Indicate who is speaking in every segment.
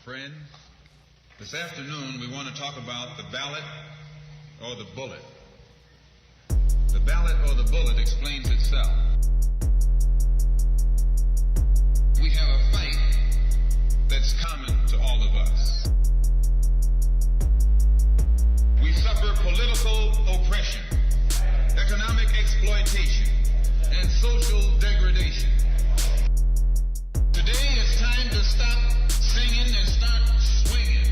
Speaker 1: Friends, this afternoon we want to talk about the ballot or the bullet. The ballot or the bullet explains itself. We have a fight that's common to all of us. We suffer political oppression, economic exploitation, and social degradation. Today it's time to stop singing and start swinging.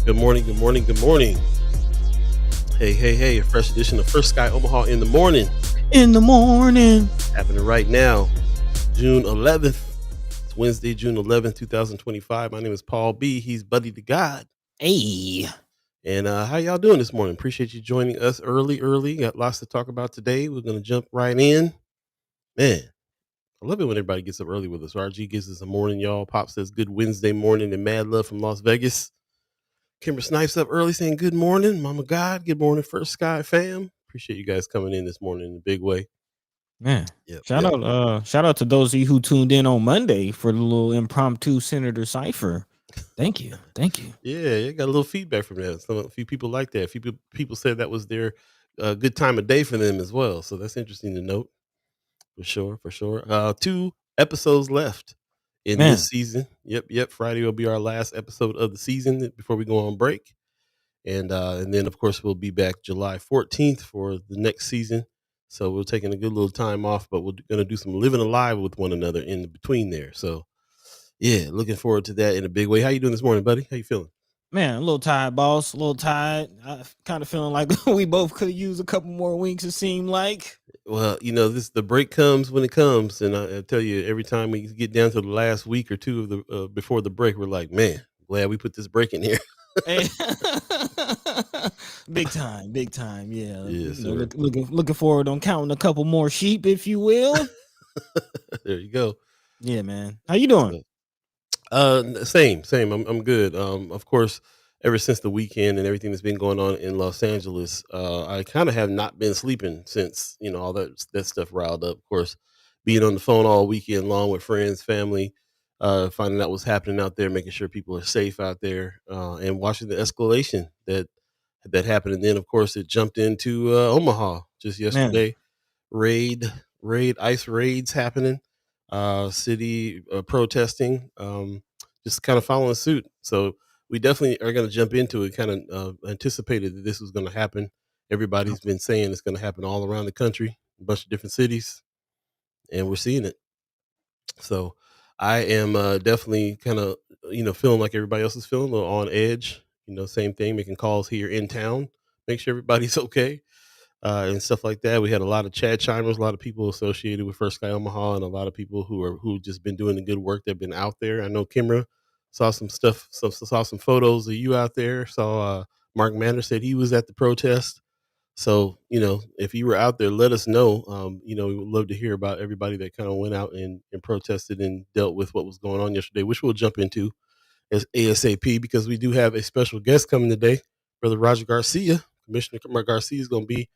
Speaker 2: Good morning, good morning, good morning. Hey, a fresh edition of First Sky Omaha in the morning. Happening right now, June 11th. It's Wednesday, June 11th, 2025. My name is Paul B. He's Buddy to God.
Speaker 3: Hey.
Speaker 2: And how y'all doing this morning? Appreciate you joining us early. Got lots to talk about today. We're going to jump right in. Man, I love it when everybody gets up early with us. RG gives us a morning, y'all. Pop says good Wednesday morning and mad love from Las Vegas. Kimber Snipes up early saying good morning. Mama God, good morning, First Sky fam. Appreciate you guys coming in this morning in a big way.
Speaker 3: Man, shout out to those of you who tuned in on Monday for the little impromptu Senator Cipher. Thank you.
Speaker 2: Yeah, got a little feedback from that. A few people like that. A few people said that was their good time of day for them as well. So that's interesting to note. For sure. 2 episodes left in this season. Yep. Friday will be our last episode of the season before we go on break. And then, of course, we'll be back July 14th for the next season. So we're taking a good little time off, but we're going to do some living alive with one another in between there. So, yeah, looking forward to that in a big way. How you doing this morning, buddy? How you feeling?
Speaker 3: Man, a little tired, boss. A little tired. I kind of feeling like we both could use a couple more weeks, it seemed like.
Speaker 2: Well, the break comes when it comes. And I tell you, every time we get down to the last week or two of the before the break, we're like, man, glad we put this break in here.
Speaker 3: Hey. Big time. Yeah.
Speaker 2: Yes,
Speaker 3: looking forward on counting a couple more sheep, if you will.
Speaker 2: There you go.
Speaker 3: Yeah, man. How you doing?
Speaker 2: Same. I'm good. Of course, ever since the weekend and everything that's been going on in Los Angeles, I kind of have not been sleeping since, all that stuff riled up. Of course, being on the phone all weekend long with friends, family, finding out what's happening out there, making sure people are safe out there, and watching the escalation that happened. And then, of course, it jumped into Omaha just yesterday. ICE raids happening. City protesting, just kind of following suit. So we definitely are going to jump into it. Kind of anticipated that this was going to happen. Everybody's been saying it's going to happen all around the country, a bunch of different cities, and we're seeing it. So I am definitely kind of, feeling like everybody else is feeling, a little on edge. Same thing, making calls here in town, make sure everybody's okay. And stuff like that. We had a lot of Chad Chimers, a lot of people associated with First Sky Omaha, and a lot of people who just been doing the good work. They've been out there. I know Kimra saw some stuff, saw some photos of you out there. Saw Mark Manner said he was at the protest. So if you were out there, let us know. We would love to hear about everybody that kind of went out and protested and dealt with what was going on yesterday, which we'll jump into as ASAP because we do have a special guest coming today, Brother Roger Garcia. Commissioner Garcia is going to be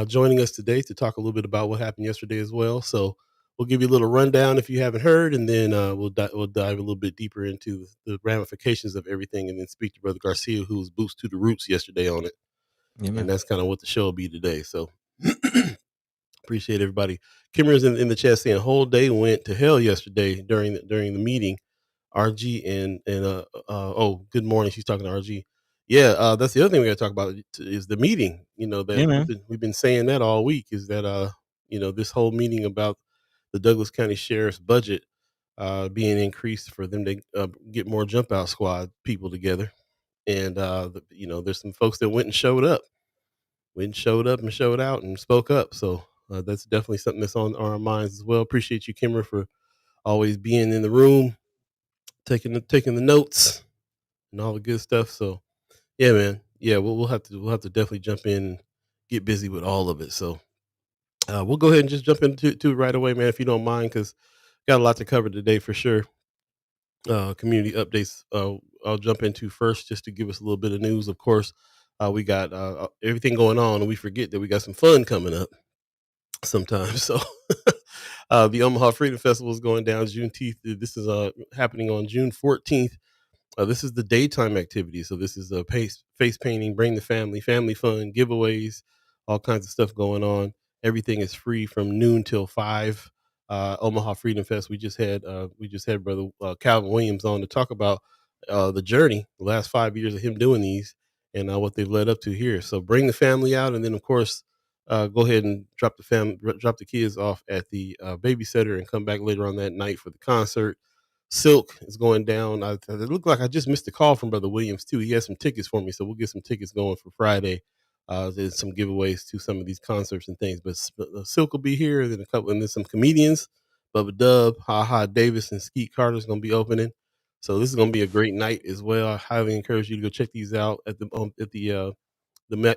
Speaker 2: joining us today to talk a little bit about what happened yesterday as well. So we'll give you a little rundown if you haven't heard, and then we'll dive a little bit deeper into the ramifications of everything, and then speak to Brother Garcia, who was Boots to the Roots yesterday on it. Yeah, and that's kind of what the show will be today. So appreciate everybody. Kimmer's in the chat saying whole day went to hell yesterday during the meeting. RG and good morning. She's talking to RG. Yeah, that's the other thing we got to talk about is the meeting. We've been saying that all week is that this whole meeting about the Douglas County Sheriff's budget being increased for them to get more jump out squad people together, and there's some folks that went and showed up and showed out and spoke up. So that's definitely something that's on our minds as well. Appreciate you, Kimmer, for always being in the room, taking the notes and all the good stuff. So yeah, man. Yeah, we'll have to definitely jump in and get busy with all of it. So we'll go ahead and just jump into it right away, man, if you don't mind, because got a lot to cover today for sure. Community updates I'll jump into first just to give us a little bit of news. Of course, we got everything going on, and we forget that we got some fun coming up sometimes. So The Omaha Freedom Festival is going down Juneteenth. This is happening on June 14th. This is the daytime activity. So this is face painting, bring the family fun, giveaways, all kinds of stuff going on. Everything is free from noon till 5. Omaha Freedom Fest. We just had brother Calvin Williams on to talk about the journey, the last 5 years of him doing these, and what they've led up to here. So bring the family out, and then of course go ahead and drop the kids off at the babysitter, and come back later on that night for the concert. Silk is going down. It looked like I just missed a call from Brother Williams too. He has some tickets for me, so we'll get some tickets going for Friday. There's some giveaways to some of these concerts and things, but Silk will be here, and then and then some comedians. Bubba Dub, Ha Ha Davis, and Skeet Carter is going to be opening. So this is going to be a great night as well. I highly encourage you to go check these out at the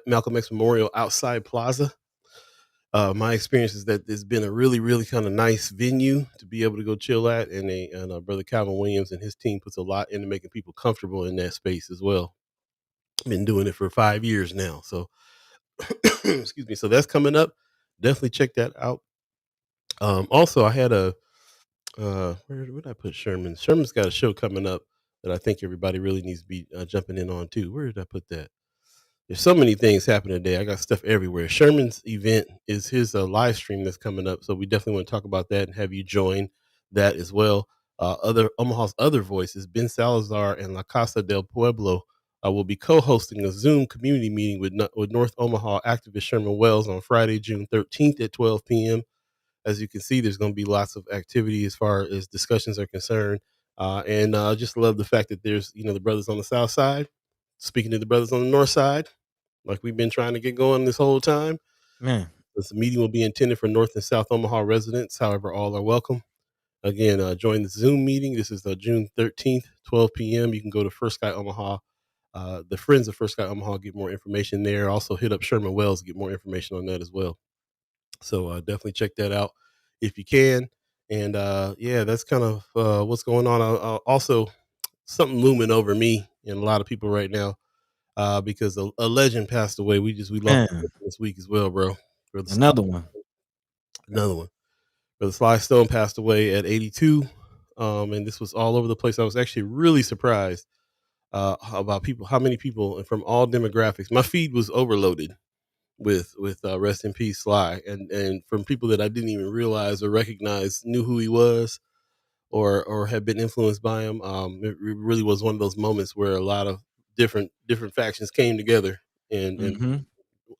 Speaker 2: Malcolm X Memorial outside plaza. My experience is that it's been a really, really kind of nice venue to be able to go chill at, and brother Calvin Williams and his team puts a lot into making people comfortable in that space as well. Been doing it for 5 years now, so excuse me. So that's coming up. Definitely check that out. Also, I had where did I put Sherman? Sherman's got a show coming up that I think everybody really needs to be jumping in on too. Where did I put that? There's so many things happening today. I got stuff everywhere. Sherman's event is his live stream that's coming up, so we definitely want to talk about that and have you join that as well. Other Omaha's other voices, Ben Salazar and La Casa del Pueblo, will be co-hosting a Zoom community meeting with North Omaha activist Sherman Wells on Friday, June 13th at 12 p.m. As you can see, there's going to be lots of activity as far as discussions are concerned, and just love the fact that there's the brothers on the south side speaking to the brothers on the north side, like we've been trying to get going this whole time.
Speaker 3: Man,
Speaker 2: This meeting will be intended for North and South Omaha residents. However, all are welcome. Again, join the Zoom meeting. This is June 13th, 12 p.m. You can go to First Sky Omaha. The Friends of First Sky Omaha get more information there. Also hit up Sherman Wells to get more information on that as well. So definitely check that out if you can. And yeah, that's kind of what's going on. Also, something looming over me and a lot of people right now. Because a legend passed away. We lost
Speaker 3: man,
Speaker 2: this week as well, bro.
Speaker 3: another one.
Speaker 2: Another one. Brother Sly Stone passed away at 82, and this was all over the place. I was actually really surprised about how many people from all demographics. My feed was overloaded with rest in peace Sly, and from people that I didn't even realize or recognize knew who he was or had been influenced by him. It really was one of those moments where a lot of different factions came together and
Speaker 3: Mm-hmm.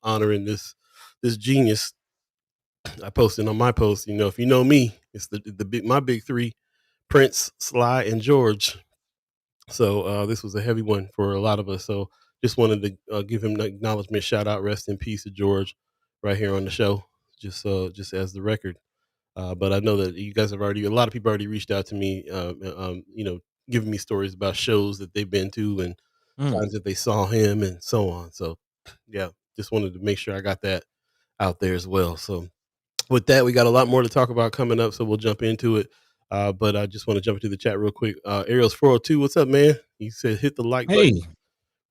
Speaker 2: honoring this genius. I posted on my post, if you know me, it's my big three: Prince, Sly, and George. So this was a heavy one for a lot of us. So just wanted to give him an acknowledgement, shout out, rest in peace to George, right here on the show, just as the record. But I know that you guys a lot of people already reached out to me, giving me stories about shows that they've been to and times that they saw him and so on. So yeah, just wanted to make sure I got that out there as well. So with that, we got a lot more to talk about coming up, so we'll jump into it. But I just want to jump into the chat real quick. Ariel's 402, what's up, man? He said hit the like button.
Speaker 3: Hey,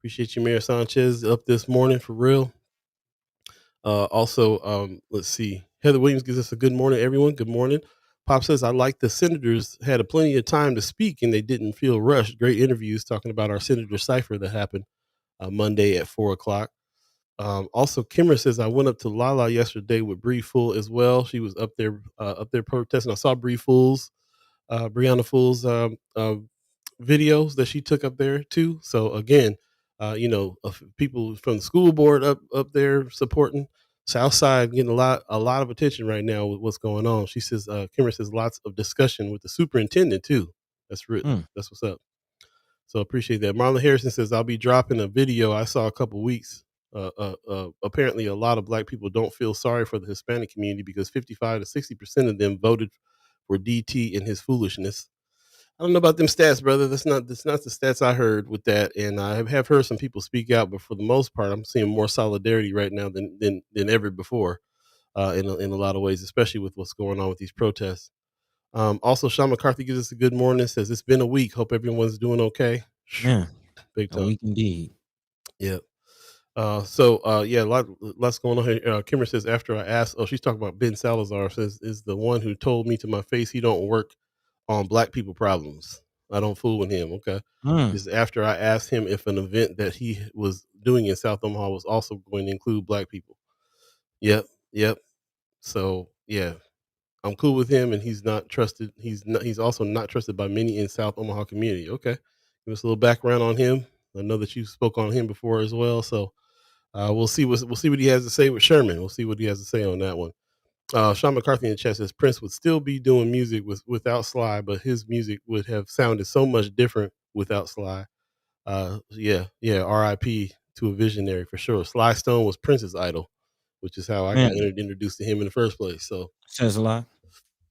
Speaker 2: Appreciate you, Mayor Sanchez, up this morning for real. Also, let's see. Heather Williams gives us a good morning, everyone. Good morning. Pop says, I like the senators had plenty of time to speak and they didn't feel rushed. Great interviews talking about our Senator Cipher that happened Monday at 4:00. Also, Kimmer says, I went up to Lala yesterday with Bree Fool as well. She was up there protesting. I saw Brianna Fool's videos that she took up there too. So again, people from the school board up there supporting. Southside getting a lot of attention right now with what's going on. She says, Kimmer says, lots of discussion with the superintendent too. That's what's up. So appreciate that. Marlon Harrison says, I'll be dropping a video I saw a couple weeks. Apparently a lot of black people don't feel sorry for the Hispanic community because 55 to 60% of them voted for DT and his foolishness. I don't know about them stats, brother. That's not the stats I heard with that. And I have heard some people speak out, but for the most part, I'm seeing more solidarity right now than ever before, in a lot of ways, especially with what's going on with these protests. Also, Sean McCarthy gives us a good morning. Says it's been a week. Hope everyone's doing okay.
Speaker 3: man,
Speaker 2: Big
Speaker 3: a
Speaker 2: time.
Speaker 3: week indeed.
Speaker 2: Yep. Yeah, lots going on here. Kimmer says after I asked, oh, she's talking about Ben Salazar. Says is the one who told me to my face he don't work on black people problems. I don't fool with him. Okay,
Speaker 3: Mm.
Speaker 2: this is after I asked him if an event that he was doing in South Omaha was also going to include black people. Yep, yep. So yeah, I'm cool with him, and he's not trusted. He's also not trusted by many in South Omaha community. Okay, give us a little background on him. I know that you spoke on him before as well. So we'll see what he has to say with Sherman. We'll see what he has to say on that one. Sean McCarthy in the chat says Prince would still be doing music without Sly, but his music would have sounded so much different without Sly. Yeah. R.I.P. to a visionary for sure. Sly Stone was Prince's idol, which is how I got
Speaker 3: Man,
Speaker 2: introduced to him in the first place. So
Speaker 3: says a lot.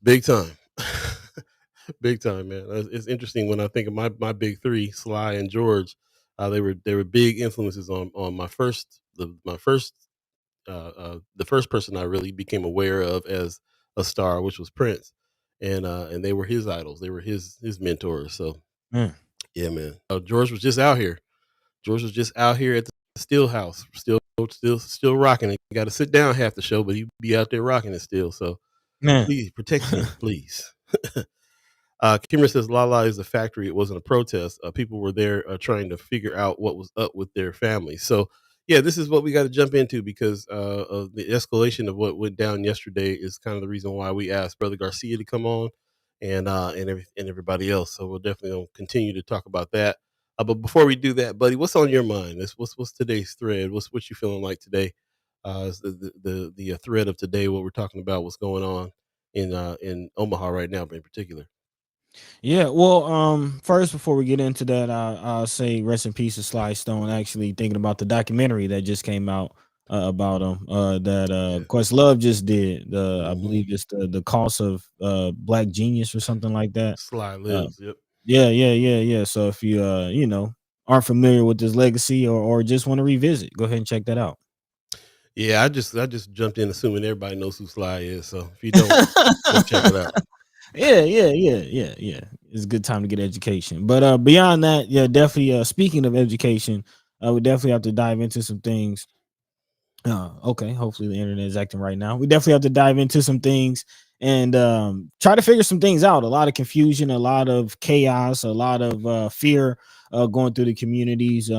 Speaker 2: big time, big time, man. It's interesting when I think of my big three, Sly and George. They were big influences on the first person I really became aware of as a star, which was Prince, and they were his idols. They were his mentors. So
Speaker 3: Man.
Speaker 2: yeah, man. George was just out here. George was just out here at the Still House, still rocking it. Got to sit down half the show, but he'd be out there rocking it still. So
Speaker 3: Man.
Speaker 2: please protect him, please. Kimmer says Lala is a factory. It wasn't a protest. People were there trying to figure out what was up with their families. So, yeah, this is what we got to jump into because of the escalation of what went down yesterday is kind of the reason why we asked Brother Garcia to come on and everybody else. So we'll definitely gonna continue to talk about that. But before we do that, buddy, what's on your mind? What's today's thread? What you feeling like today? Is the thread of today? What we're talking about? What's going on in Omaha right now, in particular?
Speaker 3: Yeah, well, first before we get into that, I'll say rest in peace to Sly Stone. Actually, thinking about the documentary that just came out about him, that
Speaker 2: Yeah.
Speaker 3: Questlove just did. I
Speaker 2: Mhm.
Speaker 3: believe it's the cost of Black Genius or something like that.
Speaker 2: Sly
Speaker 3: Uh,
Speaker 2: lives. Yep.
Speaker 3: yeah. So if you aren't familiar with this legacy or just want to revisit, go ahead and check that out.
Speaker 2: Yeah, I just jumped in assuming everybody knows who Sly is. So if you don't, go check it out.
Speaker 3: Yeah. It's a good time to get education. But beyond that, yeah, definitely speaking of education, we definitely have to dive into some things. Okay, hopefully the internet is acting right now. We definitely have to dive into some things and try to figure some things out. A lot of confusion, a lot of chaos, a lot of fear going through the communities.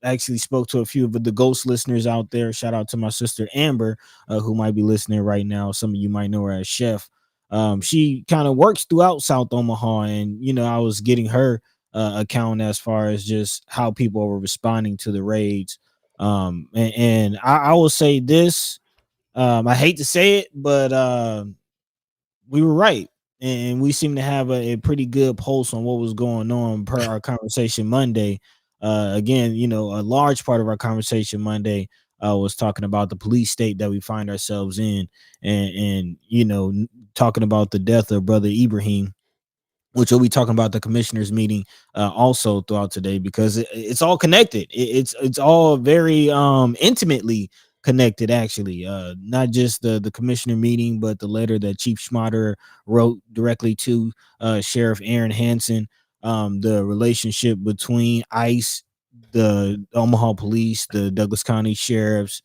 Speaker 3: Actually spoke to a few of the ghost listeners out there. Shout out to my sister Amber, who might be listening right now. Some of you might know her as Chef. She kind of works throughout South Omaha, and I was getting her account as far as just how people were responding to the raids. And I will say this. I hate to say it, but we were right. And we seem to have a pretty good pulse on what was going on per our conversation Monday. Again, a large part of our conversation Monday was talking about the police state that we find ourselves in, and talking about the death of Brother Ibrahim, which we'll be talking about the commissioners meeting also throughout today, because it's all connected. It's all very intimately connected, actually. Not just the commissioner meeting, but the letter that Chief Schmatter wrote directly to Sheriff Aaron Hansen, the relationship between ICE, the Omaha police, the Douglas County sheriffs.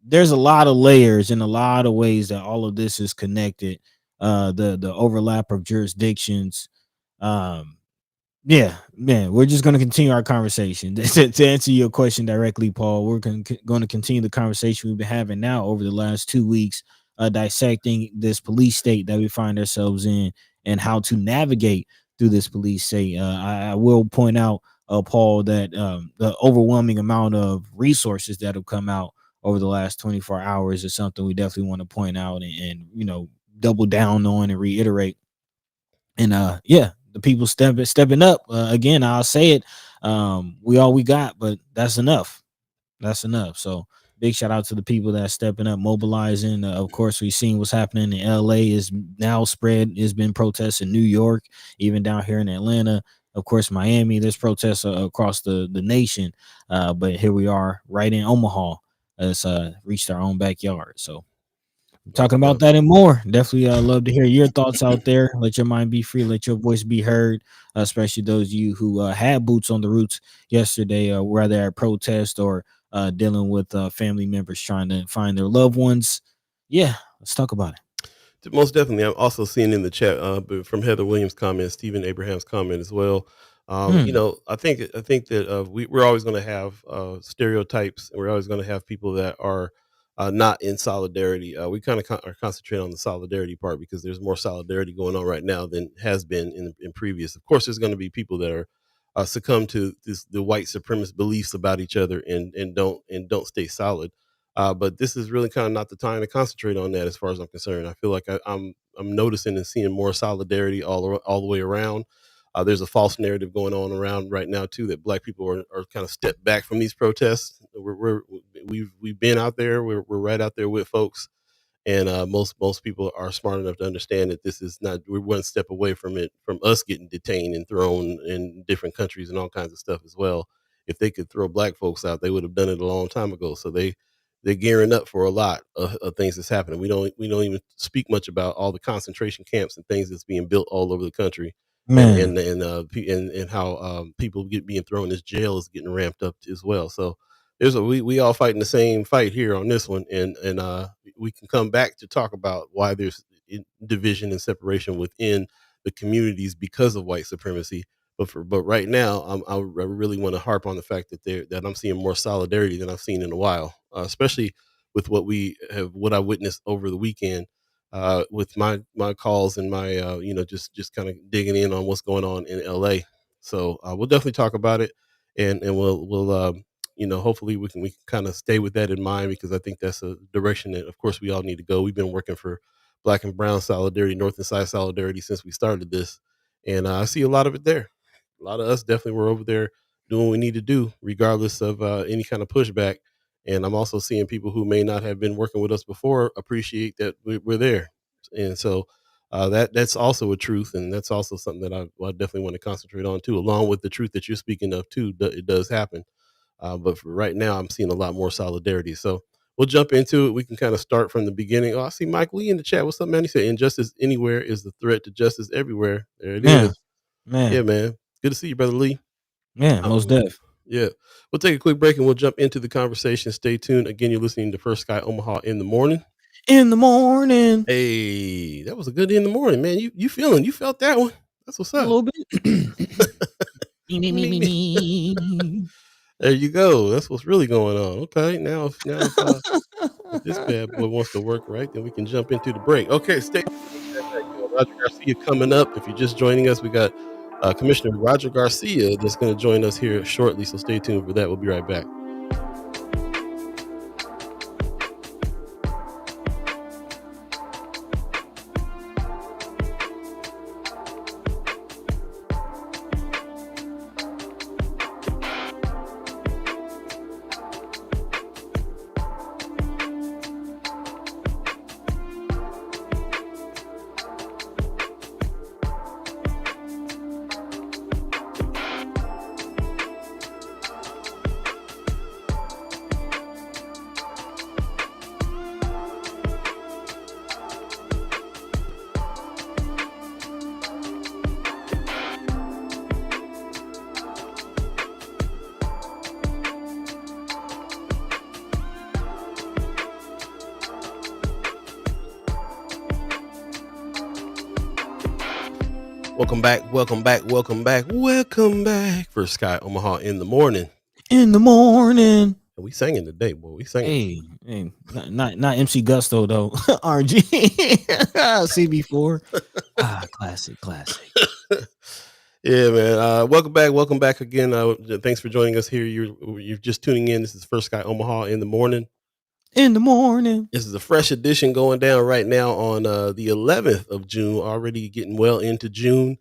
Speaker 3: There's a lot of layers and a lot of ways that all of this is connected, the overlap of jurisdictions. um yeah, man, we're just going to continue our conversation. To answer your question directly, Paul, we're going to continue the conversation we've been having now over the last 2 weeks, dissecting this police state that we find ourselves in and how to navigate through this police state. I will point out, Paul, that the overwhelming amount of resources that have come out over the last 24 hours is something we definitely want to point out and double down on and reiterate. And yeah, the people stepping up. Again, I'll say it. We all we got, but that's enough. That's enough. So big shout out to the people that are stepping up, mobilizing. Of course, we've seen what's happening in LA is now spread. It's been protests in New York, even down here in Atlanta. Of course, Miami, there's protests across the nation. But here we are right in Omaha. It's reached our own backyard. So Talking about that and more. Definitely love to hear your thoughts out there. Let your mind be free. Let your voice be heard, especially those of you who had boots on the roots yesterday, whether at protest or dealing with family members trying to find their loved ones. Yeah, let's talk about it.
Speaker 2: Most definitely. I'm also seeing in the chat from Heather Williams' comment, Stephen Abraham's comment as well. I think that we're always going to have stereotypes, and we're always going to have people that are not in solidarity. We kind of are concentrating on the solidarity part because there's more solidarity going on right now than has been in previous. Of course, there's going to be people that are succumb to the white supremacist beliefs about each other and don't stay solid. But this is really kind of not the time to concentrate on that, as far as I'm concerned. I feel like I'm noticing and seeing more solidarity all the way around. There's a false narrative going on around right now too that black people are kind of stepped back from these protests. We've been out there. We're right out there with folks, and most people are smart enough to understand that this is not. We're one step away from it, from us getting detained and thrown in different countries and all kinds of stuff as well. If they could throw black folks out, they would have done it a long time ago. So they're gearing up for a lot of things that's happening. We don't even speak much about all the concentration camps and things that's being built all over the country, and
Speaker 3: Man,
Speaker 2: and how people being thrown in jail is getting ramped up as well. So we all fighting the same fight here on this one, and we can come back to talk about why there's division and separation within the communities because of white supremacy. But right now, I really want to harp on the fact that I'm seeing more solidarity than I've seen in a while, especially with what I witnessed over the weekend, with my calls and my just kind of digging in on what's going on in LA. So we'll definitely talk about it, and we'll hopefully we can kind of stay with that in mind, because I think that's a direction that of course we all need to go. We've been working for Black and Brown solidarity, North and Side solidarity since we started this, and I see a lot of it there. A lot of us definitely were over there doing what we need to do, regardless of any kind of pushback. And I'm also seeing people who may not have been working with us before appreciate that we're there. And so that's also a truth, and that's also something that I definitely want to concentrate on too, along with the truth that you're speaking of too. It does happen, but for right now, I'm seeing a lot more solidarity. So we'll jump into it. We can kind of start from the beginning. Oh, I see Mike Lee in the chat. What's up, man? He said, "Injustice anywhere is the threat to justice everywhere." There it
Speaker 3: man,
Speaker 2: is. Yeah,
Speaker 3: man,
Speaker 2: man. Good to see you, brother Lee.
Speaker 3: man. Most def.
Speaker 2: Yeah. We'll take a quick break and we'll jump into the conversation. Stay tuned. Again, you're listening to First Sky Omaha in the morning.
Speaker 3: In the morning,
Speaker 2: Hey, that was a good in the morning, man. You felt that one. That's what's
Speaker 3: a
Speaker 2: up.
Speaker 3: little bit. Me.
Speaker 2: There you go. That's what's really going on. Okay. If this bad boy wants to work right, then we can jump into the break. Okay, stay. Roger Garcia coming up. If you're just joining us, we got Commissioner Roger Garcia that's going to join us here shortly. So stay tuned for that. We'll be right back. Welcome back. First Sky Omaha in the morning.
Speaker 3: In the morning.
Speaker 2: We singing today, boy. We singing.
Speaker 3: Hey, not MC Gusto though. RG CB4. Classic.
Speaker 2: Yeah, man. Welcome back again. Thanks for joining us here. You're just tuning in. This is First Sky Omaha in the morning.
Speaker 3: In the morning.
Speaker 2: This is a fresh edition going down right now on the 11th of June, already getting well into June.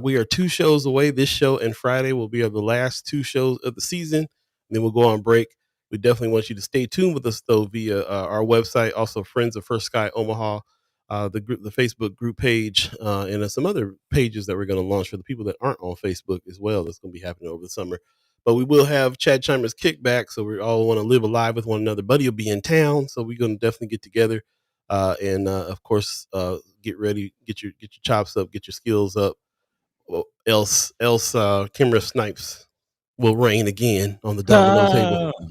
Speaker 2: We are 2 shows away. This show and Friday will be the last 2 shows of the season. And then we'll go on break. We definitely want you to stay tuned with us, though, via our website, also Friends of First Sky Omaha, the Facebook group page, and some other pages that we're going to launch for the people that aren't on Facebook as well. That's going to be happening over the summer. But we will have Chad Chimers kickback, so we all want to live alive with one another. Buddy will be in town, so we're going to definitely get together. and of course, get ready, get your chops up, get your skills up. Well, else, Kimra Snipes will reign again on the domino table.
Speaker 3: Ah,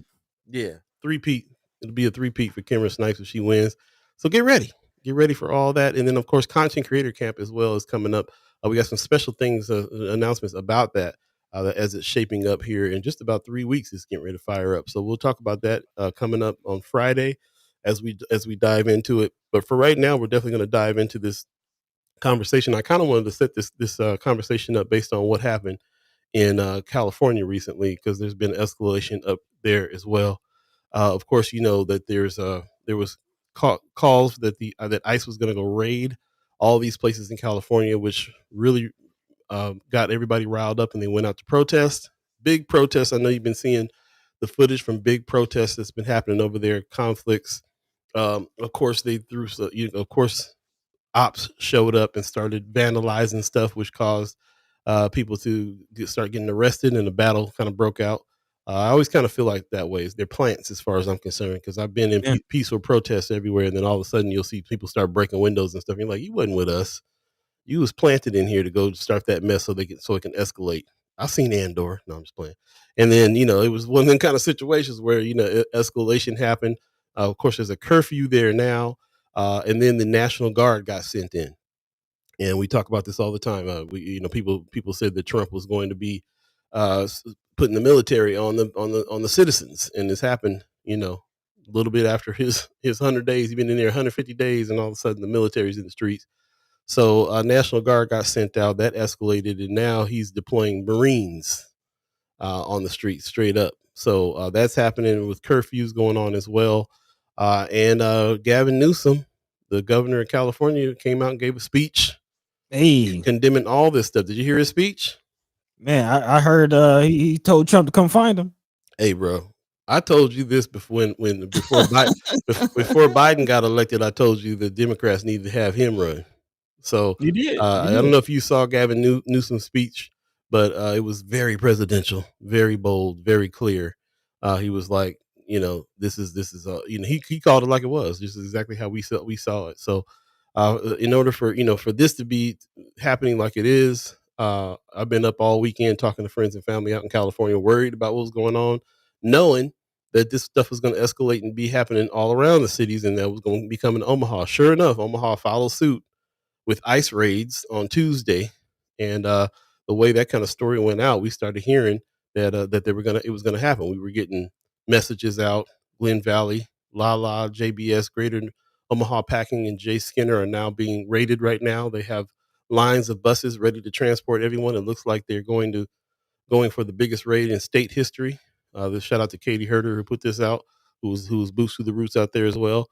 Speaker 2: Yeah, three-peat. It'll be a three-peat for Kimra Snipes if she wins. So get ready. Get ready for all that. And then, of course, Content Creator Camp as well is coming up. We got some special things, announcements about that as it's shaping up here in just about 3 weeks. It's getting ready to fire up. So we'll talk about that coming up on Friday as we dive into it. But for right now, we're definitely going to dive into this conversation. I kind of wanted to set this conversation up based on what happened in California recently, because there's been escalation up there as well. Of course, you know that there was calls that that ICE was going to go raid all these places in California, which really got everybody riled up, and they went out to protest. Big protests. I know you've been seeing the footage from big protests that's been happening over there. Conflicts. Of course, they threw. So, of course, ops showed up and started vandalizing stuff, which caused people to start getting arrested, and the battle kind of broke out. I always kind of feel like that way. They're plants, as far as I'm concerned, because I've been in
Speaker 3: yeah.
Speaker 2: peaceful protests everywhere, and then all of a sudden you'll see people start breaking windows and stuff. You're like, you wasn't with us. You was planted in here to go start that mess so it can escalate. I've seen Andor. No, I'm just playing. And then it was one of them kind of situations where escalation happened. Of course, there's a curfew there now, and then the National Guard got sent in, and we talk about this all the time. People said that Trump was going to be putting the military on the citizens, and this happened. A little bit after his 100 days. He's been in there 150 days, and all of a sudden the military's in the streets. So National Guard got sent out. That escalated, and now he's deploying Marines on the street straight up. So that's happening with curfews going on as well. And Gavin Newsom, the governor of California, came out and gave a speech
Speaker 3: Hey,
Speaker 2: condemning all this stuff. Did you hear his speech?
Speaker 3: man, I heard he told Trump to come find him.
Speaker 2: Hey, bro, I told you this before before Biden got elected. I told you the Democrats needed to have him run. So
Speaker 3: You did. You
Speaker 2: I don't
Speaker 3: did.
Speaker 2: know if you saw Gavin Newsom's speech, but it was very presidential, very bold, very clear. He was like, this is he called it like it was. This is exactly how we saw it. So in order for this to be happening like it is, I've been up all weekend talking to friends and family out in California, worried about what was going on, knowing that this stuff was going to escalate and be happening all around the cities, and that was going to be coming to Omaha. Sure enough, Omaha followed suit with ICE raids on Tuesday, and the way that kind of story went out, we started hearing that it was gonna happen. We were getting messages out. Glen Valley, Lala, JBS, Greater Omaha Packing, and Jay Skinner are now being raided right now. They have lines of buses ready to transport everyone. It looks like they're going for the biggest raid in state history. This shout out to Katie Herder, who put this out, who's Boots to the Roots out there as well.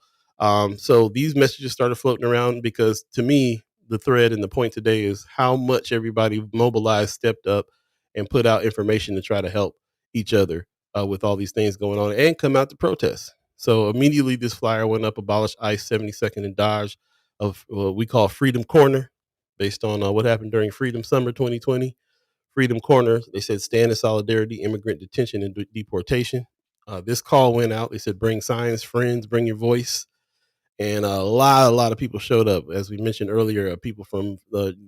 Speaker 2: So these messages started floating around because, to me, the thread and the point today is how much everybody mobilized, stepped up, and put out information to try to help each other with all these things going on and come out to protest. So immediately this flyer went up: abolish ICE 72nd and Dodge, of what we call Freedom Corner, based on what happened during Freedom Summer 2020. Freedom Corner, they said, stand in solidarity, immigrant detention and deportation. This call went out. They said, bring signs, friends, bring your voice. And a lot of people showed up. As we mentioned earlier, people from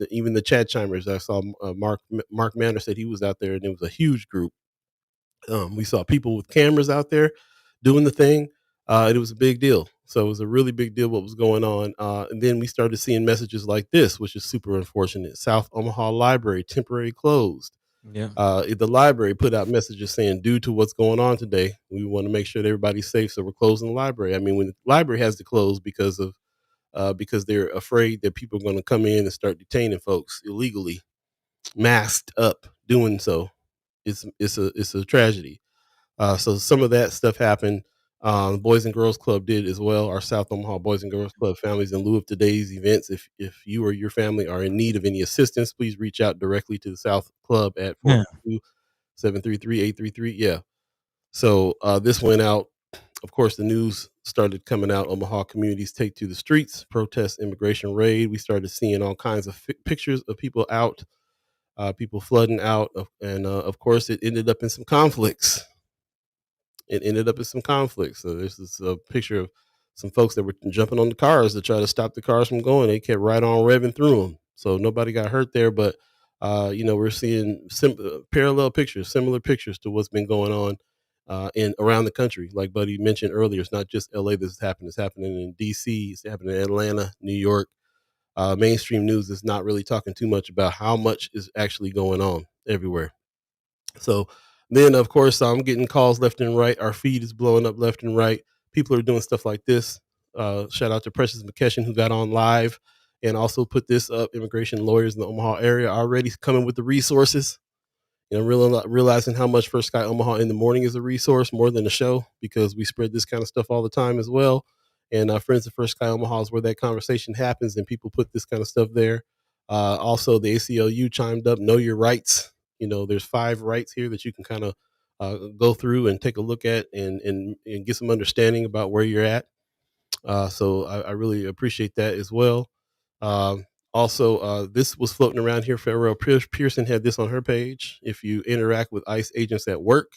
Speaker 2: even the Chad Chimers. I saw Mark Manner said he was out there, and it was a huge group. We saw people with cameras out there doing the thing. It was a big deal. So it was a really big deal what was going on. And then we started seeing messages like this, which is super unfortunate. South Omaha Library temporarily closed.
Speaker 3: Yeah.
Speaker 2: The library put out messages saying, due to what's going on today, we want to make sure that everybody's safe, so we're closing the library. I mean, when the library has to close because they're afraid that people are going to come in and start detaining folks illegally, masked up, doing so, it's a tragedy. So some of that stuff happened. Boys and Girls Club did as well. Our South Omaha Boys and Girls Club families, in lieu of today's events, if you or your family are in need of any assistance, please reach out directly to the South Club at
Speaker 3: Yeah.
Speaker 2: 422-733-833. Yeah. So this went out. Of course, the news started coming out. Omaha communities take to the streets, protest immigration raid. We started seeing all kinds of pictures of people out, people flooding out, and of course, it ended up in some conflicts. So there's this picture of some folks that were jumping on the cars to try to stop the cars from going. They kept right on revving through them, so nobody got hurt there. But we're seeing parallel pictures, similar pictures to what's been going on in around the country. Like Buddy mentioned earlier, it's not just LA this is happening. It's happening in DC. It's happening in Atlanta, New York. Mainstream news is not really talking too much about how much is actually going on everywhere. So then, of course, I'm getting calls left and right. Our feed is blowing up left and right. People are doing stuff like this. Shout out to Precious McKesson, who got on live and also put this up. Immigration lawyers in the Omaha area already coming with the resources. Realizing how much First Sky Omaha in the morning is a resource more than a show, because we spread this kind of stuff all the time as well. And friends of First Sky Omaha is where that conversation happens, and people put this kind of stuff there. Also, the ACLU chimed up, know your rights. There's 5 rights here that you can kind of go through and take a look at and get some understanding about where you're at. So I really appreciate that as well. Also, this was floating around here. Pharrell Pearson had this on her page. If you interact with ICE agents at work,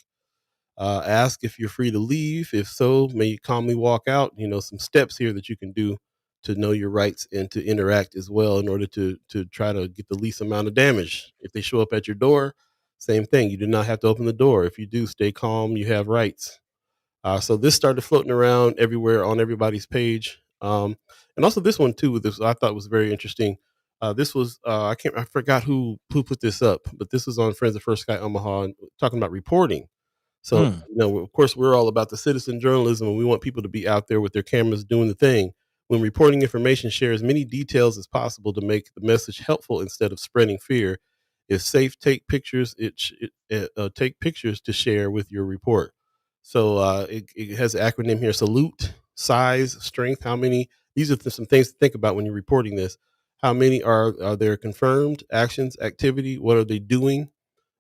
Speaker 2: ask if you're free to leave. If so, may you calmly walk out. Some steps here that you can do to know your rights and to interact as well in order to try to get the least amount of damage. If they show up at your door, same thing. You do not have to open the door. If you do, stay calm. You have rights. So this started floating around everywhere on everybody's page. And also this one too, with this, I thought was very interesting. This was I forgot who put this up, but this was on Friends of First Sky Omaha and talking about reporting. So, of course, we're all about the citizen journalism, and we want people to be out there with their cameras doing the thing. When reporting information, share as many details as possible to make the message helpful instead of spreading fear. If safe, take pictures. Take pictures to share with your report. So it has an acronym here: salute, size, strength. How many? These are some things to think about when you're reporting this. How many are there confirmed actions, activity? What are they doing?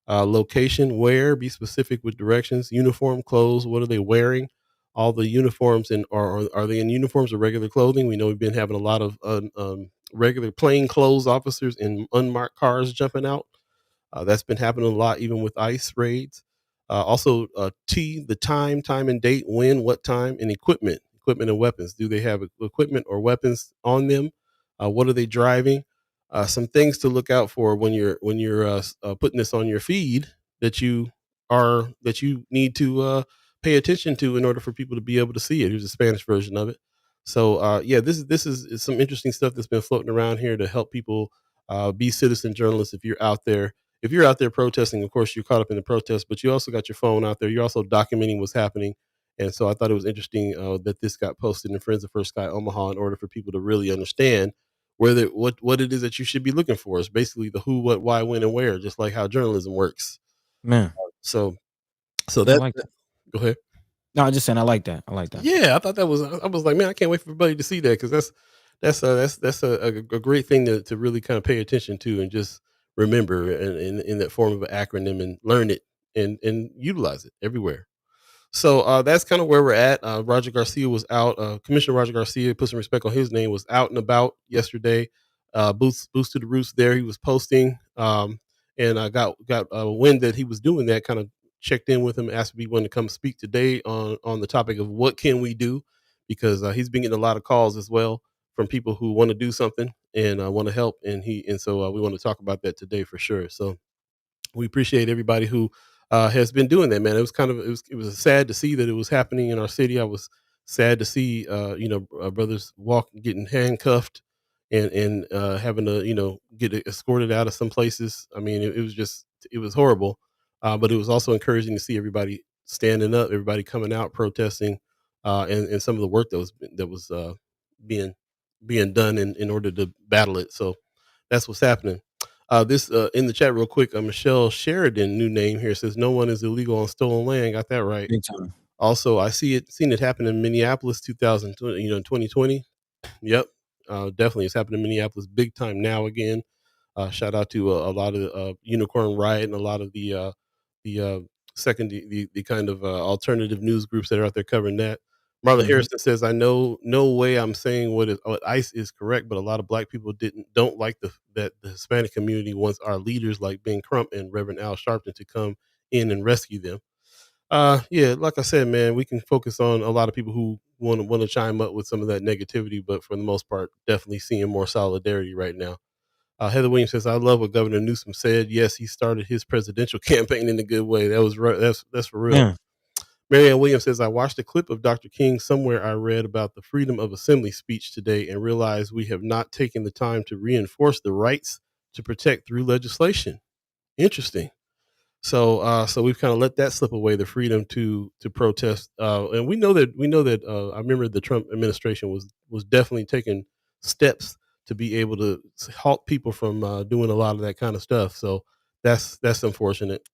Speaker 2: Location, where, be specific with directions. Uniform, clothes, what are they wearing? All the uniforms, and are they in uniforms or regular clothing? We know we've been having a lot of regular plain clothes officers in unmarked cars jumping out. That's been happening a lot, even with ICE raids. Also, the time and date, when, what time, and equipment and weapons. Do they have equipment or weapons on them? What are they driving? Some things to look out for when you're putting this on your feed that you need to pay attention to in order for people to be able to see it. Here's a Spanish version of it. So this is some interesting stuff that's been floating around here to help people be citizen journalists. If you're out there protesting, of course you're caught up in the protest, but you also got your phone out there. You're also documenting what's happening. And so I thought it was interesting that this got posted in Friends of First Sky Omaha in order for people to really understand what it is that you should be looking for. Is basically the who, what, why, when, and where, just like how journalism works.
Speaker 3: Man.
Speaker 2: So
Speaker 3: I like that.
Speaker 2: Go ahead.
Speaker 3: No, I'm just saying I like that.
Speaker 2: Yeah, I thought I was like, man, I can't wait for everybody to see that, because that's a great thing to really kind of pay attention to and just remember in that form of an acronym, and learn it and utilize it everywhere. So that's kind of where we're at. Roger Garcia was out. Commissioner Roger Garcia, put some respect on his name, was out and about yesterday. Boots to the roots there. He was posting, and I got wind that he was doing that. Kind of checked in with him, asked if he wanted to come speak today on the topic of what can we do, because he's been getting a lot of calls as well from people who want to do something and want to help, and so we want to talk about that today for sure. So we appreciate everybody who has been doing that, man. It was sad to see that it was happening in our city. I was sad to see brothers getting handcuffed and having to get escorted out of some places. I mean, it was horrible, but it was also encouraging to see everybody standing up, everybody coming out protesting, and some of the work that was being done in order to battle it. So that's what's happening. This in the chat real quick. Michelle Sheridan, new name here, says no one is illegal on stolen land. Got that right.
Speaker 3: Big time.
Speaker 2: Also, seen it happen in Minneapolis, 2020. 2020. Yep, definitely, it's happened in Minneapolis big time now again. Shout out to a lot of Unicorn Riot and a lot of the the kind of alternative news groups that are out there covering that. Marla Harrison says, I know no way I'm saying what ICE is correct, but a lot of black people don't like that the Hispanic community wants our leaders like Ben Crump and Reverend Al Sharpton to come in and rescue them. Yeah, like I said, man, we can focus on a lot of people who want to chime up with some of that negativity, but for the most part, definitely seeing more solidarity right now. Heather Williams says, "I love what Governor Newsom said. Yes, he started his presidential campaign in a good way. That was right. That's for real."
Speaker 3: Yeah.
Speaker 2: Marianne Williams says, "I watched a clip of Dr. King somewhere. I read about the freedom of assembly speech today and realized we have not taken the time to reinforce the rights to protect through legislation. Interesting." So we've kind of let that slip away, the freedom to protest, and we know that. I remember the Trump administration was definitely taking steps to be able to halt people from doing a lot of that kind of stuff. So that's unfortunate.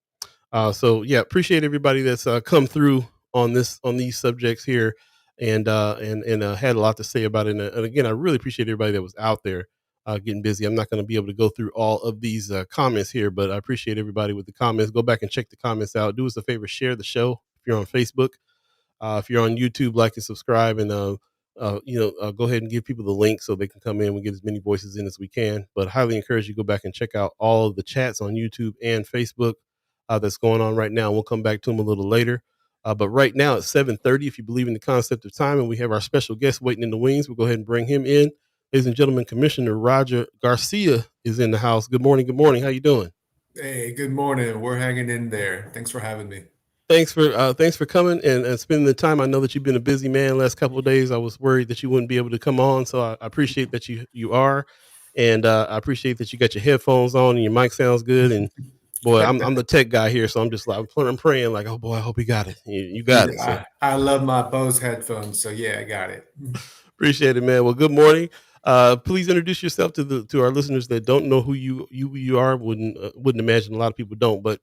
Speaker 2: So yeah, appreciate everybody that's come through on these subjects here, and had a lot to say about it. And again, I really appreciate everybody that was out there getting busy. I'm not going to be able to go through all of these comments here, but I appreciate everybody with the comments. Go back and check the comments out. Do us a favor, share the show if you're on Facebook. If you're on YouTube, like and subscribe, and go ahead and give people the link so they can come in. We get as many voices in as we can. But highly encourage you to go back and check out all of the chats on YouTube and Facebook that's going on right now. We'll come back to them a little later. But right now it's 7:30. If you believe in the concept of time, and we have our special guest waiting in the wings, we'll go ahead and bring him in. Ladies and gentlemen, Commissioner Roger Garcia is in the house. Good morning. Good morning. How you doing?
Speaker 4: Hey, good morning. We're hanging in there. Thanks for having me.
Speaker 2: Thanks for coming and spending the time. I know that you've been a busy man last couple of days. I was worried that you wouldn't be able to come on, so I appreciate that you are, and I appreciate that you got your headphones on and your mic sounds good. And boy, I'm the tech guy here, so I'm just like I'm praying like, oh boy, I hope he got it. You got it. So
Speaker 4: I love my Bose headphones, so yeah, I got it.
Speaker 2: appreciate it, man. Well, good morning. Please introduce yourself to our listeners that don't know who you are. Wouldn't imagine a lot of people don't, but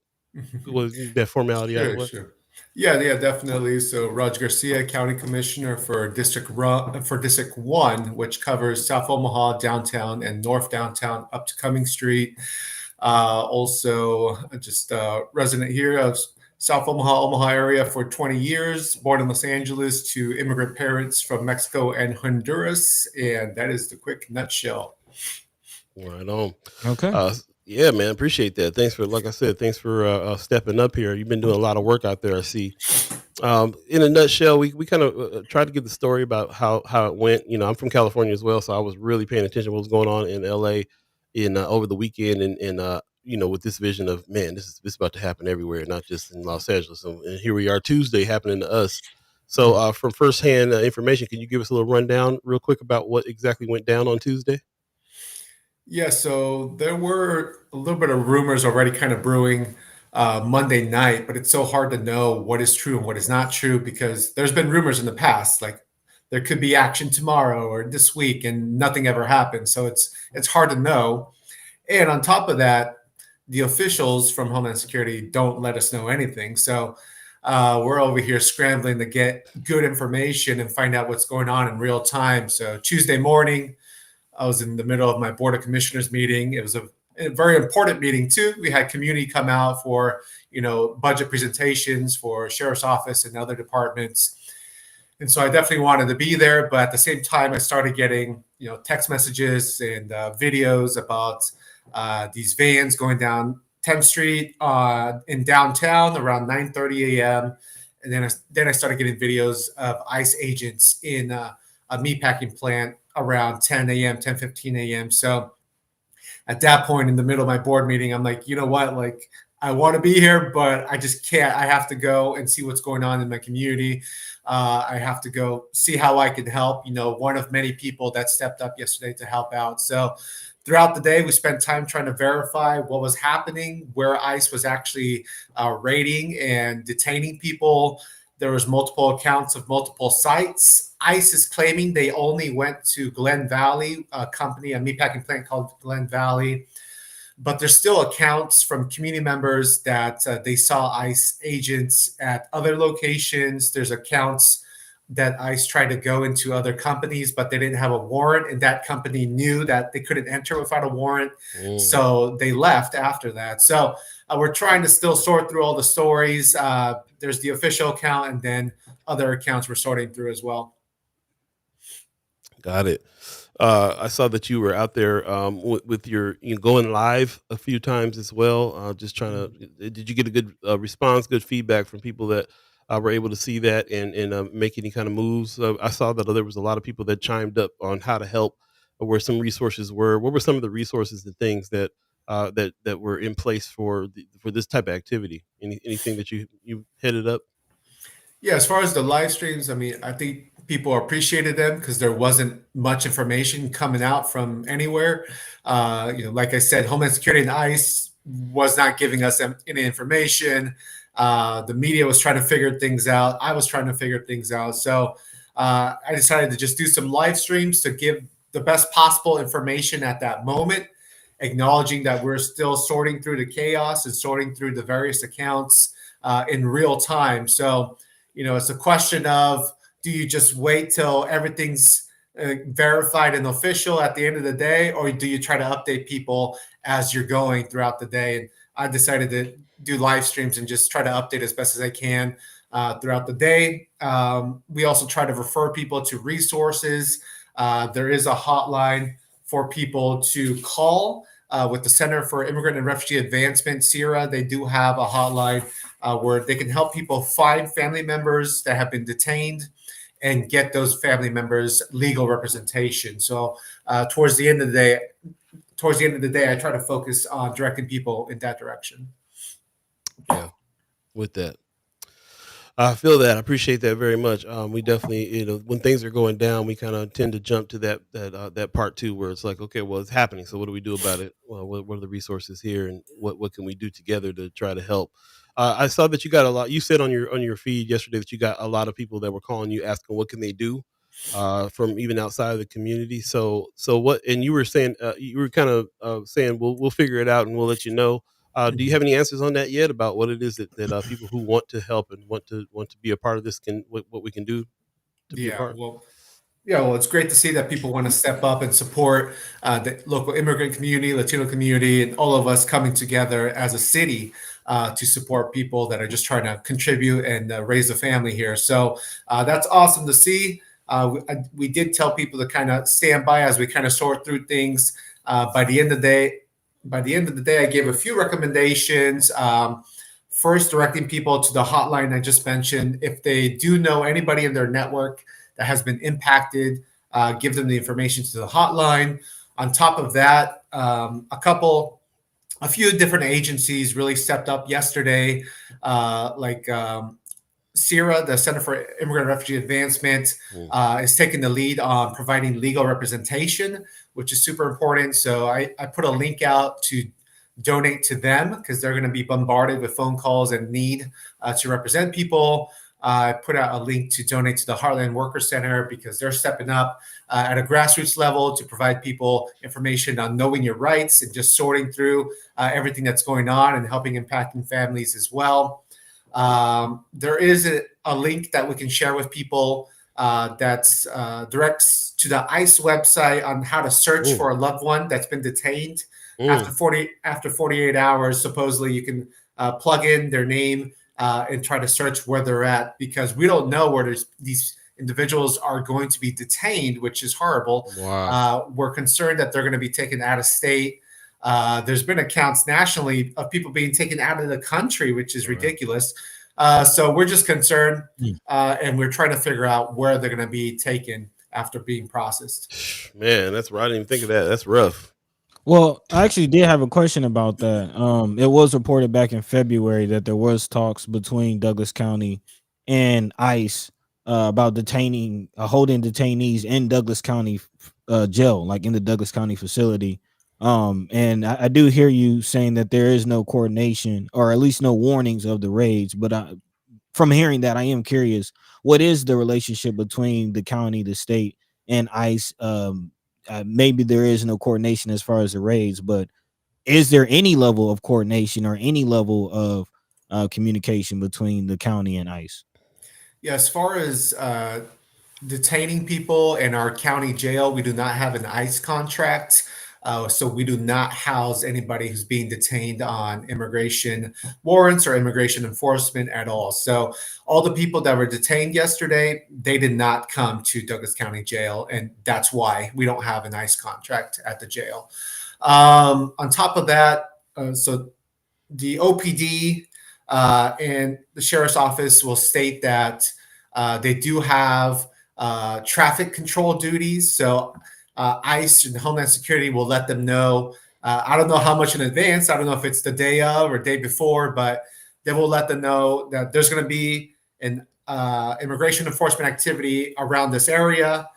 Speaker 2: was that formality out of the
Speaker 4: Sure,
Speaker 2: way?
Speaker 4: sure. Yeah, definitely. So Roger Garcia, County Commissioner for District 1, which covers South Omaha, downtown, and North Downtown up to Cumming Street. Also, just resident here of South Omaha area for 20 years, born in Los Angeles to immigrant parents from Mexico and Honduras. And that is the quick nutshell.
Speaker 2: Right on.
Speaker 3: Okay.
Speaker 2: Yeah, man, appreciate that. Like I said, thanks for stepping up here. You've been doing a lot of work out there, I see. In a nutshell, we kind of tried to give the story about how it went. You know, I'm from California as well, so I was really paying attention to what was going on in LA in over the weekend, and with this vision of, man, this is about to happen everywhere, not just in Los Angeles. And here we are, Tuesday, happening to us. So, from firsthand information, can you give us a little rundown, real quick, about what exactly went down on Tuesday?
Speaker 4: Yeah, so there were a little bit of rumors already kind of brewing Monday night, but it's so hard to know what is true and what is not true because there's been rumors in the past, like there could be action tomorrow or this week, and nothing ever happened. So it's hard to know. And on top of that, the officials from Homeland Security don't let us know anything. So we're over here scrambling to get good information and find out what's going on in real time. So Tuesday morning, I was in the middle of my Board of Commissioners meeting. It was a very important meeting too. We had community come out for, budget presentations for Sheriff's Office and other departments. And so I definitely wanted to be there. But at the same time, I started getting, text messages and videos about these vans going down 10th Street in downtown around 9:30 a.m. And then I started getting videos of ICE agents in a meatpacking plant around 10 a.m., 10:15 a.m. So at that point in the middle of my board meeting, I'm like, you know what? Like, I want to be here, but I just can't. I have to go and see what's going on in my community. I have to go see how I can help. One of many people that stepped up yesterday to help out. So throughout the day, we spent time trying to verify what was happening, where ICE was actually raiding and detaining people. There was multiple accounts of multiple sites. ICE is claiming they only went to Glen Valley, a meatpacking plant called Glen Valley. But there's still accounts from community members that they saw ICE agents at other locations. There's accounts that ICE tried to go into other companies, but they didn't have a warrant, and that company knew that they couldn't enter without a warrant. So they left after that. So we're trying to still sort through all the stories. There's the official account, and then other accounts we're sorting through as well.
Speaker 2: Got it. I saw that you were out there with your going live a few times as well. Just trying to. Did you get a good response, good feedback from people that were able to see that and make any kind of moves? I saw that there was a lot of people that chimed up on how to help, or where some resources were. What were some of the resources and things that that were in place for for this type of activity? Anything that you headed up?
Speaker 4: Yeah, as far as the live streams, I mean, I think people appreciated them because there wasn't much information coming out from anywhere. Like I said, Homeland Security and ICE was not giving us any information. The media was trying to figure things out. I was trying to figure things out. So I decided to just do some live streams to give the best possible information at that moment, acknowledging that we're still sorting through the chaos and sorting through the various accounts in real time. So, it's a question of, do you just wait till everything's verified and official at the end of the day, or do you try to update people as you're going throughout the day? And I decided to do live streams and just try to update as best as I can throughout the day. We also try to refer people to resources. There is a hotline for people to call with the Center for Immigrant and Refugee Advancement, CIRA. They do have a hotline where they can help people find family members that have been detained and get those family members legal representation. So towards the end of the day, I try to focus on directing people in that direction.
Speaker 2: Yeah, with that. I feel that. I appreciate that very much. We definitely, when things are going down, we kind of tend to jump to that part too, where it's like, okay, well, it's happening. So what do we do about it? Well, what are the resources here, and what can we do together to try to help? I saw that you got a lot. You said on your feed yesterday that you got a lot of people that were calling you asking what can they do, from even outside of the community. So what? And you were saying you were kind of saying we'll figure it out and we'll let you know. Do you have any answers on that yet about what it is that people who want to help and want to be a part of this can what we can do to be a
Speaker 4: Yeah,
Speaker 2: part?
Speaker 4: well, it's great to see that people want to step up and support the local immigrant community, Latino community, and all of us coming together as a city to support people that are just trying to contribute and raise a family here. So that's awesome to see. We did tell people to kind of stand by as we kind of sort through things. By the end of the day, I gave a few recommendations. First, directing people to the hotline I just mentioned. If they do know anybody in their network that has been impacted, give them the information to the hotline. On top of that, a few different agencies really stepped up yesterday, like CIRA, the Center for Immigrant and Refugee Advancement, is taking the lead on providing legal representation, which is super important. So I put a link out to donate to them because they're going to be bombarded with phone calls and need to represent people. I put out a link to donate to the Heartland Worker Center because they're stepping up at a grassroots level to provide people information on knowing your rights and just sorting through everything that's going on and helping impacting families as well. There is a link that we can share with people that's directs to the ICE website on how to search for a loved one that's been detained. After 48 hours, supposedly you can plug in their name and try to search where they're at, because we don't know where these individuals are going to be detained, which is horrible.
Speaker 2: Wow.
Speaker 4: We're concerned that they're going to be taken out of state. There's been accounts nationally of people being taken out of the country, which is ridiculous. So we're just concerned, and we're trying to figure out where they're going to be taken after being processed.
Speaker 2: Man, that's right. I didn't even think of that. That's rough.
Speaker 3: Well, I actually did have a question about that. It was reported back in February that there was talks between Douglas County and ICE about holding detainees in Douglas County jail, like in the Douglas County facility. And I do hear you saying that there is no coordination, or at least no warnings of the raids. But from hearing that, I am curious, what is the relationship between the county, the state, and ICE? Maybe there is no coordination as far as the raids, but is there any level of coordination or any level of communication between the county and ICE?
Speaker 4: Yeah, as far as detaining people in our county jail, we do not have an ICE contract. So we do not house anybody who's being detained on immigration warrants or immigration enforcement at all. So all the people that were detained yesterday, they did not come to Douglas County Jail, and that's why we don't have an ICE contract at the jail. On top of that, so the OPD and the sheriff's office will state that they do have traffic control duties. So ICE and Homeland Security will let them know. I don't know how much in advance. I don't know if it's the day of or day before, but they will let them know that there's going to be an immigration enforcement activity around this area,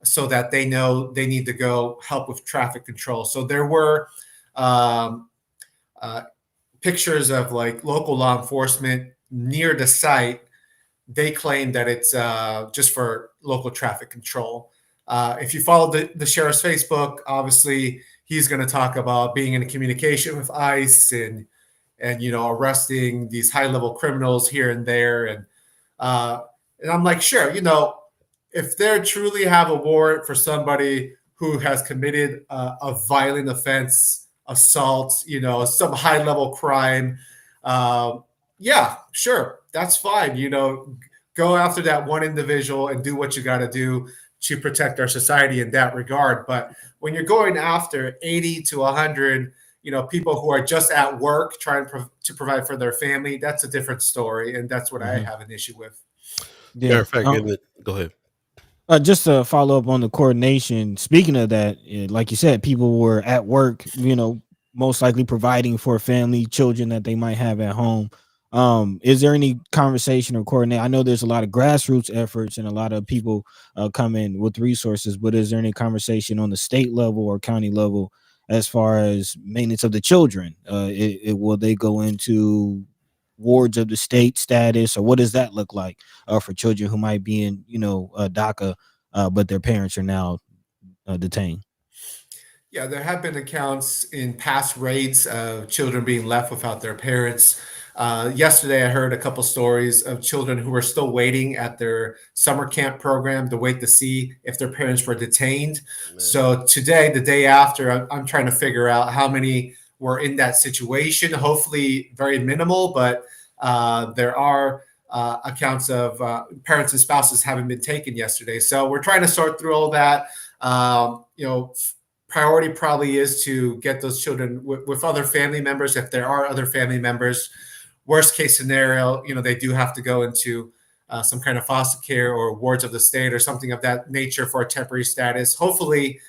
Speaker 4: so that they know they need to go help with traffic control. So there were pictures of like local law enforcement near the site. They claim that it's just for local traffic control. If you follow the sheriff's Facebook, obviously he's going to talk about being in communication with ICE and arresting these high level criminals here and there. And I'm like, sure, if they truly have a warrant for somebody who has committed a violent offense, assault, some high level crime, yeah, sure, that's fine. Go after that one individual and do what you got to do to protect our society in that regard. But when you're going after 80 to 100, people who are just at work trying to provide for their family, that's a different story, and that's what I have an issue with.
Speaker 2: Matter of fact, go ahead.
Speaker 3: Just to follow up on the coordination, speaking of that, like you said, people were at work, most likely providing for family, children that they might have at home. Is there any conversation or coordinate? I know there's a lot of grassroots efforts and a lot of people come in with resources, but is there any conversation on the state level or county level as far as maintenance of the children? Will they go into wards of the state status, or what does that look like for children who might be in DACA, but their parents are now detained?
Speaker 4: Yeah, there have been accounts in past raids of children being left without their parents. Yesterday, I heard a couple stories of children who were still waiting at their summer camp program to wait to see if their parents were detained.
Speaker 2: Man.
Speaker 4: So today, the day after, I'm trying to figure out how many were in that situation. Hopefully very minimal, but there are accounts of parents and spouses having been taken yesterday. So we're trying to sort through all that. Priority probably is to get those children with other family members, if there are other family members. Worst case scenario, they do have to go into some kind of foster care or wards of the state or something of that nature for a temporary status. Hopefully,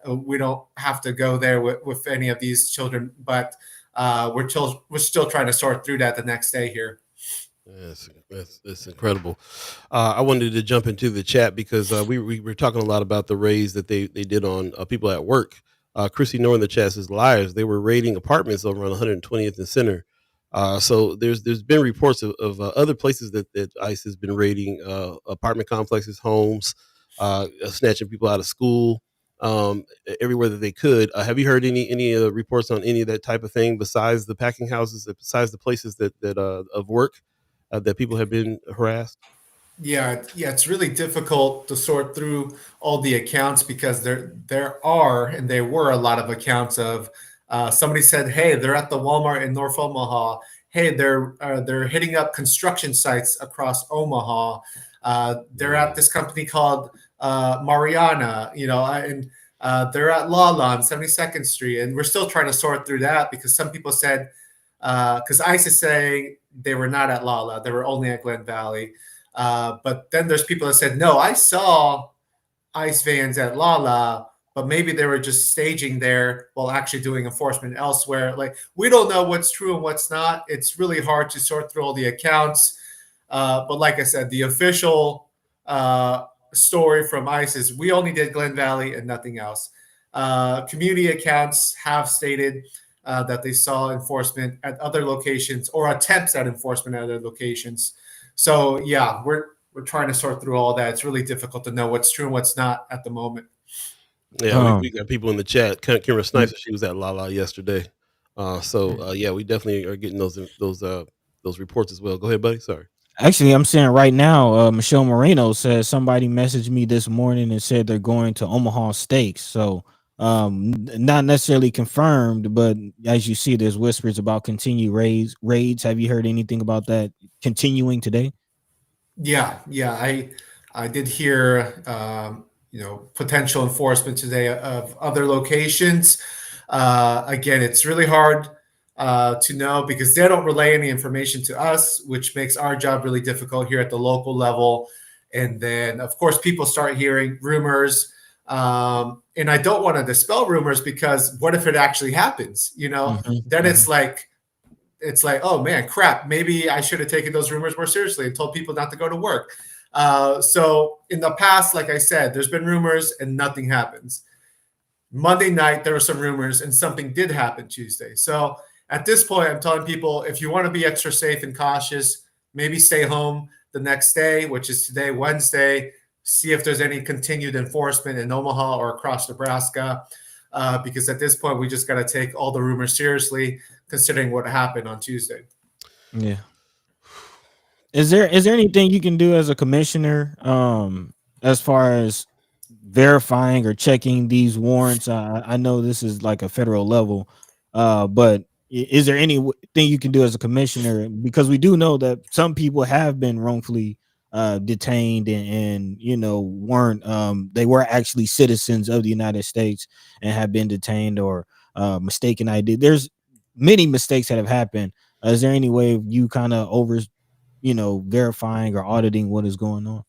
Speaker 4: we don't have to go there with any of these children, but we're still trying to sort through that the next day here.
Speaker 2: Yes, that's incredible. I wanted to jump into the chat because we were talking a lot about the raids that they did on people at work. Chrissy Nor in the chat says, liars, they were raiding apartments over on 120th and Center. So there's been reports of other places that ICE has been raiding, apartment complexes, homes, snatching people out of school, everywhere that they could. Have you heard any reports on any of that type of thing besides the packing houses, besides the places that of work that people have been harassed?
Speaker 4: Yeah, it's really difficult to sort through all the accounts because there are and there were a lot of accounts of somebody said, hey, they're at the Walmart in North Omaha. Hey, they're hitting up construction sites across Omaha. They're at this company called Mariana, and they're at Lala on 72nd Street. And we're still trying to sort through that because some people said, because ICE is saying they were not at Lala, they were only at Glen Valley. But then there's people that said, no, I saw ICE vans at Lala, but maybe they were just staging there while actually doing enforcement elsewhere. Like, we don't know what's true and what's not. It's really hard to sort through all the accounts. But like I said, the official story from ICE is we only did Glen Valley and nothing else. Community accounts have stated that they saw enforcement at other locations or attempts at enforcement at other locations. So yeah, we're trying to sort through all that. It's really difficult to know what's true and what's not at the moment.
Speaker 2: Yeah, we got people in the chat. Kira Snipes, she was at Lala yesterday. Yeah, we definitely are getting those reports as well. Go ahead, buddy. Sorry.
Speaker 3: Actually, I'm saying right now, Michelle Moreno says somebody messaged me this morning and said they're going to Omaha Steaks. So Not necessarily confirmed, but as you see, there's whispers about continued raids. Have you heard anything about that continuing today?
Speaker 4: Yeah, yeah, I did hear potential enforcement today of other locations. Again, it's really hard to know because they don't relay any information to us, which makes our job really difficult here at the local level. And then, of course, people start hearing rumors. And I don't want to dispel rumors because what if it actually happens? Then it's like, oh man, crap. Maybe I should have taken those rumors more seriously and told people not to go to work. So in the past, like I said, there's been rumors and nothing happens. Monday night, there were some rumors and something did happen Tuesday. So at this point, I'm telling people, if you want to be extra safe and cautious, maybe stay home the next day, which is today, Wednesday. See if there's any continued enforcement in Omaha or across Nebraska. Because at this point, we just got to take all the rumors seriously, considering what happened on Tuesday.
Speaker 3: Yeah. Is there anything you can do as a commissioner, as far as verifying or checking these warrants? I know this is like a federal level, but is there anything you can do as a commissioner? Because we do know that some people have been wrongfully detained and weren't they were actually citizens of the United States and have been detained or mistaken ID. There's many mistakes that have happened. Is there any way you kind of verifying or auditing what is going on?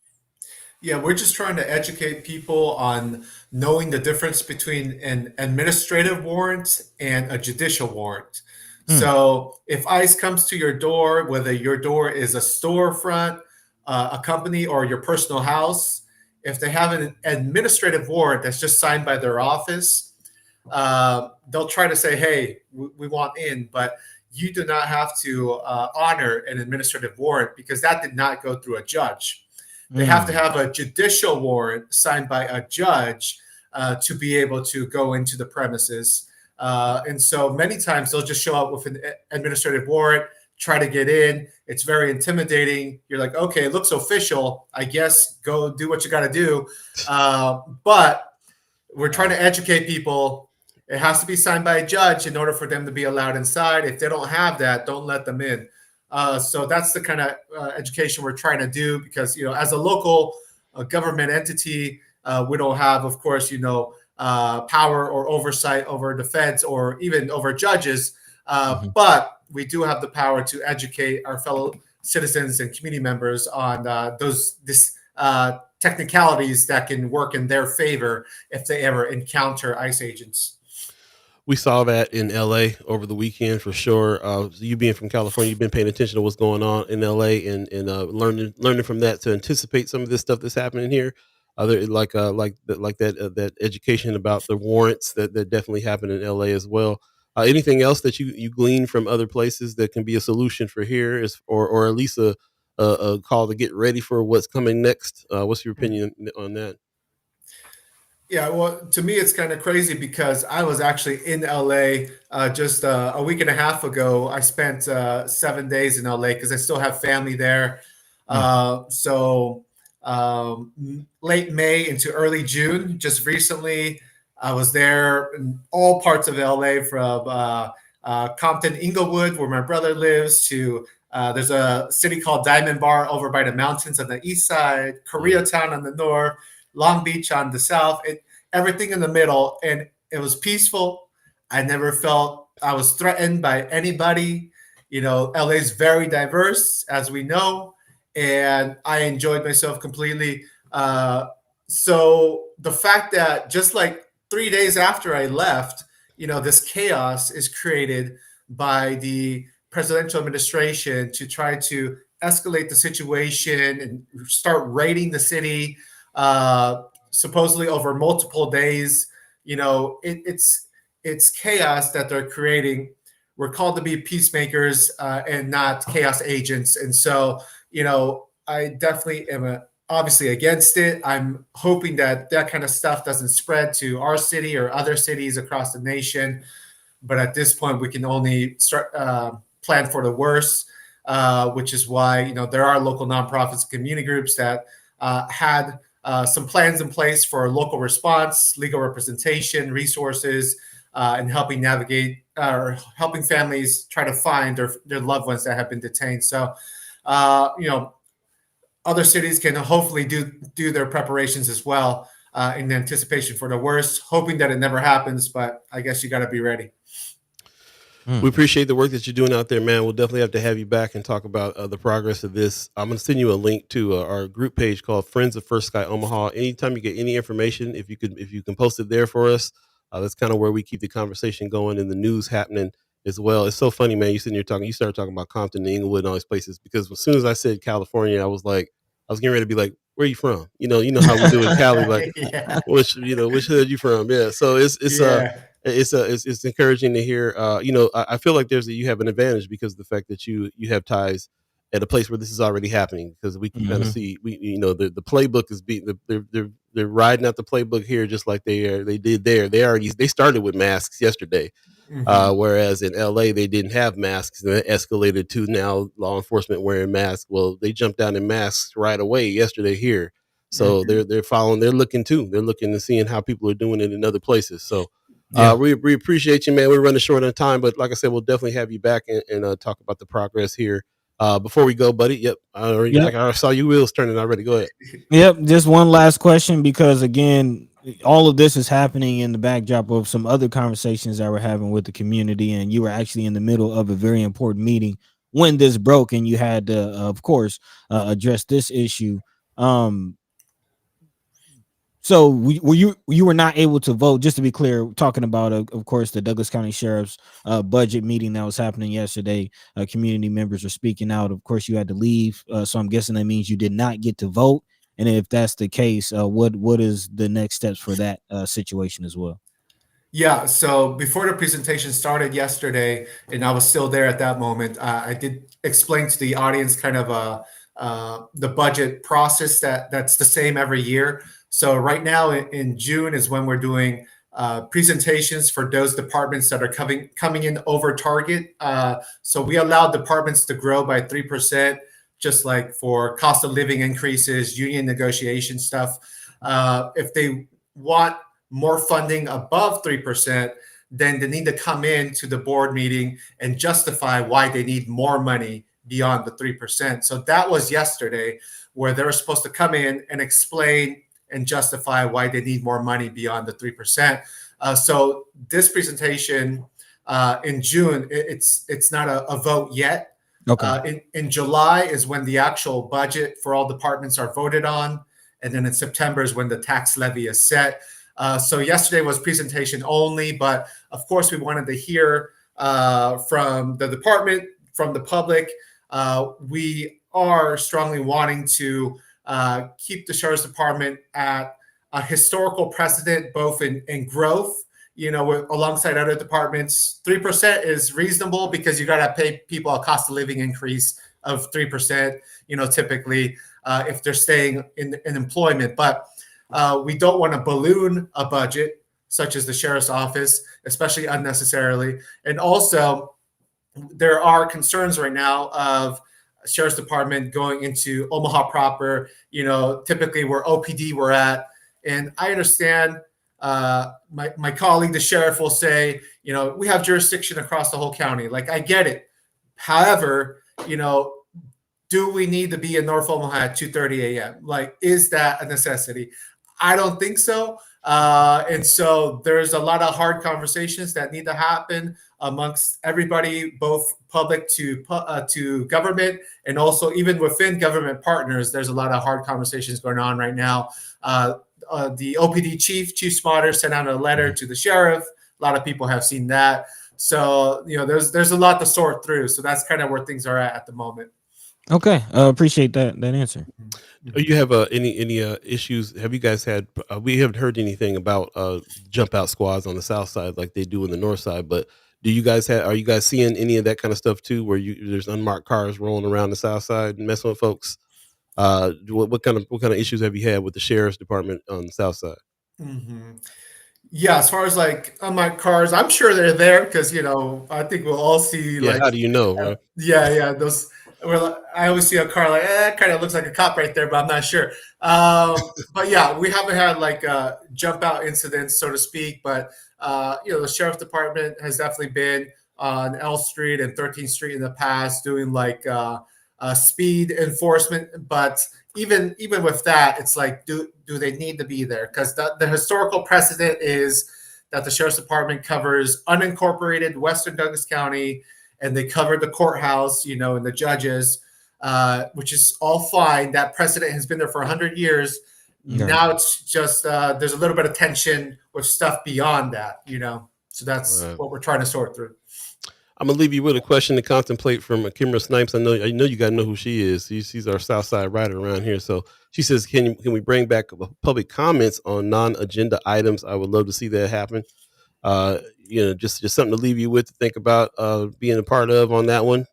Speaker 4: Yeah, we're just trying to educate people on knowing the difference between an administrative warrant and a judicial warrant. So if ICE comes to your door, whether your door is a storefront, a company, or your personal house, if they have an administrative warrant that's just signed by their office, they'll try to say, hey, we want in, but you do not have to honor an administrative warrant because that did not go through a judge. They have to have a judicial warrant signed by a judge to be able to go into the premises. And so many times they'll just show up with an administrative warrant, try to get in. It's very intimidating. You're like, okay, it looks official. I guess go do what you got to do. But we're trying to educate people. It has to be signed by a judge in order for them to be allowed inside. If they don't have that, don't let them in. So that's the kind of education we're trying to do because, as a local government entity, we don't have, of course, power or oversight over the feds or even over judges. But we do have the power to educate our fellow citizens and community members on these technicalities that can work in their favor if they ever encounter ICE agents.
Speaker 2: We saw that in LA over the weekend for sure. You being from California, you've been paying attention to what's going on in LA and learning from that to anticipate some of this stuff that's happening here. Other that education about the warrants that definitely happen in LA as well. Anything else that you glean from other places that can be a solution for here, or at least a call to get ready for what's coming next? What's your opinion on that?
Speaker 4: Yeah, well, to me, it's kind of crazy because I was actually in LA just a week and a half ago. I spent 7 days in LA because I still have family there. So late May into early June, just recently, I was there in all parts of LA from Compton, Inglewood, where my brother lives, to there's a city called Diamond Bar over by the mountains on the east side, Koreatown on the north, Long Beach on the south, everything in the middle. And it was peaceful. I never felt I was threatened by anybody. LA is very diverse, as we know, and I enjoyed myself completely. So the fact that just like 3 days after I left, this chaos is created by the presidential administration to try to escalate the situation and start raiding the city, supposedly over multiple days. It's chaos that they're creating. We're called to be peacemakers and not chaos agents. And so, I definitely am obviously against it. I'm hoping that kind of stuff doesn't spread to our city or other cities across the nation. But at this point, we can only start plan for the worst, which is why, there are local nonprofits and community groups that had some plans in place for local response, legal representation, resources, and helping navigate or helping families try to find their loved ones that have been detained. So, other cities can hopefully do their preparations as well in anticipation for the worst, hoping that it never happens. But I guess you got to be ready.
Speaker 2: We appreciate the work that you're doing out there, man. We'll definitely have to have you back and talk about the progress of this. I'm going to send you a link to our group page called Friends of First Sky Omaha. Anytime you get any information, if you can post it there for us, that's kind of where we keep the conversation going and the news happening as well. It's so funny, man. You started talking about Compton and Inglewood and all these places, because as soon as I said California, I was getting ready to be like, where are you from? You know how we do in Cali, like,
Speaker 4: Yeah.
Speaker 2: which hood you from? Yeah. So
Speaker 4: Yeah.
Speaker 2: it's encouraging to hear. I feel like you have an advantage because of the fact that you have ties at a place where this is already happening, because we can kind of see the playbook is being they're riding out the playbook here just like they did there. They started with masks yesterday. Whereas in LA they didn't have masks, and it escalated to now law enforcement wearing masks. Well, they jumped out in masks right away yesterday here. So they're following, they're looking too. They're looking and seeing how people are doing it in other places. So we appreciate you, man. We're running short on time, but like I said, we'll definitely have you back and talk about the progress here. Before we go, buddy. Yep. I saw you wheels turning already. Go ahead.
Speaker 3: Yep. Just one last question, because again, all of this is happening in the backdrop of some other conversations that we're having with the community, and you were actually in the middle of a very important meeting when this broke, and you had to, of course, address this issue. So you were not able to vote, just to be clear, talking about, of course, the Douglas County Sheriff's budget meeting that was happening yesterday. Community members are speaking out. Of course, you had to leave. So I'm guessing that means you did not get to vote. And if that's the case, what is the next steps for that situation as well?
Speaker 4: Yeah, so before the presentation started yesterday, and I was still there at that moment, I did explain to the audience kind of the budget process that's the same every year. So right now in June is when we're doing presentations for those departments that are coming in over target. So we allowed departments to grow by 3%, just like for cost of living increases, union negotiation stuff. If they want more funding above 3%, then they need to come in to the board meeting and justify why they need more money beyond the 3%. So that was yesterday, where they were supposed to come in and explain and justify why they need more money beyond the 3%. So this presentation in June, it's not a vote yet.
Speaker 3: Okay.
Speaker 4: In July is when the actual budget for all departments are voted on. And then in September is when the tax levy is set. So yesterday was presentation only, but of course we wanted to hear from the department, from the public. We are strongly wanting to keep the Sheriff's Department at a historical precedent, both in growth, alongside other departments. 3% is reasonable because you got to pay people a cost of living increase of 3%, typically if they're staying in employment. But we don't want to balloon a budget such as the Sheriff's Office, especially unnecessarily. And also, there are concerns right now of Sheriff's Department going into Omaha proper, typically where OPD we're at. And I understand my colleague, the sheriff, will say, we have jurisdiction across the whole county. Like, I get it. However, do we need to be in North Omaha at 2:30 a.m.? Like, is that a necessity? I don't think so. And so there's a lot of hard conversations that need to happen amongst everybody, both public to government, and also even within government partners. There's a lot of hard conversations going on right now. The OPD chief Smotter, sent out a letter to the sheriff. A lot of people have seen that. So, there's a lot to sort through. So that's kind of where things are at the moment.
Speaker 3: Okay. Appreciate that answer.
Speaker 2: Do you have any issues? Have you guys had? We haven't heard anything about jump out squads on the south side like they do in the north side. But are you guys seeing any of that kind of stuff too, where there's unmarked cars rolling around the south side and messing with folks? What kind of issues have you had with the Sheriff's Department on the south side?
Speaker 4: Mm-hmm. Yeah, as far as like unmarked cars, I'm sure they're there because I think we'll all see.
Speaker 2: Yeah, how do you know? Right?
Speaker 4: Yeah, those I always see a car like, kind of looks like a cop right there, but I'm not sure. But yeah, we haven't had like jump out incidents, so to speak. But the sheriff's department has definitely been on L Street and 13th Street in the past doing like speed enforcement. But even with that, it's like, do they need to be there? Because the historical precedent is that the sheriff's department covers unincorporated Western Douglas County, and they covered the courthouse, and the judges, which is all fine. That precedent has been there for 100 years. Yeah. Now it's just there's a little bit of tension with stuff beyond that, So that's what we're trying to sort through.
Speaker 2: I'm gonna leave you with a question to contemplate from Kimra Snipes. I know you gotta know who she is. She's our Southside writer around here. So she says, can we bring back public comments on non-agenda items? I would love to see that happen. Just something to leave you with to think about being a part of on that one.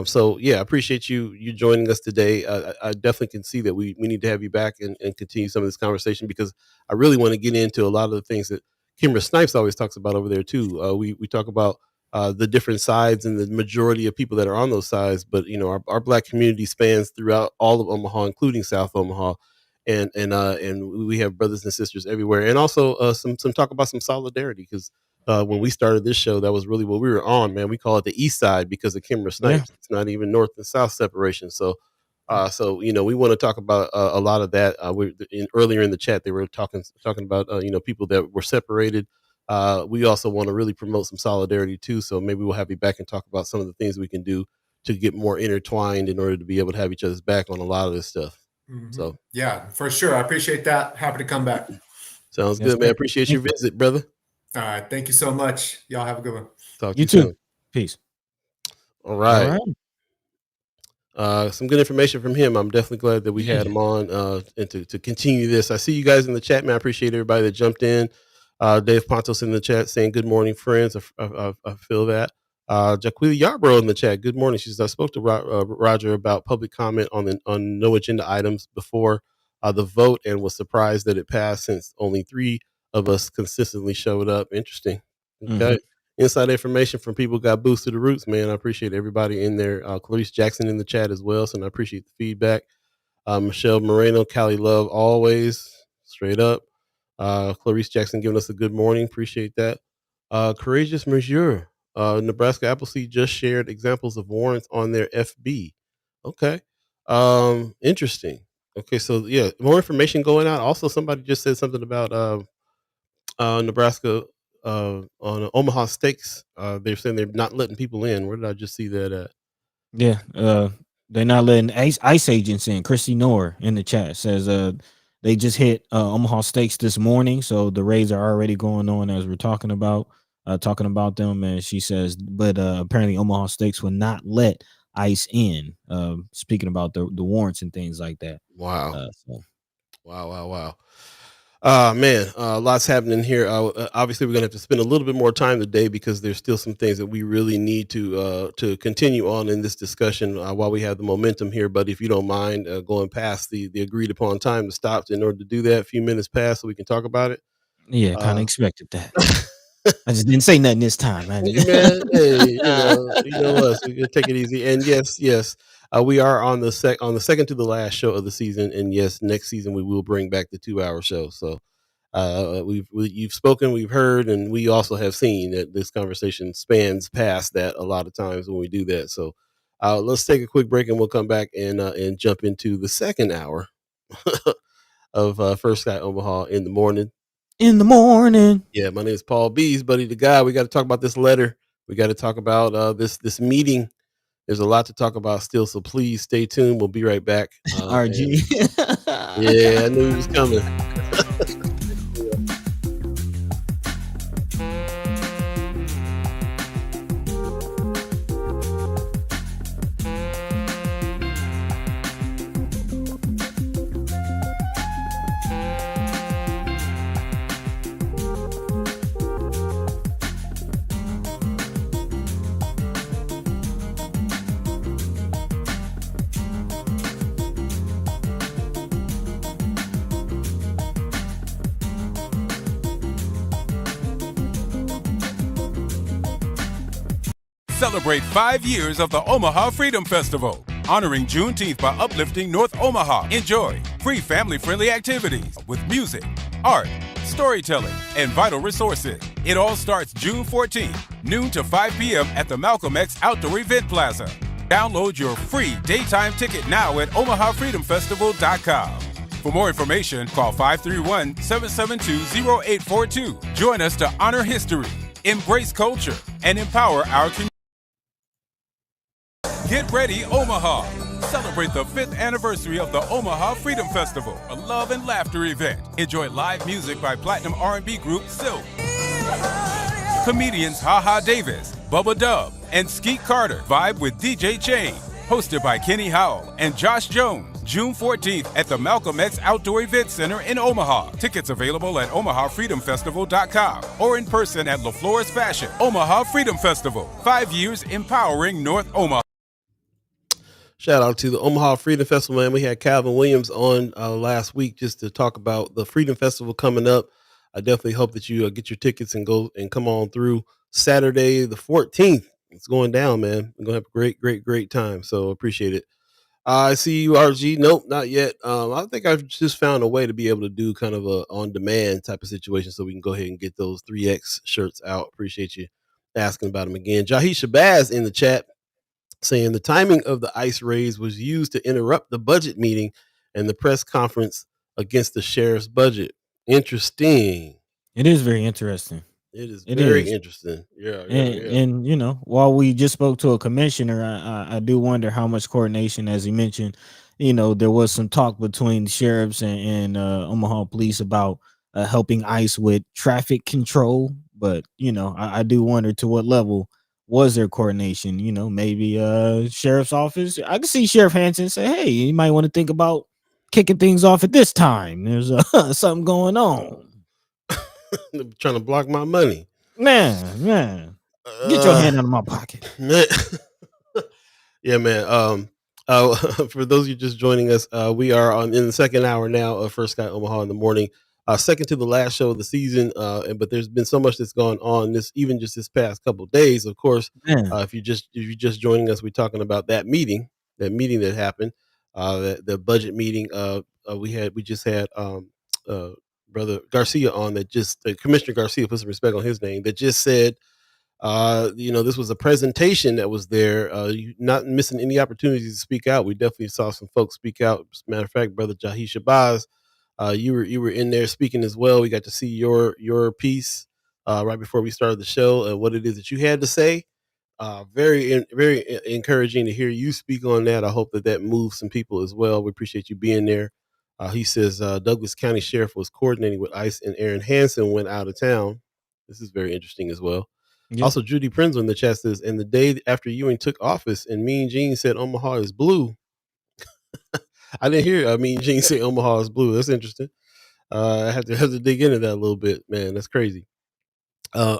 Speaker 2: So yeah, I appreciate you joining us today. I definitely can see that we need to have you back and continue some of this conversation, because I really want to get into a lot of the things that Kimra Snipes always talks about over there too. We talk about the different sides and the majority of people that are on those sides, but our Black community spans throughout all of Omaha, including South Omaha, and we have brothers and sisters everywhere, and also some talk about some solidarity, because when we started this show, that was really what we were on, man. We call it the East Side because of Kimra Snipes. Yeah. It's not even North and South separation. So we want to talk about a lot of that. Earlier in the chat, they were talking about people that were separated. We also want to really promote some solidarity too. So maybe we'll have you back and talk about some of the things we can do to get more intertwined in order to be able to have each other's back on a lot of this stuff. Mm-hmm. So
Speaker 4: yeah, for sure. I appreciate that. Happy to come back.
Speaker 2: Sounds good, man. Appreciate your visit, brother.
Speaker 4: All right. Thank you so much. Y'all have a good one.
Speaker 2: Talk to
Speaker 3: you too.
Speaker 2: Soon.
Speaker 3: Peace.
Speaker 2: All right. Some good information from him. I'm definitely glad that we had him on and to continue this. I see you guys in the chat, man. I appreciate everybody that jumped in. Dave Pontos in the chat saying, good morning, friends. I feel that. Jaquila Yarbrough in the chat. Good morning. She says, I spoke to Roger about public comment on no agenda items before the vote and was surprised that it passed, since only 3 of us consistently showed up. Interesting. Okay. Mm-hmm. Inside information from people who got boots to the roots, man. I appreciate everybody in there. Clarice Jackson in the chat as well. So I appreciate the feedback. Michelle Moreno, Callie Love, always straight up. Clarice Jackson giving us a good morning. Appreciate that. Courageous Monsieur, Nebraska Appleseed just shared examples of warrants on their FB. Okay. Interesting. Okay. So yeah, more information going out. Also, somebody just said something about Nebraska on Omaha Steaks. They're saying they're not letting people in. Where did I just see that at?
Speaker 3: Yeah. They're not letting ICE agents in. Christy Knorr in the chat says they just hit Omaha Steaks this morning, so the raids are already going on as we're talking about them. And she says, but apparently Omaha Steaks will not let ICE in. Speaking about the warrants and things like that.
Speaker 2: Wow. Wow. Man, lots happening here. Obviously, we're gonna have to spend a little bit more time today, because there's still some things that we really need to continue on in this discussion while we have the momentum here. But if you don't mind going past the agreed upon time to stop in order to do that, a few minutes past so we can talk about it.
Speaker 3: Yeah, kind of expected that. I just didn't say nothing this time. Man,
Speaker 2: hey, you know us. We're gonna take it easy. And yes. We are on the second to the last show of the season, and yes, next season we will bring back the 2-hour show. So you've spoken, we've heard, and we also have seen that this conversation spans past that a lot of times when we do that. So let's take a quick break, and we'll come back and jump into the second hour of First Sky Omaha in the morning.
Speaker 3: In the morning.
Speaker 2: Yeah, my name is Paul B's, buddy the guy. We got to talk about this letter. We got to talk about this meeting. There's a lot to talk about still, so please stay tuned. We'll be right back.
Speaker 3: RG.
Speaker 2: Yeah, I knew he was coming.
Speaker 5: Celebrate 5 years of the Omaha Freedom Festival. honoring Juneteenth by uplifting North Omaha. Enjoy free family-friendly activities with music, art, storytelling, and vital resources. It all starts June 14th, noon to 5 p.m. at the Malcolm X Outdoor Event Plaza. Download your free daytime ticket now at omahafreedomfestival.com. For more information, call 531-772-0842. Join us to honor history, embrace culture, and empower our community. Get ready, Omaha! Celebrate the 5th anniversary of the Omaha Freedom Festival, a love and laughter event. Enjoy live music by platinum R&B group Silk. Comedians HaHa Davis, Bubba Dub, and Skeet Carter vibe with DJ Chain. Hosted by Kenny Howell and Josh Jones. June 14th at the Malcolm X Outdoor Event Center in Omaha. Tickets available at omahafreedomfestival.com or in person at LaFleur's Fashion. Omaha Freedom Festival, 5 years empowering North Omaha.
Speaker 2: Shout out to the Omaha Freedom Festival, man. We had Calvin Williams on last week just to talk about the Freedom Festival coming up. I definitely hope that you get your tickets and go and come on through Saturday the 14th. It's going down, man. We're going to have a great time. So appreciate it. I see you, RG. Nope, not yet. I think I've just found a way to be able to do kind of a on-demand type of situation so we can go ahead and get those 3X shirts out. Appreciate you asking about them again. Jahi Shabazz in the chat saying the timing of the ICE raids was used to interrupt the budget meeting and the press conference against the sheriff's budget. Interesting.
Speaker 3: It is very interesting.
Speaker 2: It is very interesting. Yeah.
Speaker 3: And you know, while we just spoke to a commissioner, I do wonder how much coordination, as he mentioned, you know, there was some talk between sheriffs and Omaha police about helping ICE with traffic control. But, you know, I do wonder to what level was there coordination. You know, maybe sheriff's office. I can see Sheriff Hansen say, hey, you might want to think about kicking things off at this time. There's something going on.
Speaker 2: Trying to block my money.
Speaker 3: Man. Get your hand out of my pocket.
Speaker 2: Man. Yeah, man. For those of you just joining us, we are in the second hour now of First Sky Omaha in the morning. Second to the last show of the season, but there's been so much that's gone on this this past couple of days. Of course, if you're just joining us, we're talking about that meeting that happened, the budget meeting. We just had Brother Garcia on that Commissioner Garcia, put some respect on his name, that just said, this was a presentation that was there. You not missing any opportunities to speak out. We definitely saw some folks speak out. As a matter of fact, Brother Jahi Shabazz, you were in there speaking as well. We got to see your piece right before we started the show and what it is that you had to say. Very encouraging to hear you speak on that. I hope that moves some people as well. We appreciate you being there. He says Douglas County Sheriff was coordinating with ICE and Aaron Hansen went out of town. This is very interesting as well. Yep. Also, Judy Prinz in the chat says, and the day after Ewing took office and Mean Gene said Omaha is blue. I didn't hear Mean Gene say Omaha is blue. That's interesting. I have to dig into that a little bit, man. That's crazy. I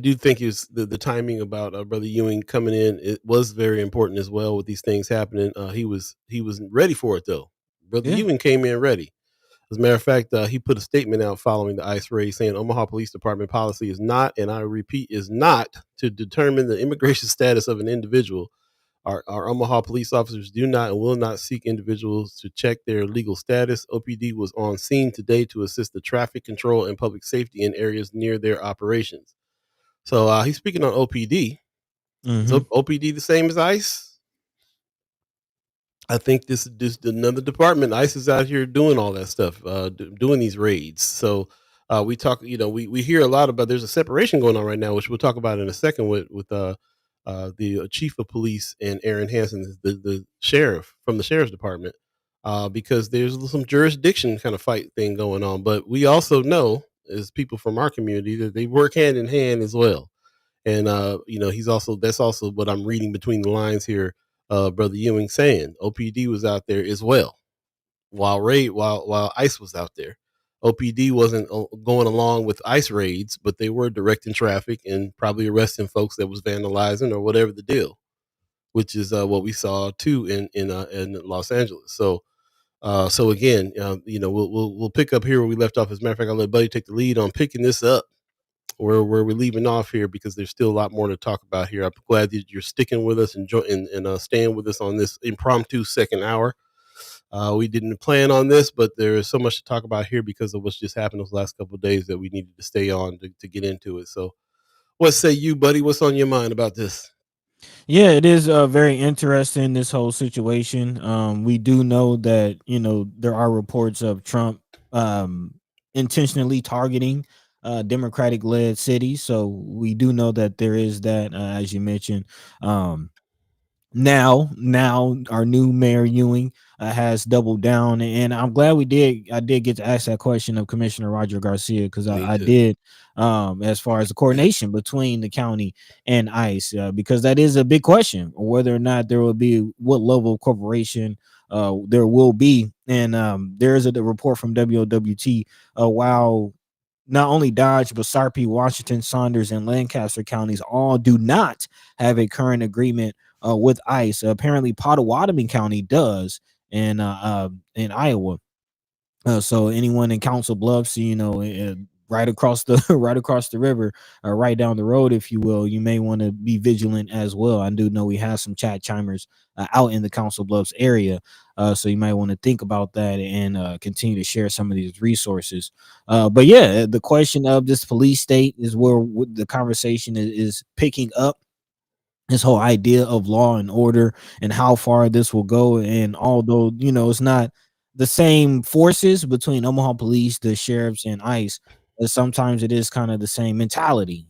Speaker 2: do think it's the timing about Brother Ewing coming in. It was very important as well with these things happening. He was ready for it though. Brother Ewing came in ready. As a matter of fact, he put a statement out following the ICE raid saying Omaha Police Department policy is not, and I repeat, is not to determine the immigration status of an individual. Our Omaha police officers do not and will not seek individuals to check their legal status. OPD was on scene today to assist the traffic control and public safety in areas near their operations. So he's speaking on OPD. Mm-hmm. So OPD the same as ICE? I think this another department. ICE is out here doing all that stuff, doing these raids. So we talk, we hear a lot about. There's a separation going on right now, which we'll talk about in a second with the chief of police and Aaron Hansen, the sheriff from the sheriff's department, because there's some jurisdiction kind of fight thing going on. But we also know, as people from our community, that they work hand in hand as well. And that's also what I'm reading between the lines here. Brother Ewing saying OPD was out there as well while ICE was out there. OPD wasn't going along with ICE raids, but they were directing traffic and probably arresting folks that was vandalizing or whatever the deal, which is what we saw too in Los Angeles. So again, we'll pick up here where we left off. As a matter of fact, I'll let Buddy take the lead on picking this up. where we're leaving off here because there's still a lot more to talk about here. I'm glad that you're sticking with us and staying with us on this impromptu second hour. We didn't plan on this, but there is so much to talk about here because of what's just happened those last couple of days that we needed to stay on to get into it. So, what say you, buddy? What's on your mind about this?
Speaker 3: Yeah, it is very interesting, this whole situation. We do know that, there are reports of Trump intentionally targeting Democratic led cities. So we do know that there is that, as you mentioned. Um, now our new mayor Ewing has doubled down, and I'm glad I did get to ask that question of Commissioner Roger Garcia, because
Speaker 2: Me
Speaker 3: I
Speaker 2: too.
Speaker 3: did, as far as the coordination between the county and ICE, because that is a big question, whether or not there will be, what level of corporation there will be. And there is a report from WOWT, while not only Dodge, but Sarpy, Washington, Saunders, and Lancaster counties all do not have a current agreement with ICE. Apparently, Pottawatomie County does, in Iowa. So anyone in Council Bluffs, right across the right across the river, right down the road, if you will, you may want to be vigilant as well. I do know we have some chat chimers out in the Council Bluffs area, so you might want to think about that and continue to share some of these resources. But yeah, the question of this police state is where the conversation is picking up, this whole idea of law and order and how far this will go. And although, it's not the same forces between Omaha police, the sheriffs, and ICE, sometimes it is kind of the same mentality,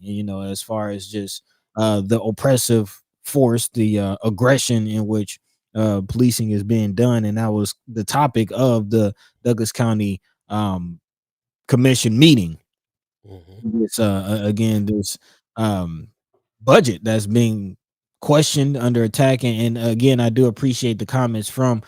Speaker 3: as far as just the oppressive force, the aggression in which policing is being done. And that was the topic of the Douglas County commission meeting. It's again, this um budget that's being questioned, under attack. And again, I do appreciate the comments from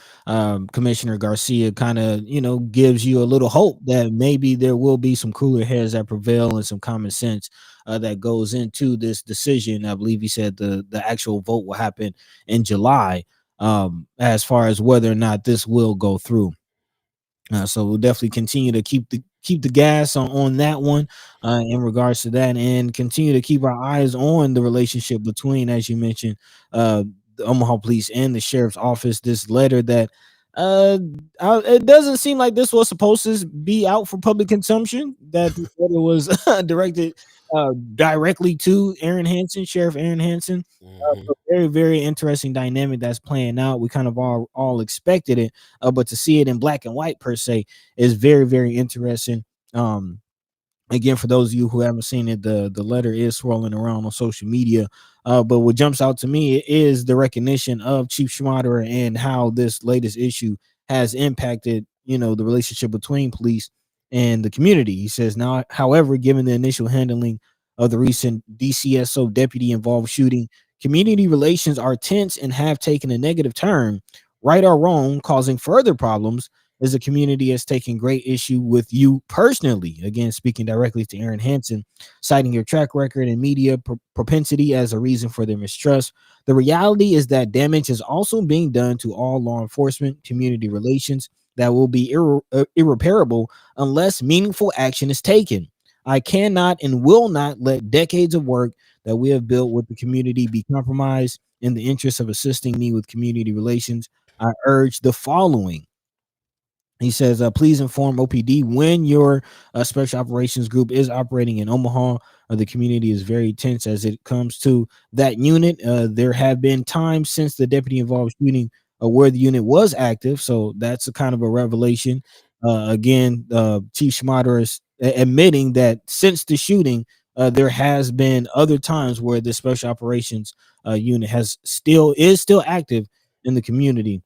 Speaker 3: Commissioner Garcia. Kind of, gives you a little hope that maybe there will be some cooler heads that prevail and some common sense that goes into this decision. I believe he said the actual vote will happen in July, as far as whether or not this will go through. So we'll definitely continue to keep the gas on that one, in regards to that, and continue to keep our eyes on the relationship between, as you mentioned, the Omaha Police and the Sheriff's Office. This letter that it doesn't seem like this was supposed to be out for public consumption. That this letter was directed directly to Sheriff Aaron Hansen. So very, very interesting dynamic that's playing out. We kind of all expected it, but to see it in black and white per se is very, very interesting. Again, for those of you who haven't seen it, the letter is swirling around on social media. But what jumps out to me is the recognition of Chief Schmaderer and how this latest issue has impacted, the relationship between police and the community. He says, now, however, given the initial handling of the recent DCSO deputy involved shooting, community relations are tense and have taken a negative turn, right or wrong, causing further problems, as the community has taken great issue with you personally. Again, speaking directly to Aaron Hansen, citing your track record and media propensity as a reason for their mistrust. The reality is that damage is also being done to all law enforcement community relations that will be irreparable unless meaningful action is taken. I cannot and will not let decades of work that we have built with the community be compromised in the interest of assisting me with community relations. I urge the following. He says, please inform OPD when your special operations group is operating in Omaha. The community is very tense as it comes to that unit. There have been times since the deputy involved shooting where the unit was active. So that's a kind of a revelation. Again, Chief Schmaderer is admitting that since the shooting, there has been other times where the special operations unit is still active in the community.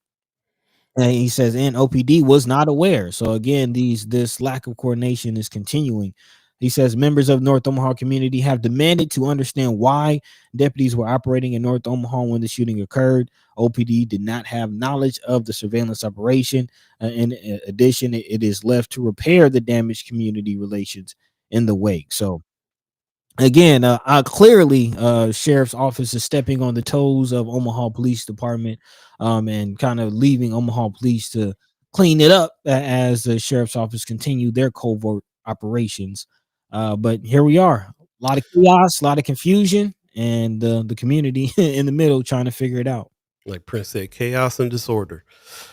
Speaker 3: And he says, and OPD was not aware. So again, this lack of coordination is continuing. He says members of North Omaha community have demanded to understand why deputies were operating in North Omaha when the shooting occurred. OPD did not have knowledge of the surveillance operation. In addition, it is left to repair the damaged community relations in the wake. So again, clearly, sheriff's office is stepping on the toes of Omaha Police Department, and kind of leaving Omaha Police to clean it up as the sheriff's office continue their covert operations. But here we are. A lot of chaos, a lot of confusion, and the community in the middle trying to figure it out.
Speaker 2: Like Prince said, chaos and disorder.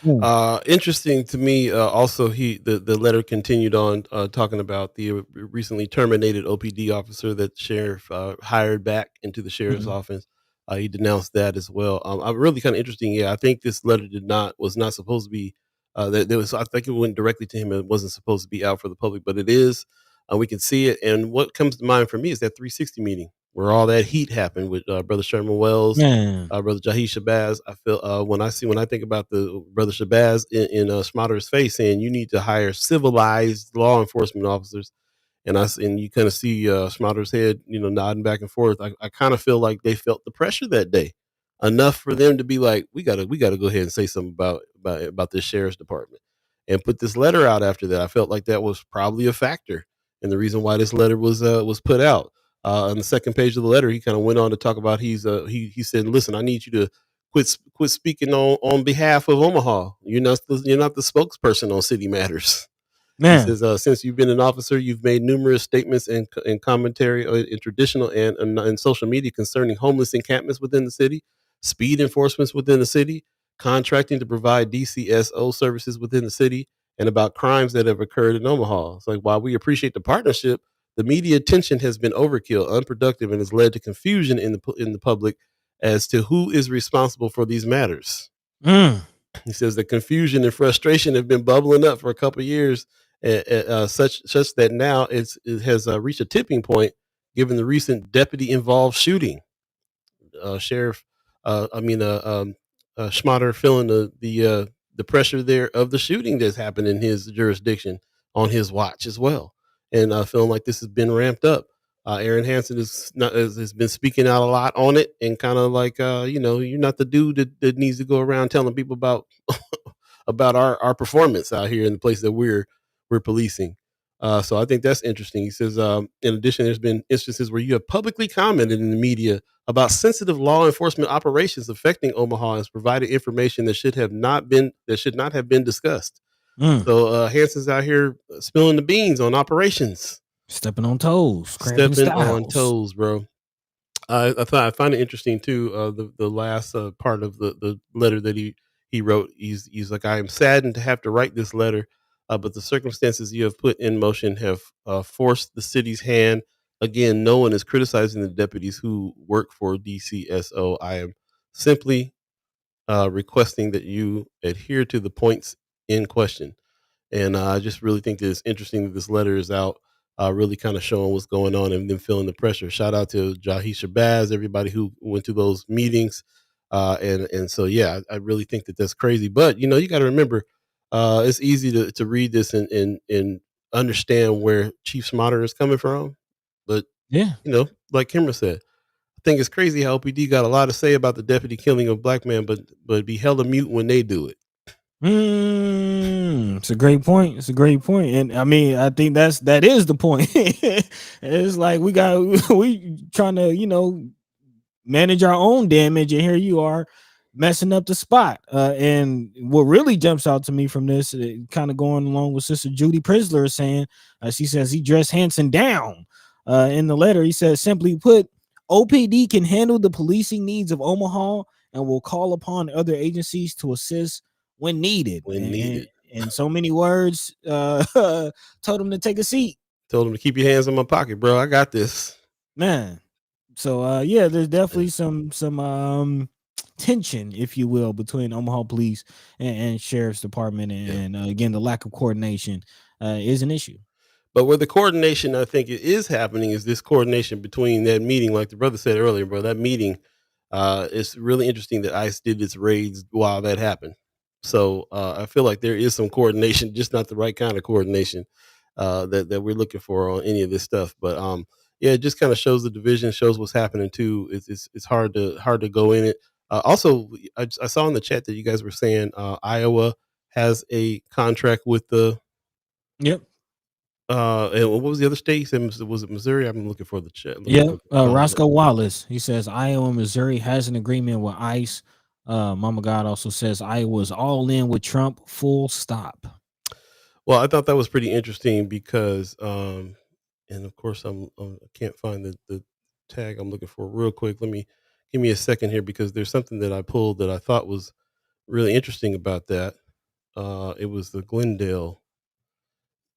Speaker 3: Yeah.
Speaker 2: Interesting to me. Also, the letter continued on talking about the recently terminated OPD officer that the sheriff hired back into the sheriff's
Speaker 3: Mhm.
Speaker 2: office. He denounced that as well. I'm really kind of interesting. Yeah, I think this letter was not supposed to be. There was, I think it went directly to him. It wasn't supposed to be out for the public, but it is. We can see it, and what comes to mind for me is that 360 meeting where all that heat happened with Brother Sherman Wells,
Speaker 3: Man.
Speaker 2: Brother Jahi Shabazz. I feel when I think about the Brother Shabazz in Schmatter's face saying you need to hire civilized law enforcement officers, and you kind of see Schmatter's head, nodding back and forth. I kind of feel like they felt the pressure that day enough for them to be like, we gotta go ahead and say something about this sheriff's department and put this letter out after that. I felt like that was probably a factor in the reason why this letter was put out. On the second page of the letter, he kind of went on to talk about he said, "Listen, I need you to quit speaking on behalf of Omaha. You're not the spokesperson on city matters." He
Speaker 3: Man.
Speaker 2: says, "Since you've been an officer, you've made numerous statements and commentary in traditional and social media concerning homeless encampments within the city, speed enforcements within the city, contracting to provide DCSO services within the city, and about crimes that have occurred in Omaha. It's like, while we appreciate the partnership, the media attention has been overkill, unproductive, and has led to confusion in the public as to who is responsible for these matters."
Speaker 3: Mm.
Speaker 2: He says the confusion and frustration have been bubbling up for a couple of years, such that now it has reached a tipping point, given the recent deputy involved shooting. Sheriff, Schmatter feeling the pressure there of the shooting that's happened in his jurisdiction on his watch as well, and feeling like this has been ramped up. Aaron Hansen has been speaking out a lot on it, and kind of like, you're not the dude that needs to go around telling people about about our performance out here in the place that we're policing. So I think that's interesting. He says, in addition, there's been instances where you have publicly commented in the media about sensitive law enforcement operations affecting Omaha and has provided information that should not have been discussed.
Speaker 3: Mm.
Speaker 2: So Hanson's out here spilling the beans on operations,
Speaker 3: Stepping on toes, cramping
Speaker 2: stepping on
Speaker 3: styles.
Speaker 2: toes, bro. I find it interesting too. The last part of the letter that he wrote, he's like, "I am saddened to have to write this letter, but the circumstances you have put in motion have forced the city's hand. Again, no one is criticizing the deputies who work for DCSO. I am simply requesting that you adhere to the points in question." And I just really think that it's interesting that this letter is out, really kind of showing what's going on and then feeling the pressure. Shout out to Jahi Shabazz, everybody who went to those meetings. And so, yeah, I really think that that's crazy. But, you got to remember, it's easy to read this and understand where Chief Smotter is coming from. But,
Speaker 3: Yeah.
Speaker 2: like Kimmer said, I think it's crazy how OPD got a lot to say about the deputy killing of black man, but be hella mute when they do it.
Speaker 3: It's a great point. It's a great point. And I mean, I think that is the point. It's like we trying to, manage our own damage, and here you are messing up the spot. And what really jumps out to me from this, kind of going along with Sister Judy Prisler is saying, she says he dressed Hanson down. In the letter, he says, simply put, OPD can handle the policing needs of Omaha and will call upon other agencies to assist when needed.
Speaker 2: When needed.
Speaker 3: In so many words, told him to take a seat.
Speaker 2: Told him to keep your hands in my pocket, bro. I got this.
Speaker 3: Man. So yeah, there's definitely some tension, if you will, between Omaha Police and Sheriff's Department, and again, the lack of coordination is an issue.
Speaker 2: But where the coordination, I think, it is happening is this coordination between that meeting, like the brother said earlier, bro. That meeting, it's really interesting that ICE did its raids while that happened. So I feel like there is some coordination, just not the right kind of coordination that we're looking for on any of this stuff. But yeah, it just kind of shows the division, shows what's happening too. It's hard to go in it. Also, I saw in the chat that you guys were saying Iowa has a contract with the.
Speaker 3: Yep.
Speaker 2: And what was the other state? Was it Missouri? I'm looking for the chat.
Speaker 3: Yep. Roscoe Wallace, he says Iowa and Missouri has an agreement with ICE. Mama God also says Iowa's all in with Trump, full stop.
Speaker 2: Well, I thought that was pretty interesting because and of course I can't find the tag I'm looking for real quick. Give me a second here because there's something that I pulled that I thought was really interesting about that. It was the Glendale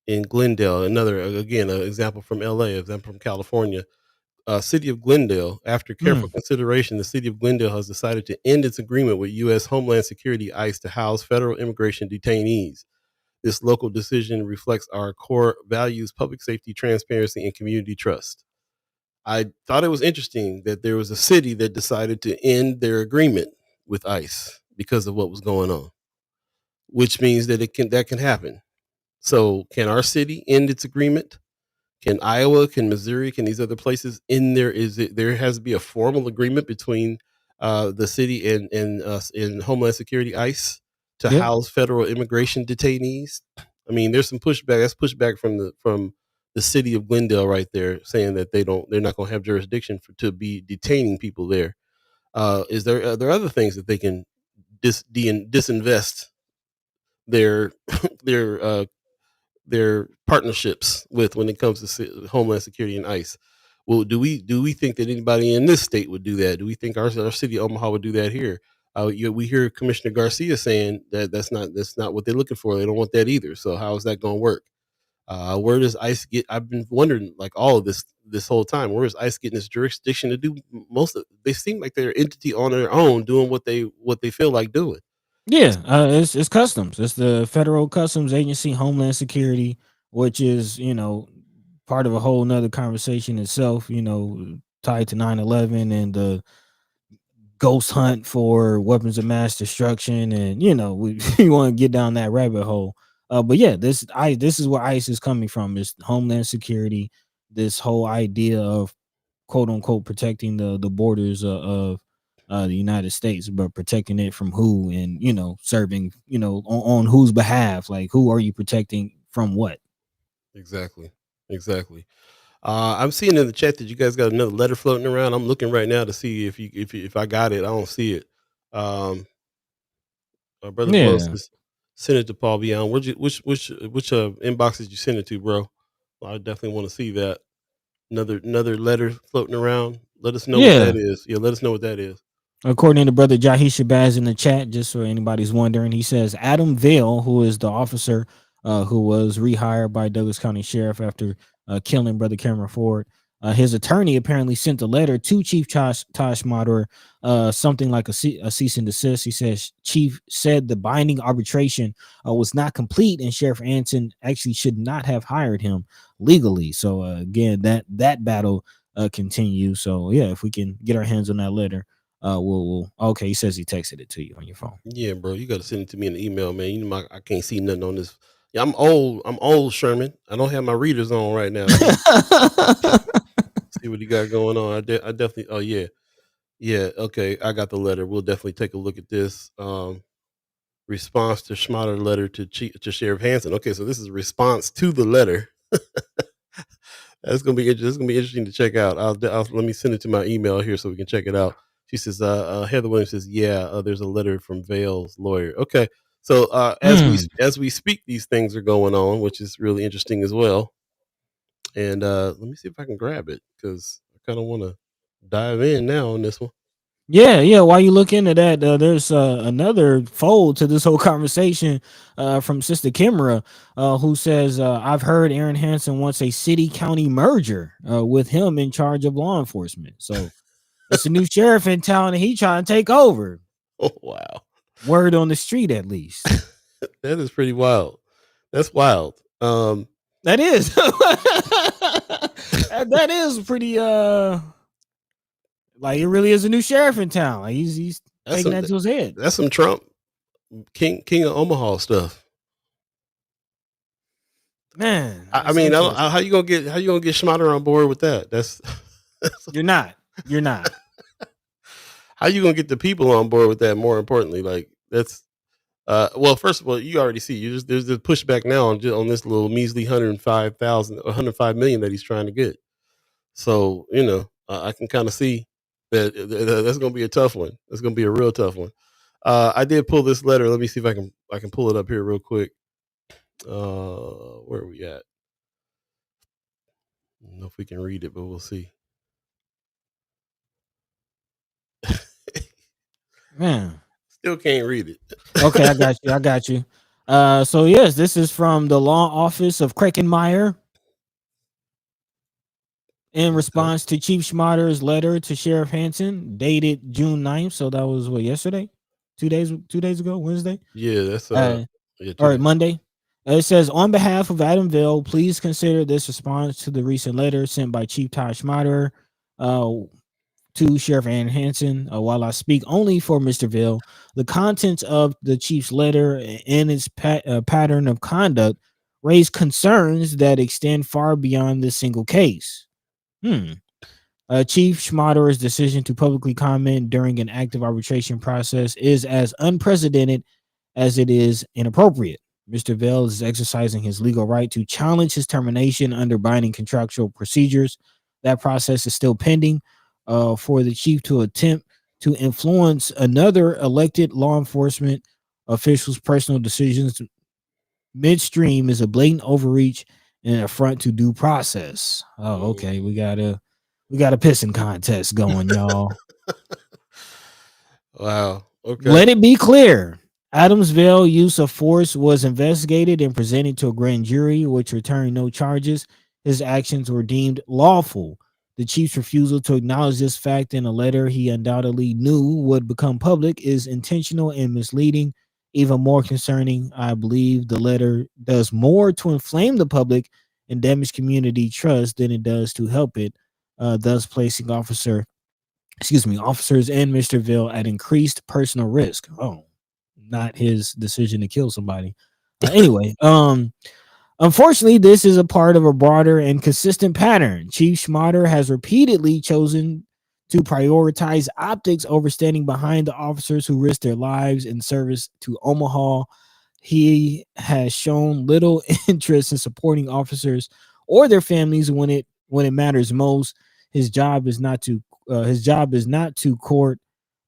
Speaker 2: in Glendale. Another again an example from L.A. Example from California. City of Glendale. After careful consideration, the city of Glendale has decided to end its agreement with U.S. Homeland Security ICE to house federal immigration detainees. This local decision reflects our core values: public safety, transparency, and community trust. I thought it was interesting that there was a city that decided to end their agreement with ICE because of what was going on, which means that that can happen. So, can our city end its agreement? Can Iowa? Can Missouri? Can these other places end there? Is it there has to be a formal agreement between the city and Homeland Security ICE to
Speaker 3: Yep.
Speaker 2: house federal immigration detainees? I mean, there's some pushback. That's pushback from the city of Glendale right there, saying that they're not going to have jurisdiction to be detaining people there. Are there other things that they can disinvest their their their partnerships with when it comes to Homeland Security and ICE? Well, do we think that anybody in this state would do that? Do we think our city of Omaha would do that here? We hear Commissioner Garcia saying that that's not what they're looking for. They don't want that either. So how is that going to work? Where does ICE get? I've been wondering, like all of this whole time, where is ICE getting this jurisdiction to do most of? They seem like they're an entity on their own, doing what they feel like doing.
Speaker 3: Yeah, it's customs. It's the Federal Customs Agency, Homeland Security, which is part of a whole nother conversation itself. Tied to 9/11 and the ghost hunt for weapons of mass destruction, and we want to get down that rabbit hole. But yeah, this is where ICE is coming from. Is Homeland Security. This whole idea of quote unquote protecting the borders of the United States, but protecting it from who, and serving on whose behalf. Like, who are you protecting from what?
Speaker 2: Exactly, exactly. I'm seeing in the chat that you guys got another letter floating around. I'm looking right now to see if I got it. I don't see it. Um, our brother Flow
Speaker 3: Yeah,
Speaker 2: says send it to Paul Beyond. Which inbox did you send it to, bro? Well, I definitely want to see that. Another letter floating around. Let us know what
Speaker 3: yeah.
Speaker 2: that is. Yeah, let us know what that is.
Speaker 3: According to brother Jahi Shabazz in the chat, just so anybody's wondering, he says Adam Vale, who is the officer who was rehired by Douglas County Sheriff after killing brother Cameron Ford, his attorney apparently sent a letter to Chief Tosh Mater, something like a cease and desist. He says Chief said the binding arbitration was not complete, and Sheriff Anson actually should not have hired him legally. So again, that battle continues. So yeah, if we can get our hands on that letter. We'll okay. He says he texted it to you on your phone.
Speaker 2: Yeah, bro, you got to send it to me in an email, man. I can't see nothing on this. Yeah, I'm old, Sherman. I don't have my readers on right now. See what you got going on. I definitely. Oh yeah, yeah. Okay, I got the letter. We'll definitely take a look at this. Response to Schmatter letter to Sheriff Hansen. Okay, so this is a response to the letter. That's gonna be interesting to check out. Let me send it to my email here so we can check it out. She says, Heather Williams says, yeah, there's a letter from Vale's lawyer. Okay, so as we speak, these things are going on, which is really interesting as well. And let me see if I can grab it because I kind of want to dive in now on this one.
Speaker 3: Yeah. While you look into that, there's another fold to this whole conversation from Sister Kimra, who says, I've heard Aaron Hansen wants a city-county merger with him in charge of law enforcement. So it's a new sheriff in town, and he trying to take over.
Speaker 2: Oh, wow.
Speaker 3: Word on the street, at least.
Speaker 2: That is pretty wild. That's wild.
Speaker 3: That is. That is pretty like it really is a new sheriff in town. Like he's taking that to his head.
Speaker 2: That's some Trump King of Omaha stuff.
Speaker 3: Man,
Speaker 2: I mean, how you gonna get Schmatter on board with that? That's
Speaker 3: you're not.
Speaker 2: How you gonna get the people on board with that? More importantly, like that's well, first of all, you already see there's the pushback now on this little measly 105 million that he's trying to get. So I can kind of see that that's gonna be a tough one. That's gonna be a real tough one. I did pull this letter. Let me see if I can pull it up here real quick. Where are we at? don't know if we can read it, but we'll see.
Speaker 3: Man.
Speaker 2: Still can't read it.
Speaker 3: Okay, I got you. So yes, this is from the law office of Kreckenmeyer in response to Chief Schmatter's letter to Sheriff Hansen, dated June 9th. So that was what, yesterday? 2 days ago, Wednesday?
Speaker 2: Yeah, that's
Speaker 3: Yeah,
Speaker 2: or
Speaker 3: Monday. It says, on behalf of Adamville, please consider this response to the recent letter sent by Chief Todd Schmatter to Sheriff Ann Hansen. While I speak only for Mr. Ville, the contents of the chief's letter and its pattern of conduct raise concerns that extend far beyond this single case. Chief Schmatter's decision to publicly comment during an active arbitration process is as unprecedented as it is inappropriate. Mr. Ville is exercising his legal right to challenge his termination under binding contractual procedures. That process is still pending. For the chief to attempt to influence another elected law enforcement official's personal decisions midstream is a blatant overreach and an affront to due process. Oh, okay. We got a pissing contest going, y'all.
Speaker 2: Wow. Okay.
Speaker 3: Let it be clear. Adamsville use of force was investigated and presented to a grand jury, which returned no charges. His actions were deemed lawful. The chief's refusal to acknowledge this fact in a letter he undoubtedly knew would become public is intentional and misleading. Even more concerning, I believe the letter does more to inflame the public and damage community trust than it does to help it, thus placing officers and Mr. Ville at increased personal risk. Oh, not his decision to kill somebody. Anyway, unfortunately, this is a part of a broader and consistent pattern. Chief Schmatter has repeatedly chosen to prioritize optics over standing behind the officers who risk their lives in service to Omaha. He has shown little interest in supporting officers or their families when it matters most. His job is not to court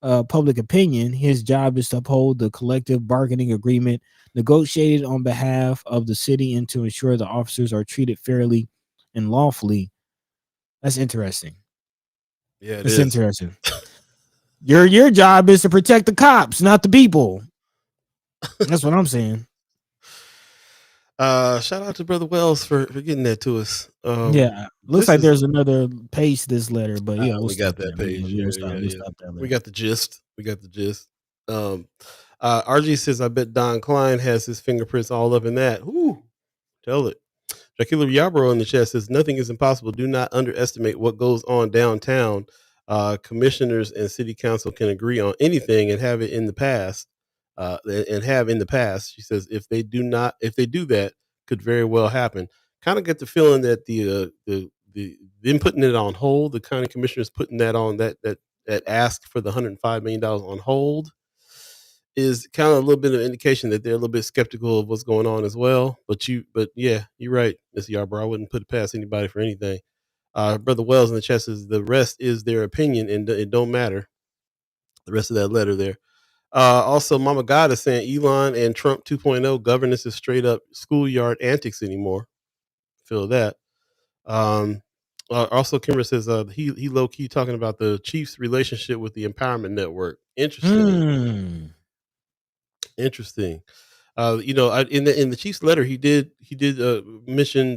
Speaker 3: public opinion. His job is to uphold the collective bargaining agreement negotiated on behalf of the city and to ensure the officers are treated fairly and lawfully. That's interesting.
Speaker 2: Yeah,
Speaker 3: it's interesting. Your job is to protect the cops, not the people. That's what I'm saying.
Speaker 2: Shout out to Brother Wells for getting that to us.
Speaker 3: Yeah, looks like there's another page to this letter, but yeah,
Speaker 2: we got that page. We got the gist. RG says, I bet Don Klein has his fingerprints all up in that. Ooh, tell it. Jaquila Yarborough in the chat says, nothing is impossible. Do not underestimate what goes on downtown. Commissioners and city council can agree on anything and have it in the past. She says, if they do that, could very well happen. Kind of get the feeling that the them putting it on hold, the county commissioners putting that on that ask for the $105 million on hold is kind of a little bit of indication that they're a little bit skeptical of what's going on as well. But yeah, you're right, Mr. Yarborough. I wouldn't put it past anybody for anything. Brother Wells in the chat says the rest is their opinion and it don't matter. The rest of that letter there. Also, Mama God is saying Elon and Trump 2.0 governance is straight up schoolyard antics anymore. Feel that. Also, Kimber says he low key talking about the Chiefs' relationship with the Empowerment Network. Interesting. Interesting. In the Chiefs' letter, he didn't mention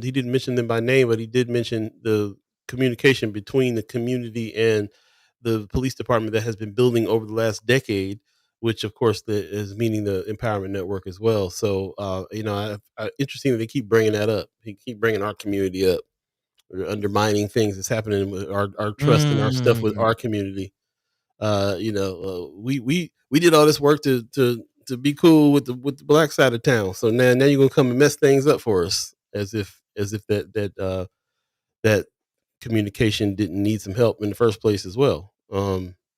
Speaker 2: them by name, but he did mention the communication between the community and the police department that has been building over the last decade, which of course is meaning the Empowerment Network as well. So, interesting that they keep bringing that up. They keep bringing our community up, or undermining things that's happening with our trust and our stuff with our community. We did all this work to be cool with the black side of town. So now you're gonna come and mess things up for us, as if that communication didn't need some help in the first place as well.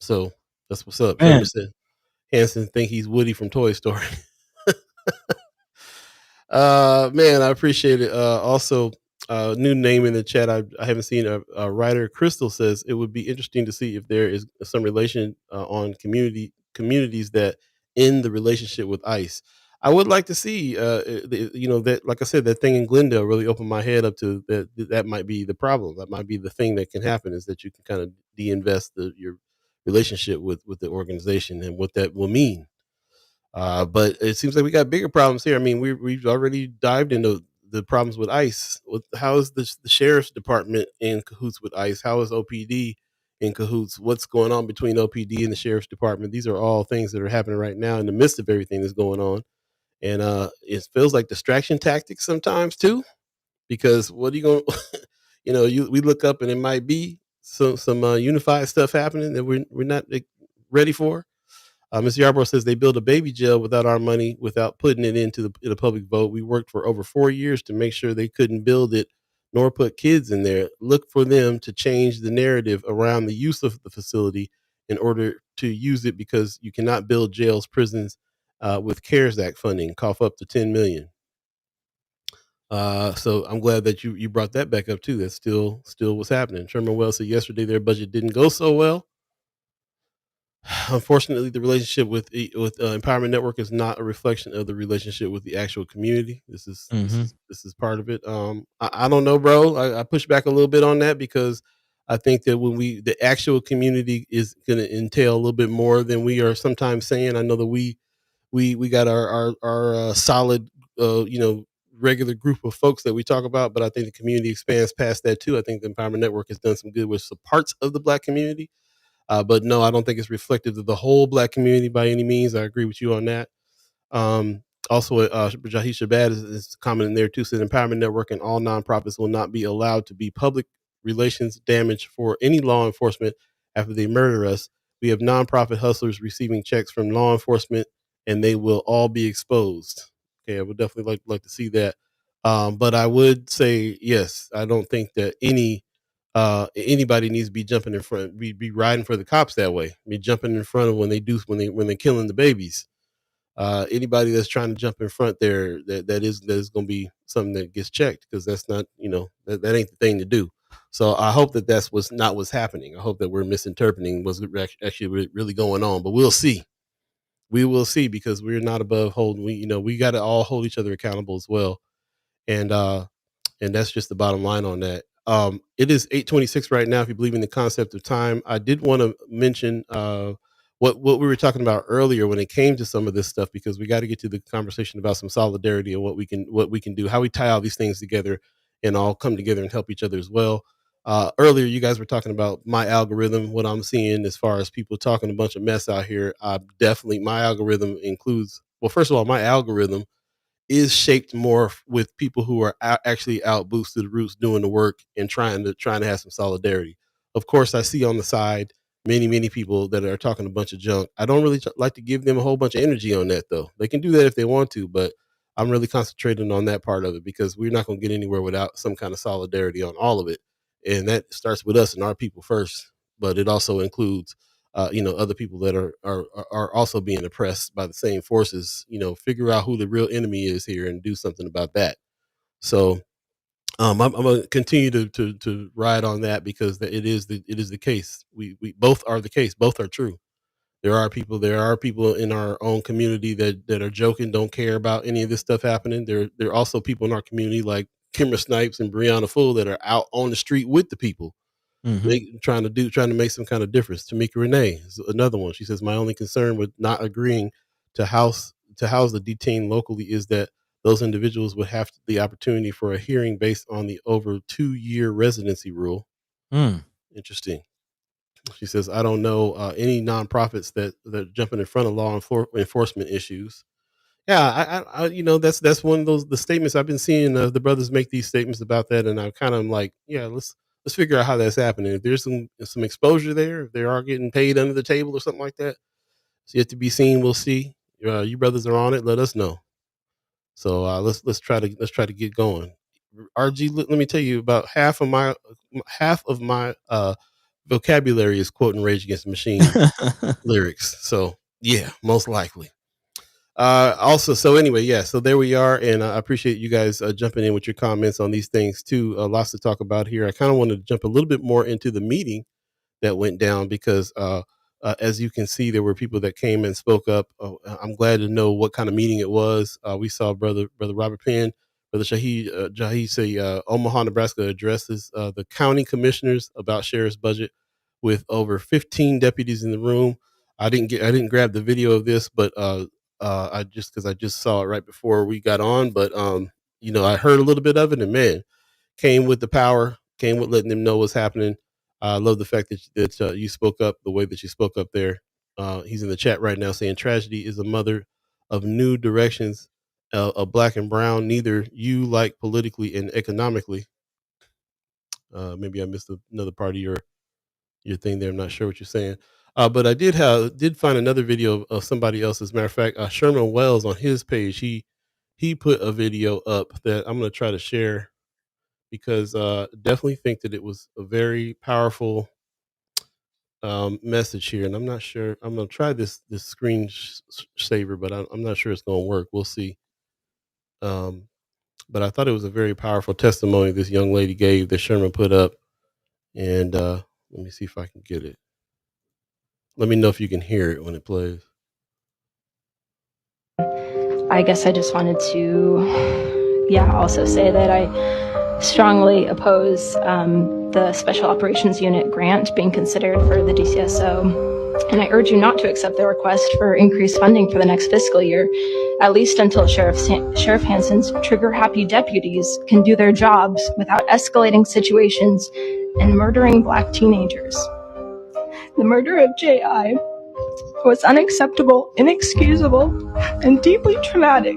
Speaker 2: So that's what's up. Trevor said Hanson think he's Woody from Toy Story. Man, I appreciate it. Also, new name in the chat. I haven't seen a writer. Crystal says it would be interesting to see if there is some relation on communities that end the relationship with ICE. I would like to see, that, like I said, that thing in Glendale really opened my head up to that. That might be the problem. That might be the thing that can happen, is that you can kind of de-invest your relationship with the organization and what that will mean. But it seems like we got bigger problems here. I mean, we've already dived into the problems with ICE. How is the sheriff's department in cahoots with ICE? How is OPD in cahoots? What's going on between OPD and the sheriff's department? These are all things that are happening right now in the midst of everything that's going on. And it feels like distraction tactics sometimes too, because what are you going we look up and it might be some unified stuff happening that we're not ready for. Mr. Yarborough says they built a baby jail without our money, without putting it in a public vote. We worked for over 4 years to make sure they couldn't build it nor put kids in there. Look for them to change the narrative around the use of the facility in order to use it, because you cannot build jails, prisons with CARES Act funding. Cough up to 10 million. So I'm glad that you brought that back up too. That's still what's happening. Sherman Wells said yesterday their budget didn't go so well. Unfortunately, the relationship with Empowerment Network is not a reflection of the relationship with the actual community. This is this is part of it. I don't know, bro. I push back a little bit on that, because I think that when the actual community is going to entail a little bit more than we are sometimes saying. I know that we got our solid, regular group of folks that we talk about, but I think the community expands past that too. I think the Empowerment Network has done some good with some parts of the Black community. But no, I don't think it's reflective of the whole Black community by any means. I agree with you on that. Also, Jahi Shabad is commenting there too, said Empowerment Network and all nonprofits will not be allowed to be public relations damage for any law enforcement after they murder us. We have nonprofit hustlers receiving checks from law enforcement, and they will all be exposed. Okay, I would definitely like to see that. But I would say, yes, I don't think that anybody needs to be jumping in front, be riding for the cops that way. Be jumping in front of when they're killing the babies. Anybody that's trying to jump in front there, that is going to be something that gets checked, because that's not, that ain't the thing to do. So I hope that that's what's happening. I hope that we're misinterpreting what's actually really going on. But we'll see. We will see, because we're not above holding. We got to all hold each other accountable as well. And that's just the bottom line on that. It is 8:26 right now. If you believe in the concept of time, I did want to mention what we were talking about earlier when it came to some of this stuff, because we got to get to the conversation about some solidarity and what we can do, how we tie all these things together and all come together and help each other as well. Earlier, you guys were talking about my algorithm, what I'm seeing as far as people talking a bunch of mess out here. Definitely, my algorithm includes, well, first of all, my algorithm is shaped more with people who are actually out boots to the roots doing the work and trying to have some solidarity. Of course, I see on the side many people that are talking a bunch of junk. I don't really like to give them a whole bunch of energy on that, though. They can do that if they want to, but I'm really concentrating on that part of it, because we're not going to get anywhere without some kind of solidarity on all of it. And that starts with us and our people first, but it also includes other people that are also being oppressed by the same forces. Figure out who the real enemy is here and do something about that. So I'm going to continue to ride on that, because it is the case. We both are the case. Both are true. There are people in our own community that are joking, don't care about any of this stuff happening. There are also people in our community like Kimber Snipes and Brianna Full that are out on the street with the people. Trying to make some kind of difference. Tamika Renee is another one. She says, my only concern with not agreeing to house the detained locally is that those individuals would have the opportunity for a hearing based on the over 2-year residency rule. Interesting. She says, I don't know any nonprofits that are jumping in front of law enforcement issues. Yeah, that's one of the statements I've been seeing the brothers make these statements about that, and I kind of like, yeah, let's figure out how that's happening. If there's some exposure there, if they are getting paid under the table or something like that, it's yet to be seen. We'll see. You brothers are on it. Let us know. So let's try to get going. RG, let me tell you, about half of my vocabulary is quoting Rage Against the Machine lyrics. So yeah, most likely. So anyway, yeah, so there we are, and I appreciate you guys jumping in with your comments on these things too. Lots to talk about here. I kind of wanted to jump a little bit more into the meeting that went down, because as you can see, there were people that came and spoke up. I'm glad to know what kind of meeting it was. We saw brother Robert Penn, brother Jahi say Omaha, Nebraska addresses the county commissioners about sheriff's budget with over 15 deputies in the room. I didn't grab the video of this, but I just saw it right before we got on. But I heard a little bit of it, and man, came with the power, came with letting them know what's happening. I love the fact that you spoke up the way that you spoke up there. He's in the chat right now saying tragedy is a mother of new directions of black and brown. Neither you like politically and economically. Maybe I missed another part of your thing there. I'm not sure what you're saying. But I did find another video of somebody else. As a matter of fact, Sherman Wells on his page, he put a video up that I'm going to try to share because definitely think that it was a very powerful message here. And I'm not sure. I'm going to try this screen saver, but I'm not sure it's going to work. We'll see. But I thought it was a very powerful testimony this young lady gave that Sherman put up. And let me see if I can get it. Let me know if you can hear it when it plays.
Speaker 6: I guess I just wanted to, also say that I strongly oppose the Special Operations Unit grant being considered for the DCSO. And I urge you not to accept the request for increased funding for the next fiscal year, at least until Sheriff Hansen's trigger-happy deputies can do their jobs without escalating situations and murdering black teenagers. The murder of J.I. was unacceptable, inexcusable, and deeply traumatic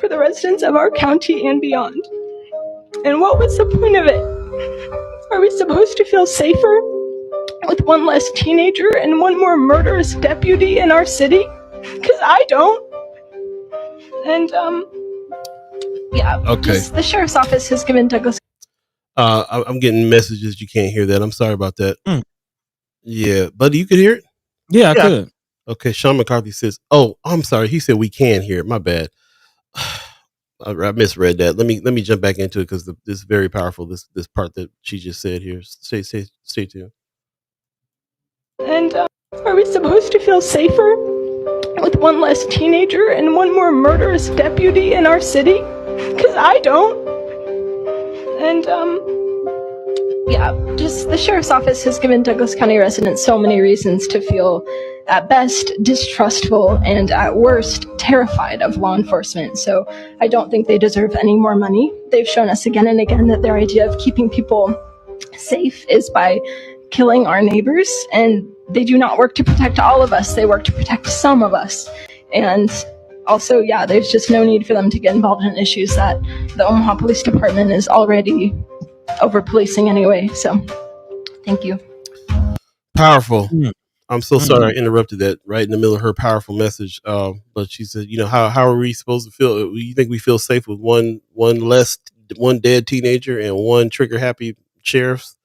Speaker 6: for the residents of our county and beyond. And what was the point of it? Are we supposed to feel safer with one less teenager and one more murderous deputy in our city? Because I don't. And,
Speaker 2: Okay.
Speaker 6: The sheriff's office has given Douglas.
Speaker 2: I'm getting messages. You can't hear that. I'm sorry about that. Yeah, buddy, you could hear it?
Speaker 3: Yeah, I could.
Speaker 2: Okay, Sean McCarthy says, "Oh, I'm sorry." He said we can hear it. My bad. I misread that. Let me jump back into it because this is very powerful. This part that she just said here. Stay tuned.
Speaker 6: And are we supposed to feel safer with one less teenager and one more murderous deputy in our city? Because I don't. And the sheriff's office has given Douglas County residents so many reasons to feel, at best, distrustful and at worst, terrified of law enforcement. So I don't think they deserve any more money. They've shown us again and again that their idea of keeping people safe is by killing our neighbors, and they do not work to protect all of us. They work to protect some of us. And also, there's just no need for them to get involved in issues that the Omaha Police Department is already over-policing anyway. So, thank you.
Speaker 2: Powerful. I'm so sorry I interrupted that right in the middle of her powerful message. But she said, how are we supposed to feel? You think we feel safe with one dead teenager and one trigger-happy sheriff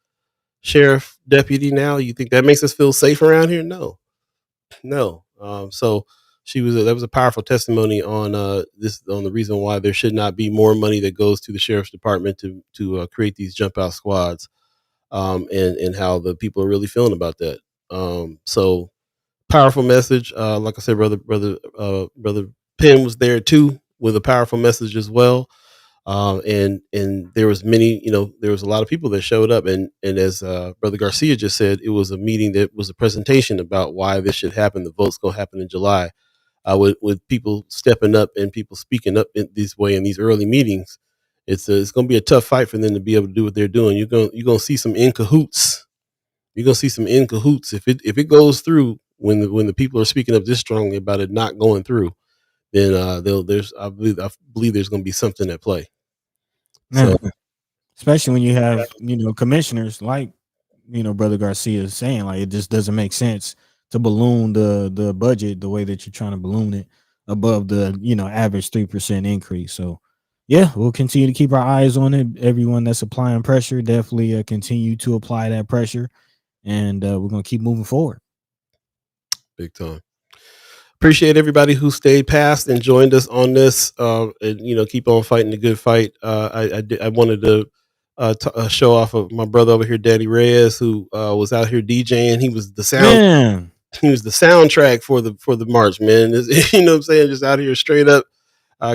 Speaker 2: deputy now? You think that makes us feel safe around here? No. So that was a powerful testimony on the reason why there should not be more money that goes to the sheriff's department to create these jump out squads, and how the people are really feeling about that. So powerful message. Like I said, brother Penn was there too with a powerful message as well. And there was there was a lot of people that showed up, and as Brother Garcia just said, it was a meeting that was a presentation about why this should happen. The vote's going to happen in July. With people stepping up and people speaking up in this way in these early meetings, it's going to be a tough fight for them to be able to do what they're doing. You're going to see some in cahoots. You're going to see some in cahoots if it goes through when the people are speaking up this strongly about it not going through. Then I believe there's going to be something at play. So,
Speaker 3: especially when you have commissioners like Brother Garcia is saying, like, it just doesn't make sense to balloon the budget the way that you're trying to balloon it above the average 3% increase. So we'll continue to keep our eyes on it. Everyone that's applying pressure, definitely continue to apply that pressure, and we're gonna keep moving forward.
Speaker 2: Big time. Appreciate everybody who stayed past and joined us on this, and keep on fighting the good fight. I wanted to show off of my brother over here, Daddy Reyes, who was out here DJing. He was the sound. he was the soundtrack for the march, man. You know what I'm saying? Just out here straight up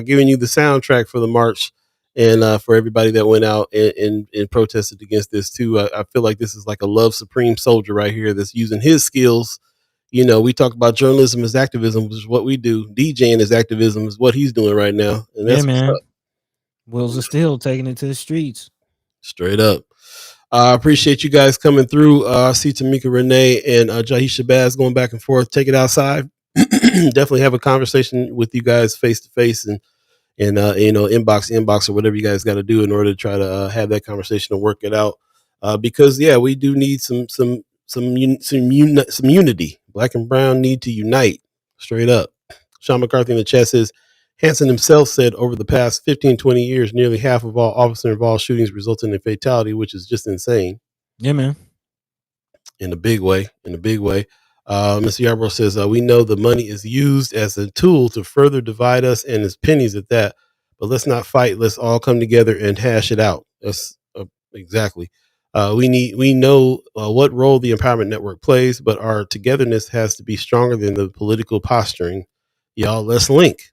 Speaker 2: giving you the soundtrack for the march, and for everybody that went out and protested against this too. I feel like this is like a love supreme soldier right here that's using his skills. You know, we talk about journalism as activism, which is what we do. DJing as activism is what he's doing right now, and that's
Speaker 3: man. Wheels are still taking it to the streets.
Speaker 2: Straight up. I appreciate you guys coming through. I see Tamika Renee and Jahisha Baz going back and forth. Take it outside. Definitely have a conversation with you guys face to face and inbox or whatever you guys got to do in order to try to have that conversation and work it out. Because we do need some unity. Black and brown need to unite. Straight up. Sean McCarthy in the chat says, Hansen himself said over the past 15, 20 years, nearly half of all officer-involved shootings resulted in fatality, which is just insane.
Speaker 3: Yeah, man.
Speaker 2: In a big way. Mr. Yarbrough says, we know the money is used as a tool to further divide us, and it's pennies at that. But let's not fight. Let's all come together and hash it out. That's exactly. We know what role the Empowerment Network plays, but our togetherness has to be stronger than the political posturing. Y'all, let's link.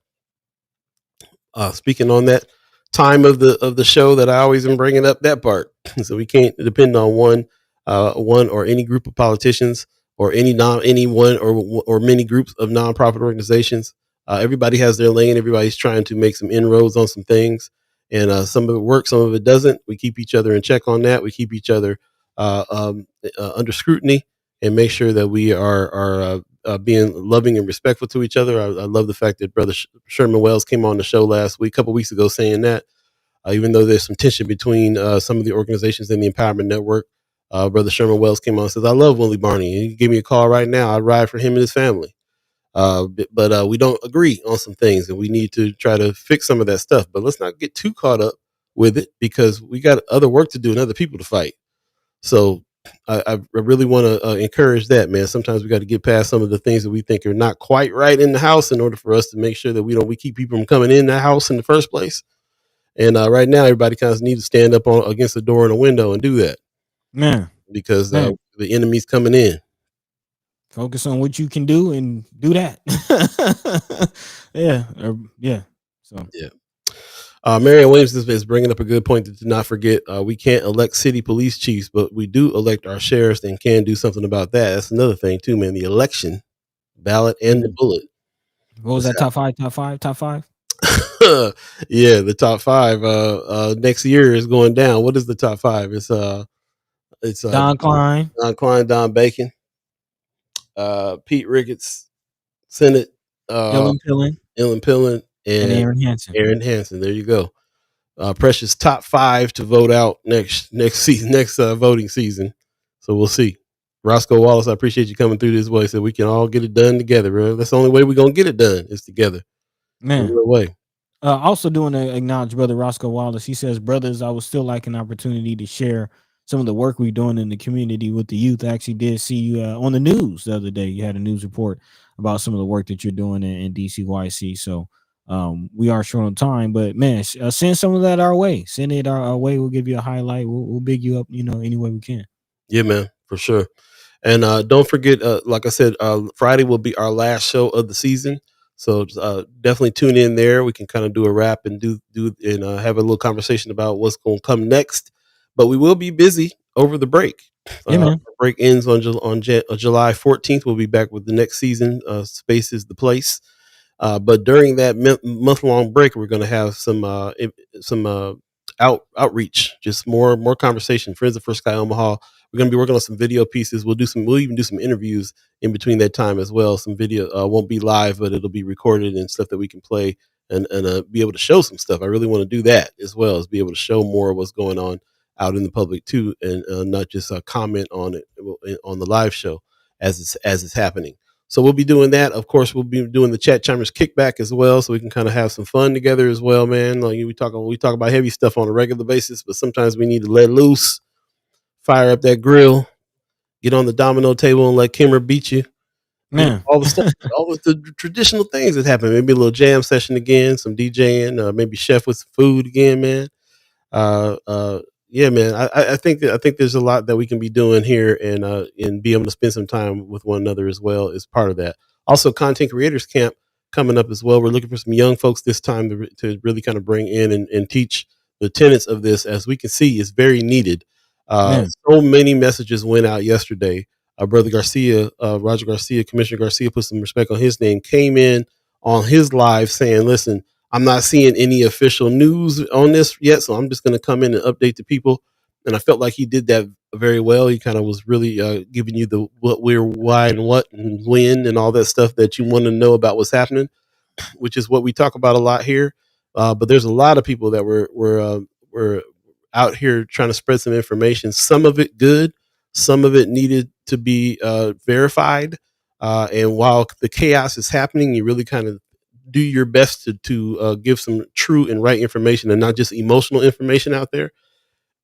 Speaker 2: Speaking on that time of the show that I always am bringing up that part. So we can't depend on one or any group of politicians or any one or many groups of nonprofit organizations. Everybody has their lane. Everybody's trying to make some inroads on some things, and some of it works, some of it doesn't. We keep each other in check on that. We keep each other under scrutiny and make sure that we are being loving and respectful to each other. I love the fact that Brother Sherman Wells came on the show a couple weeks ago, saying that even though there's some tension between some of the organizations in the Empowerment Network, Brother Sherman Wells came on and says, I love Willie Barney. And he gave me a call right now. I'd ride for him and his family. But we don't agree on some things, and we need to try to fix some of that stuff. But let's not get too caught up with it, because we got other work to do and other people to fight. So I really want to encourage that, man. Sometimes we got to get past some of the things that we think are not quite right in the house in order for us to make sure that we keep people from coming in the house in the first place. And right now, everybody kind of needs to stand up against the door and a window and do that,
Speaker 3: man,
Speaker 2: because the enemy's coming in.
Speaker 3: Focus on what you can do and do that. Yeah. So
Speaker 2: yeah. Marianne Williams is bringing up a good point to not forget. We can't elect city police chiefs, but we do elect our sheriffs and can do something about that. That's another thing too, man. The election, ballot, and the bullet.
Speaker 3: What was that? Top five?
Speaker 2: Yeah, the top five. Next year is going down. What is the top five? It's
Speaker 3: Don Klein,
Speaker 2: Don Bacon, Pete Ricketts, Senate,
Speaker 3: Ellen
Speaker 2: Pillen, and
Speaker 3: Aaron Hansen.
Speaker 2: There you go. Precious top five to vote out next voting season. So we'll see. Roscoe Wallace, I appreciate you coming through this way so we can all get it done together, bro. That's the only way we're gonna get it done is together.
Speaker 3: Man.
Speaker 2: No way.
Speaker 3: Also doing to acknowledge Brother Roscoe Wallace. He says, brothers, I would still like an opportunity to share some of the work we're doing in the community with the youth. I actually did see you on the news the other day. You had a news report about some of the work that you're doing in DCYC. So we are short on time, but man, send some of that our way. Send it our way. We'll give you a highlight. We'll big you up, any way we can.
Speaker 2: Yeah, man, for sure. And don't forget, like I said, Friday will be our last show of the season. So definitely tune in there. We can kind of do a wrap and have a little conversation about what's going to come next. But we will be busy over the break. The break ends on July 14th. We'll be back with the next season. Space is the place. But during that month-long break, we're going to have some outreach, just more conversation. Friends of First Sky Omaha. We're going to be working on some video pieces. We'll even do some interviews in between that time as well. Some video won't be live, but it'll be recorded and stuff that we can play and be able to show some stuff. I really want to do that as well, as be able to show more of what's going on out in the public too, and not just comment on it on the live show as it's happening. So we'll be doing that. Of course, we'll be doing the Chat Chimers kickback as well, so we can kind of have some fun together as well, man. Like we talk about heavy stuff on a regular basis, but sometimes we need to let loose, fire up that grill, get on the domino table and let Kimmer beat you.
Speaker 3: Man,
Speaker 2: all the stuff, all of the traditional things that happen. Maybe a little jam session again, some DJing, maybe chef with some food again, man. Yeah, man. I think there's a lot that we can be doing here, and be able to spend some time with one another as well as part of that. Also, content creators camp coming up as well. We're looking for some young folks this time to really kind of bring in and teach the tenets of this. As we can see, is very needed.
Speaker 3: Yeah.
Speaker 2: So many messages went out yesterday. Brother Garcia, Roger Garcia, Commissioner Garcia, put some respect on his name, came in on his live saying, listen, I'm not seeing any official news on this yet, so I'm just going to come in and update the people. And I felt like he did that very well. He kind of was really giving you the what, where, why, and what, and when, and all that stuff that you want to know about what's happening, which is what we talk about a lot here. But there's a lot of people that were out here trying to spread some information. Some of it good, some of it needed to be verified. And while the chaos is happening, you really kind of do your best to give some true and right information and not just emotional information out there.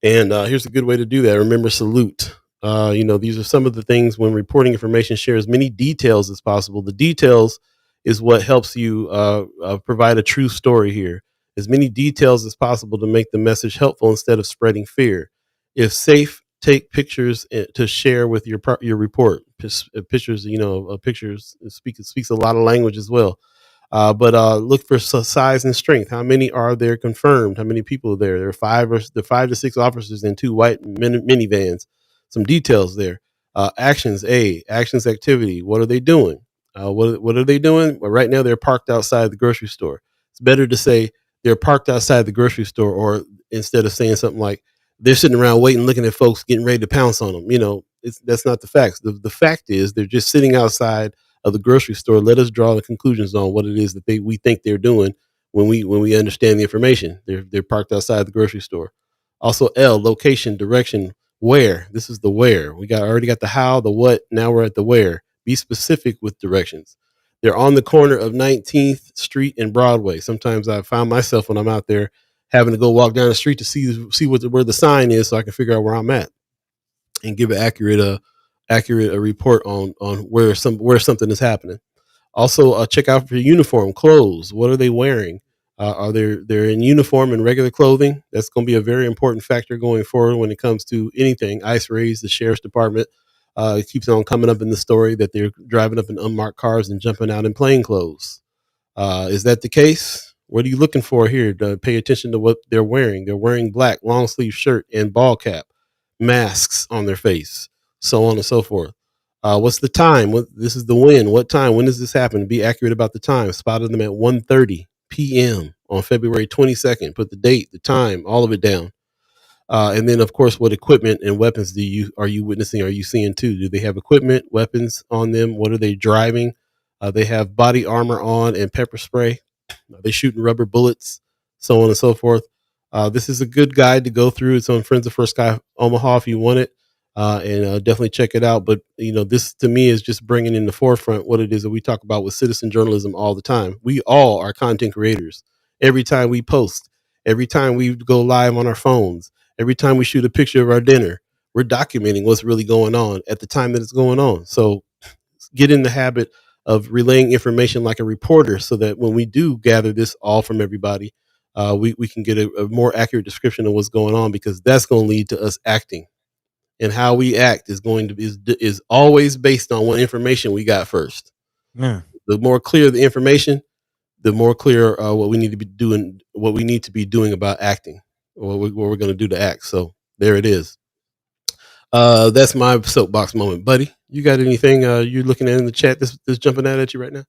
Speaker 2: And here's a good way to do that. Remember, salute. These are some of the things when reporting information, share as many details as possible. The details is what helps you provide a true story here. As many details as possible to make the message helpful instead of spreading fear. If safe, take pictures to share with your report. Pictures, pictures speaks a lot of language as well. But look for size and strength. How many are there confirmed? How many people are there? There are 5 to 6 officers in 2 white minivans. Some details there. Actions, activity. What are they doing? What are they doing? Well, right now they're parked outside the grocery store. It's better to say they're parked outside the grocery store, or instead of saying something like they're sitting around waiting, looking at folks getting ready to pounce on them. That's not the facts. The fact is they're just sitting outside of the grocery store. Let us draw the conclusions on what it is that we think they're doing when we understand the information. They're parked outside the grocery store. Also, location, direction, where. This is the where. We already got the how, the what. Now we're at the where. Be specific with directions. They're on the corner of 19th Street and Broadway. Sometimes I find myself when I'm out there having to go walk down the street to see where the sign is, so I can figure out where I'm at and give an accurate report on where something is happening. Also, check out for uniform clothes. What are they wearing? Are they're in uniform and regular clothing? That's going to be a very important factor going forward when it comes to anything. ICE raids, the sheriff's department. It keeps on coming up in the story that they're driving up in unmarked cars and jumping out in plain clothes. Is that the case? What are you looking for here? To pay attention to what they're wearing. They're wearing black long sleeve shirt and ball cap, masks on their face, so on and so forth. What's the time? This is the when. What time? When does this happen? Be accurate about the time. Spotted them at 1:30 p.m. on February 22nd. Put the date, the time, all of it down. And then, of course, what equipment and weapons are you witnessing? Are you seeing too? Do they have equipment, weapons on them? What are they driving? They have body armor on and pepper spray. Are they shooting rubber bullets? So on and so forth. This is a good guide to go through. It's on Friends of First Sky Omaha if you want it, and definitely check it out. But this to me is just bringing in the forefront what it is that we talk about with citizen journalism all the time. We all are content creators. Every time we post, every time we go live on our phones, every time we shoot a picture of our dinner, we're documenting what's really going on at the time that it's going on. So get in the habit of relaying information like a reporter, so that when we do gather this all from everybody, we can get a more accurate description of what's going on, because that's going to lead to us acting. And how we act is always based on what information we got first.
Speaker 3: Yeah.
Speaker 2: The more clear the information, the more clear what we need to be doing about acting, or what we're going to do to act. So there it is. That's my soapbox moment, buddy. You got anything you're looking at in the chat that's jumping out at you right now?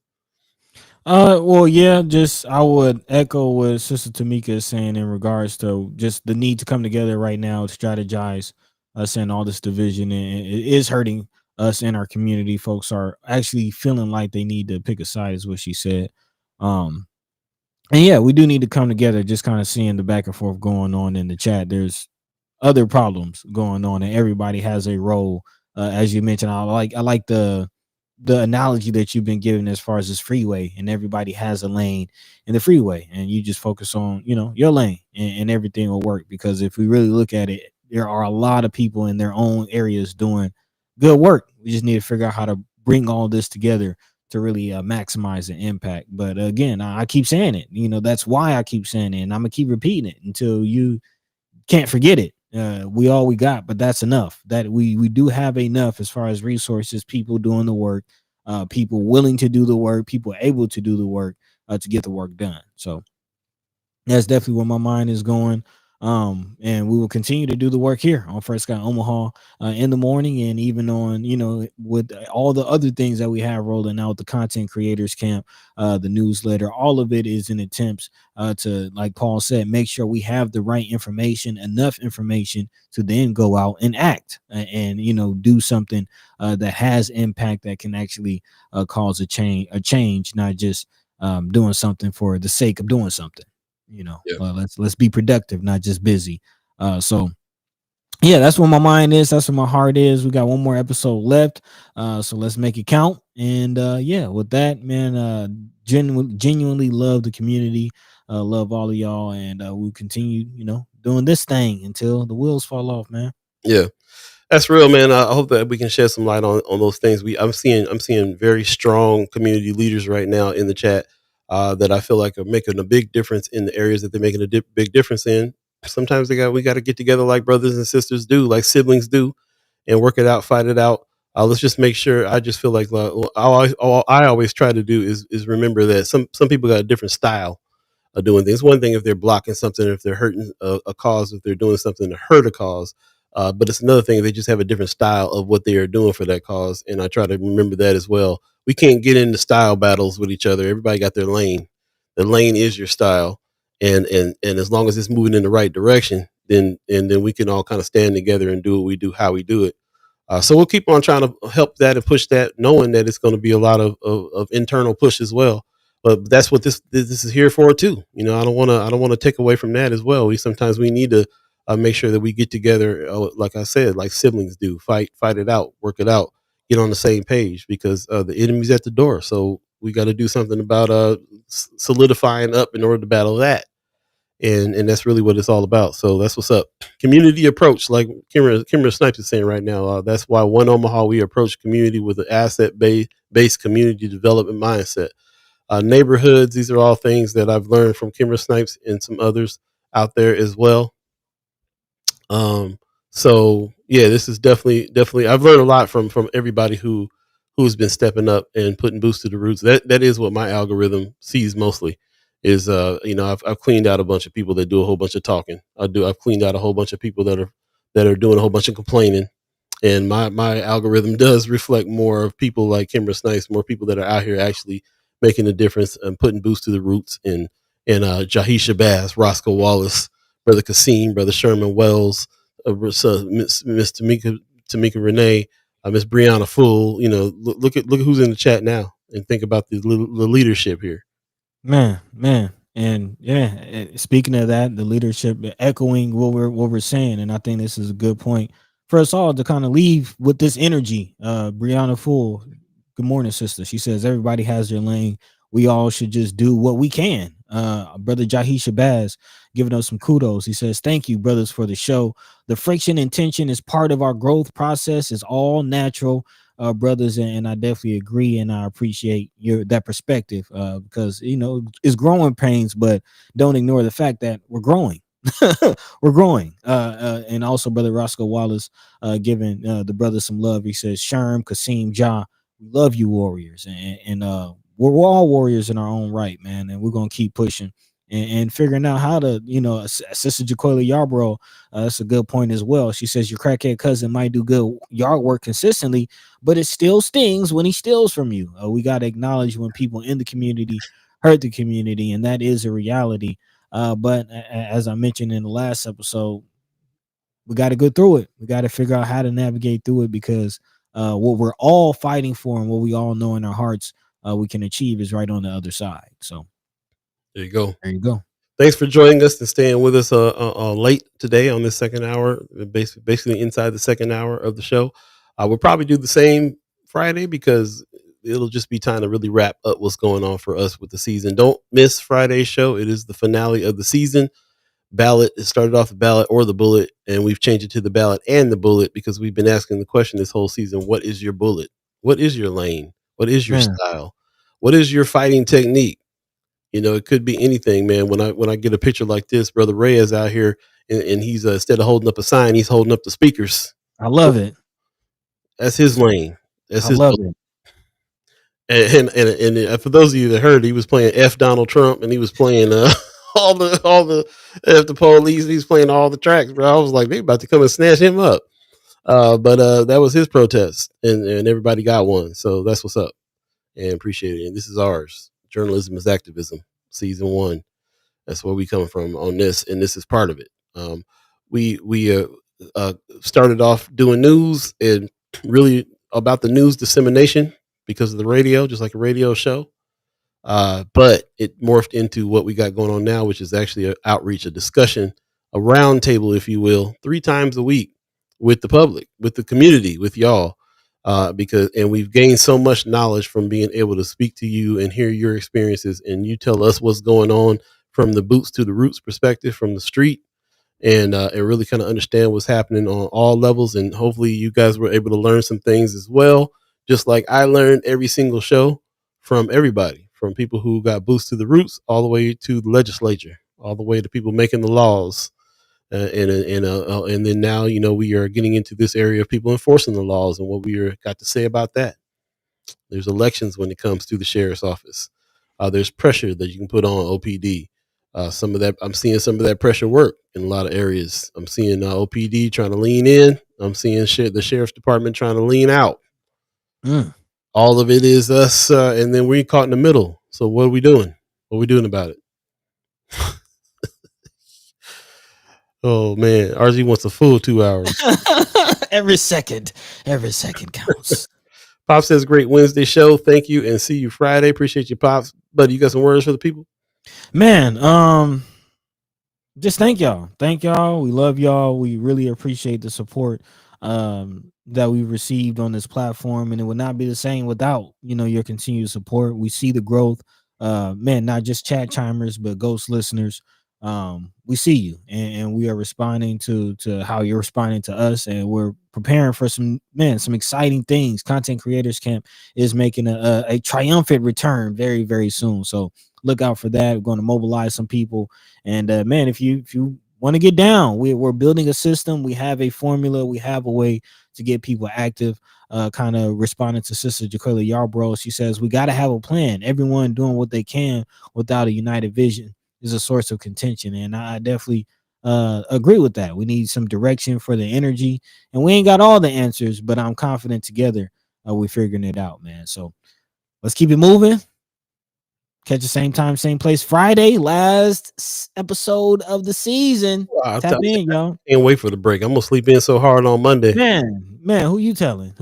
Speaker 3: Well, yeah, just I would echo what Sister Tamika is saying in regards to just the need to come together right now, strategize, saying all this division, and it is hurting us in our community. Folks are actually feeling like they need to pick a side, is what she said. And yeah, we do need to come together. Just kind of seeing the back and forth going on in the chat. There's other problems going on, and everybody has a role. As you mentioned, I like the analogy that you've been given as far as this freeway, and everybody has a lane in the freeway, and you just focus on your lane, and everything will work. Because if we really look at it, there are a lot of people in their own areas doing good work. We just need to figure out how to bring all this together to really maximize the impact. But again, I keep saying it, that's why I keep saying it, and I'm gonna keep repeating it until you can't forget it. we all we got, but that's enough. That we do have enough as far as resources, people doing the work, people willing to do the work, people able to do the work to get the work done. So that's definitely where my mind is going. And we will continue to do the work here on First Sky Omaha in the morning, and even on, with all the other things that we have rolling out, the content creators camp, the newsletter, all of it is in attempts to, like Paul said, make sure we have the right information, enough information to then go out and act and do something that has impact, that can actually cause a change, not just doing something for the sake of doing something. Let's be productive, not just busy. So yeah, that's where my mind is, that's where my heart is. We got one more episode left, so let's make it count. And yeah, with that, man, genuinely love the community, love all of y'all, and we'll continue doing this thing until the wheels fall off, man.
Speaker 2: Yeah, that's real, man. I hope that we can shed some light on those things. I'm seeing very strong community leaders right now in the chat that I feel like are making a big difference in the areas that they're making a big difference in. Sometimes we got to get together like brothers and sisters do, like siblings do, and work it out, fight it out. Let's just make sure. I just feel like I always try to do is remember that some people got a different style of doing things. One thing if they're blocking something, if they're hurting a cause, if they're doing something to hurt a cause. But it's another thing if they just have a different style of what they are doing for that cause. And I try to remember that as well. We can't get into style battles with each other. Everybody got their lane. The lane is your style. And as long as it's moving in the right direction, then we can all kind of stand together and do what we do, how we do it. So we'll keep on trying to help that and push that, knowing that it's going to be a lot of internal push as well. But that's what this is here for too. I don't want to take away from that as well. Sometimes we need to make sure that we get together, like I said, like siblings do, fight it out, work it out, get on the same page, because the enemy's at the door. So we got to do something about solidifying up in order to battle that. And that's really what it's all about. So that's what's up. Community approach, like Kimra Snipes is saying right now. That's why One Omaha, we approach community with an asset-based community development mindset. Neighborhoods, these are all things that I've learned from Kimra Snipes and some others out there as well. So yeah, this is definitely I've learned a lot from everybody who's been stepping up and putting boots to the roots. That is what my algorithm sees mostly is I've cleaned out a bunch of people that do a whole bunch of talking. I've cleaned out a whole bunch of people that are doing a whole bunch of complaining. And my algorithm does reflect more of people like Kimber Snipes, more people that are out here actually making a difference and putting boots to the roots. And Jahisha Bass, Roscoe Wallace, Brother Kasim, Brother Sherman Wells, Miss Tamika Renee, Miss Brianna Full. Look at who's in the chat now, and think about the leadership here.
Speaker 3: Man, and yeah, speaking of that, the leadership, echoing what we're saying, and I think this is a good point for us all to kind of leave with this energy. Brianna Full, good morning, sister. She says everybody has their lane. We all should just do what we can. Brother Jahisha Baz giving us some kudos. He says, thank you, brothers, for the show. The friction and tension is part of our growth process. It's all natural, brothers, and I definitely agree, and I appreciate that perspective, because it's growing pains, but don't ignore the fact that we're growing. We're growing. And also Brother Roscoe Wallace giving the brothers some love. He says, Sherm, Kasim, Ja, we love you, warriors, and we're all warriors in our own right, man, and we're gonna keep pushing and figuring out how to, Sister Jacoila Yarborough, that's a good point as well. She says your crackhead cousin might do good yard work consistently, but it still stings when he steals from you. We got to acknowledge when people in the community hurt the community, and that is a reality. But as I mentioned in the last episode, we got to go through it. We got to figure out how to navigate through it, because what we're all fighting for and what we all know in our hearts we can achieve is right on the other side. So
Speaker 2: there you go. Thanks for joining us and staying with us late today on this second hour, basically inside the second hour of the show. We'll probably do the same Friday, because it'll just be time to really wrap up what's going on for us with the season. Don't miss Friday's show. It is the finale of the season. Ballot, it started off the ballot or the bullet, and we've changed it to the ballot and the bullet, because we've been asking the question this whole season: what is your bullet? What is your lane? What is your style? What is your fighting technique? It could be anything, man. When I get a picture like this, Brother Ray is out here and he's instead of holding up a sign, he's holding up the speakers.
Speaker 3: I love it.
Speaker 2: That's his lane. That's
Speaker 3: I
Speaker 2: his.
Speaker 3: love it.
Speaker 2: And for those of you that heard, he was playing F Donald Trump, and he was playing all the F the police. He's playing all the tracks, bro. I was like, they about to come and snatch him up. But that was his protest, and everybody got one. So that's what's up, and appreciate it. And this is ours. Journalism is activism, season 1. That's where we come from on this, and this is part of it. We started off doing news and really about the news dissemination because of the radio, just like a radio show. But it morphed into what we got going on now, which is actually an outreach, a discussion, a round table, if you will, 3 times a week with the public, with the community, with y'all. And we've gained so much knowledge from being able to speak to you and hear your experiences, and you tell us what's going on from the boots to the roots perspective, from the street, and really kind of understand what's happening on all levels. And hopefully you guys were able to learn some things as well, just like I learned every single show from everybody, from people who got boots to the roots all the way to the legislature, all the way to people making the laws. And then now, we are getting into this area of people enforcing the laws and what we got to say about that. There's elections when it comes to the sheriff's office. There's pressure that you can put on OPD. Some of that, I'm seeing some of that pressure work in a lot of areas. I'm seeing OPD trying to lean in. I'm seeing the sheriff's department trying to lean out. All of it is us, and then we're caught in the middle. So what are we doing? What are we doing about it? Oh man, RG wants a full 2 hours.
Speaker 3: Every second counts.
Speaker 2: Pop says, great Wednesday show. Thank you, and see you Friday. Appreciate you, Pops. Buddy, you got some words for the people?
Speaker 3: Man, just thank y'all. We love y'all. We really appreciate the support that we received on this platform, and it would not be the same without your continued support. We see the growth, man, not just chat chimers but ghost listeners. We see you, and we are responding to how you're responding to us, and we're preparing for some exciting things. Content Creators Camp is making a triumphant return very, very soon, so look out for that. We're going to mobilize some people, and man, if you want to get down, we're building a system. We have a formula. We have a way to get people active. Kind of responding to Sister Jaquila Yarbrough, she says we got to have a plan. Everyone doing what they can without a united vision is a source of contention, and I definitely agree with that. We need some direction for the energy, and we ain't got all the answers, but I'm confident together we're figuring it out, man. So let's keep it moving. Catch the same time, same place Friday, last episode of the season.
Speaker 2: Wow,
Speaker 3: Tap in, y'all.
Speaker 2: Can't wait for the break. I'm gonna sleep in so hard on Monday.
Speaker 3: Man, who you telling?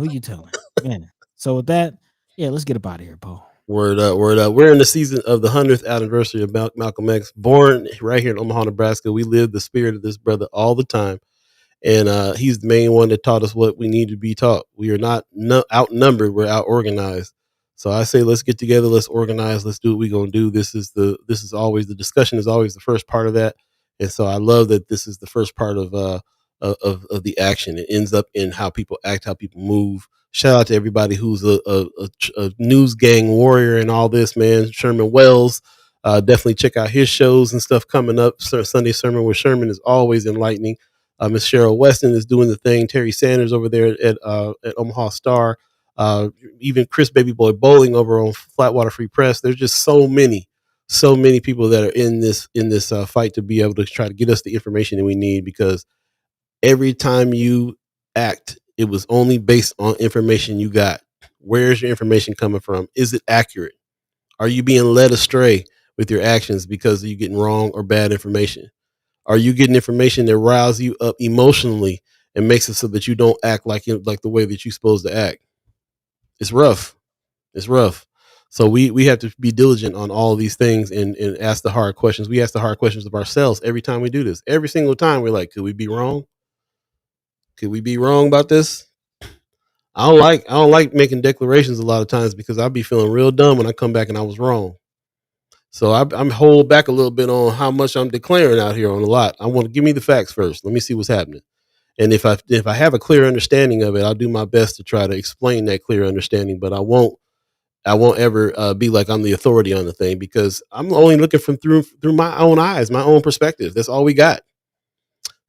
Speaker 3: Man. So with that, yeah, let's get up out of here, Paul.
Speaker 2: Word up. We're in the season of the 100th anniversary of Malcolm X, born right here in Omaha, Nebraska. We live the spirit of this brother all the time. And he's the main one that taught us what we need to be taught. We are not outnumbered, we're out organized. So I say, let's get together, let's organize, let's do what we're going to do. This is always, the discussion is always the first part of that. And so I love that this is the first part of the action. It ends up in how people act, how people move. Shout out to everybody who's a news gang warrior and all this, man. Sherman Wells, definitely check out his shows and stuff coming up. Sunday Sermon with Sherman is always enlightening. Miss Cheryl Weston is doing the thing. Terry Sanders over there at Omaha Star. Even Chris Baby Boy Bowling over on Flatwater Free Press. There's just so many people that are in this fight to be able to try to get us the information that we need, because every time you act, it was only based on information you got. Where's your information coming from? Is it accurate? Are you being led astray with your actions because you're getting wrong or bad information? Are you getting information that riles you up emotionally and makes it so that you don't act like the way that you're supposed to act? It's rough. So we have to be diligent on all of these things and ask the hard questions. We ask the hard questions of ourselves every time we do this. Every single time we're like, could we be wrong? Could we be wrong about this? I don't like making declarations a lot of times, because I'll be feeling real dumb when I come back and I was wrong. So I'm hold back a little bit on how much I'm declaring out here on a lot. I want to give me the facts first. Let me see what's happening. And if I have a clear understanding of it, I'll do my best to try to explain that clear understanding. But I won't ever be like I'm the authority on the thing, because I'm only looking from through my own eyes, my own perspective. That's all we got.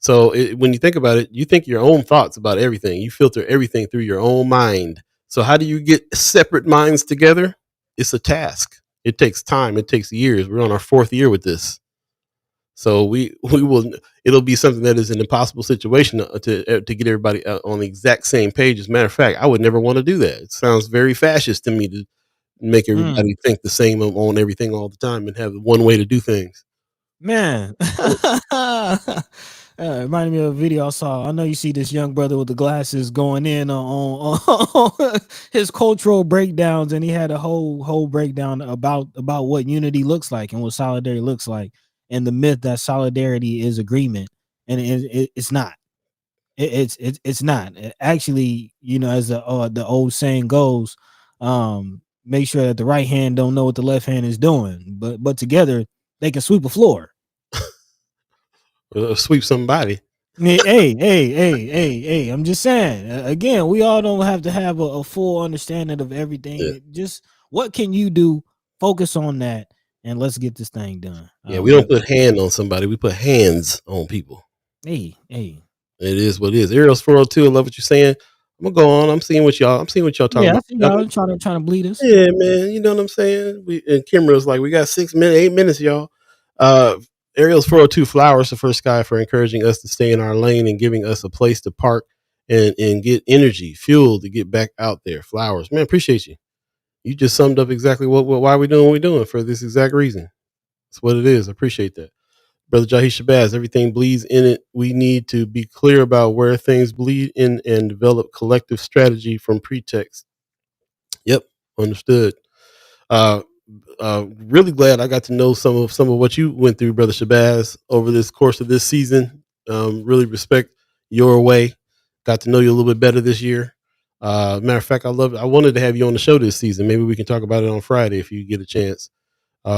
Speaker 2: So when you think about it, you think your own thoughts about everything. You filter everything through your own mind. So how do you get separate minds together? It's a task. It takes time. It takes years. We're on our 4th year with this. So it'll be something that is an impossible situation to get everybody on the exact same page. As a matter of fact, I would never want to do that. It sounds very fascist to me to make everybody think the same on everything all the time and have one way to do things.
Speaker 3: Man. It reminded me of a video I saw. I know you see this young brother with the glasses going in on his cultural breakdowns, and he had a whole breakdown about what unity looks like and what solidarity looks like, and the myth that solidarity is agreement, and it's not. It's not. Actually, as the old saying goes, make sure that the right hand don't know what the left hand is doing, but together they can sweep a floor.
Speaker 2: Sweep somebody.
Speaker 3: Hey, I'm just saying, again, we all don't have to have a full understanding of everything.
Speaker 2: Yeah.
Speaker 3: Just what can you do? Focus on that, and let's get this thing done.
Speaker 2: Yeah, we don't put hand on somebody. We put hands on people.
Speaker 3: Hey.
Speaker 2: It is what it is. Ariel's 402. I love what you're saying. I'm gonna go on. I'm seeing what y'all talking about.
Speaker 3: Yeah, I see y'all trying to bleed us.
Speaker 2: Yeah, man. You know what I'm saying? And Kimber's like, we got 8 minutes, y'all. Ariel's 402 flowers the first guy for encouraging us to stay in our lane and giving us a place to park and get energy, fuel to get back out there. Flowers, man, appreciate you. You just summed up exactly why we're doing what we're doing for this exact reason. That's what it is. I appreciate that. Brother Jahi Shabazz, everything bleeds in it. We need to be clear about where things bleed in and develop collective strategy from pretext. Yep, understood. Really glad I got to know some of what you went through, Brother Shabazz, over this course of this season. Really respect your way. Got to know you a little bit better this year. Matter of fact, I wanted to have you on the show this season. Maybe we can talk about it on Friday if you get a chance.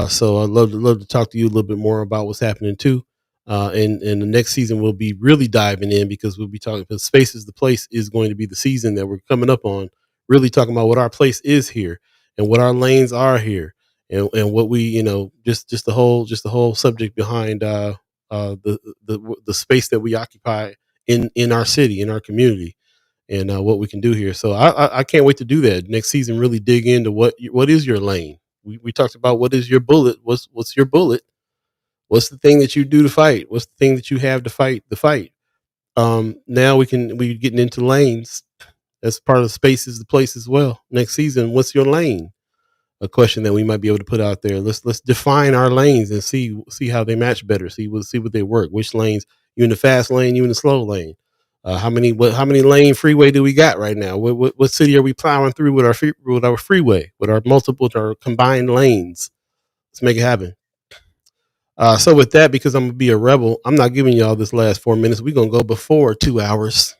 Speaker 2: So I'd love to talk to you a little bit more about what's happening too. And the next season we'll be really diving in because we'll be talking because Space is the Place is going to be the season that we're coming up on, really talking about what our place is here and what our lanes are here and what we, just the whole subject behind the space that we occupy in our city, in our community, and what we can do here. So I can't wait to do that next season. Really dig into what is your lane. We talked about what is your bullet. What's your bullet? What's the thing that you do to fight? What's the thing that you have to fight the fight? Now we're getting into lanes. That's part of Space is the Place as well. Next season, what's your lane? A question that we might be able to put out there. Let's define our lanes and see how they match better. See what they work. Which lanes? You in the fast lane? You in the slow lane? How many lane freeway do we got right now? What city are we plowing through with our freeway, with our combined lanes? Let's make it happen. So with that, because I'm gonna be a rebel, I'm not giving y'all this last 4 minutes. We're gonna go before 2 hours.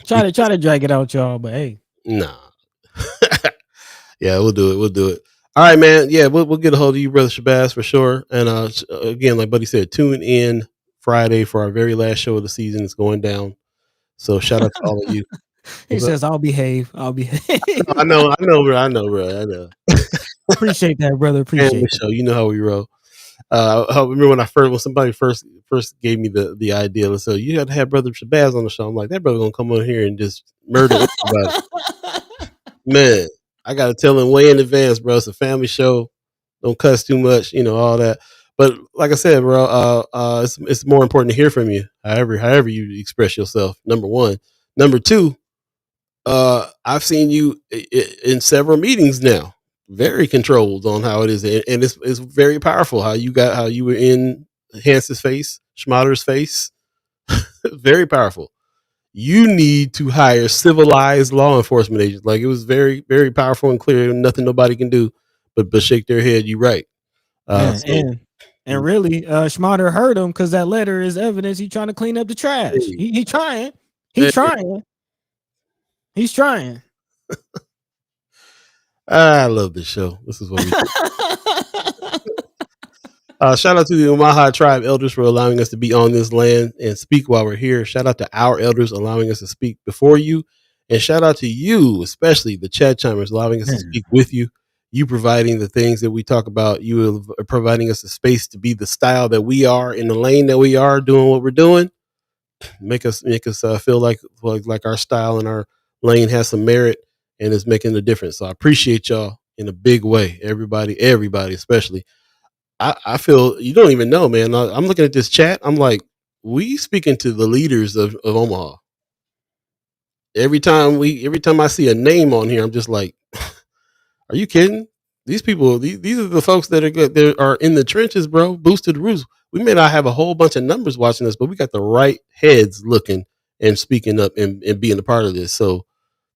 Speaker 3: Try to drag it out, y'all, but hey.
Speaker 2: Nah. Yeah, we'll do it. All right, man. Yeah, we'll get a hold of you, Brother Shabazz, for sure. And again, like Buddy said, tune in Friday for our very last show of the season. It's going down. So shout out to all of you.
Speaker 3: He says, I'll behave.
Speaker 2: I know, bro.
Speaker 3: Appreciate that, brother. Appreciate it.
Speaker 2: Show. You know how we roll. I remember when somebody first gave me the idea. So you got to have Brother Shabazz on the show. I'm like, that brother gonna come on here and just murder everybody. Man, I gotta tell him way in advance, bro. It's a family show. Don't cuss too much, all that. But like I said, bro, it's more important to hear from you. However you express yourself. Number one. Number two, I've seen you in several meetings now. Very controlled on how it is, and it's very powerful how you were in Hance's face, Schmatter's face. Very powerful. You need to hire civilized law enforcement agents. Like, it was very, very powerful and clear. Nothing nobody can do but shake their head. You're right.
Speaker 3: And really, Schmatter heard him because that letter is evidence. He's trying to clean up the trash. He's trying. He's trying.
Speaker 2: I love this show. This is what we do. Shout out to the Omaha Tribe elders for allowing us to be on this land and speak while we're here. Shout out to our elders allowing us to speak before you. And shout out to you, especially the Chad Chimers, allowing us to speak with you. you providing the things that we talk about. You are providing us a space to be the style that we are in the lane that we are doing what we're doing. Make us feel like our style and our lane has some merit and is making a difference. So I appreciate y'all in a big way. Everybody, especially. I feel you don't even know, man. I'm looking at this chat. I'm like, we speaking to the leaders of Omaha. Every time I see a name on here, I'm just like, are you kidding? These people, these are the folks that are in the trenches, bro. Boosted roofs. We may not have a whole bunch of numbers watching us, but we got the right heads looking and speaking up and being a part of this. So,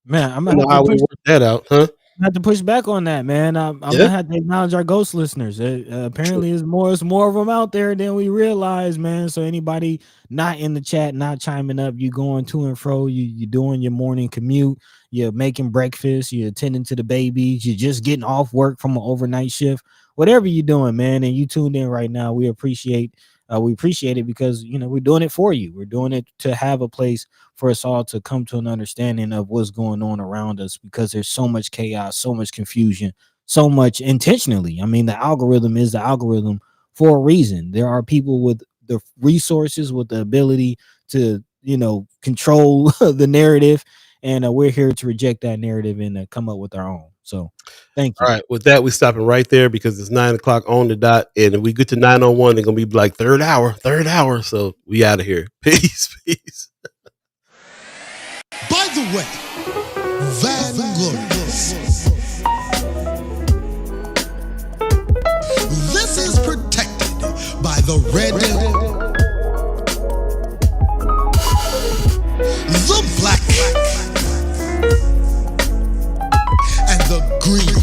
Speaker 3: man, I'm
Speaker 2: I don't know how we work that out, huh?
Speaker 3: I have to push back on that, man. I'm gonna have to acknowledge our ghost listeners. Apparently, it's more of them out there than we realize, man. So anybody not in the chat, not chiming up, you going to and fro, you doing your morning commute, you're making breakfast, you're attending to the babies, you're just getting off work from an overnight shift, whatever you're doing, man, and you tuned in right now. We appreciate it because we're doing it for you. We're doing it to have a place for us all to come to an understanding of what's going on around us, because there's so much chaos, so much confusion, so much intentionally. I mean, the algorithm is the algorithm for a reason. There are people with the resources, with the ability to control the narrative, and we're here to reject that narrative and come up with our own. So thank you.
Speaker 2: All right, with that, we're stopping right there because it's 9:00 on the dot, and if we get to 9:01, they're gonna be like third hour. So we out of here. Peace.
Speaker 7: By the way, Vanglorious, this is protected by the red, the black, and the green.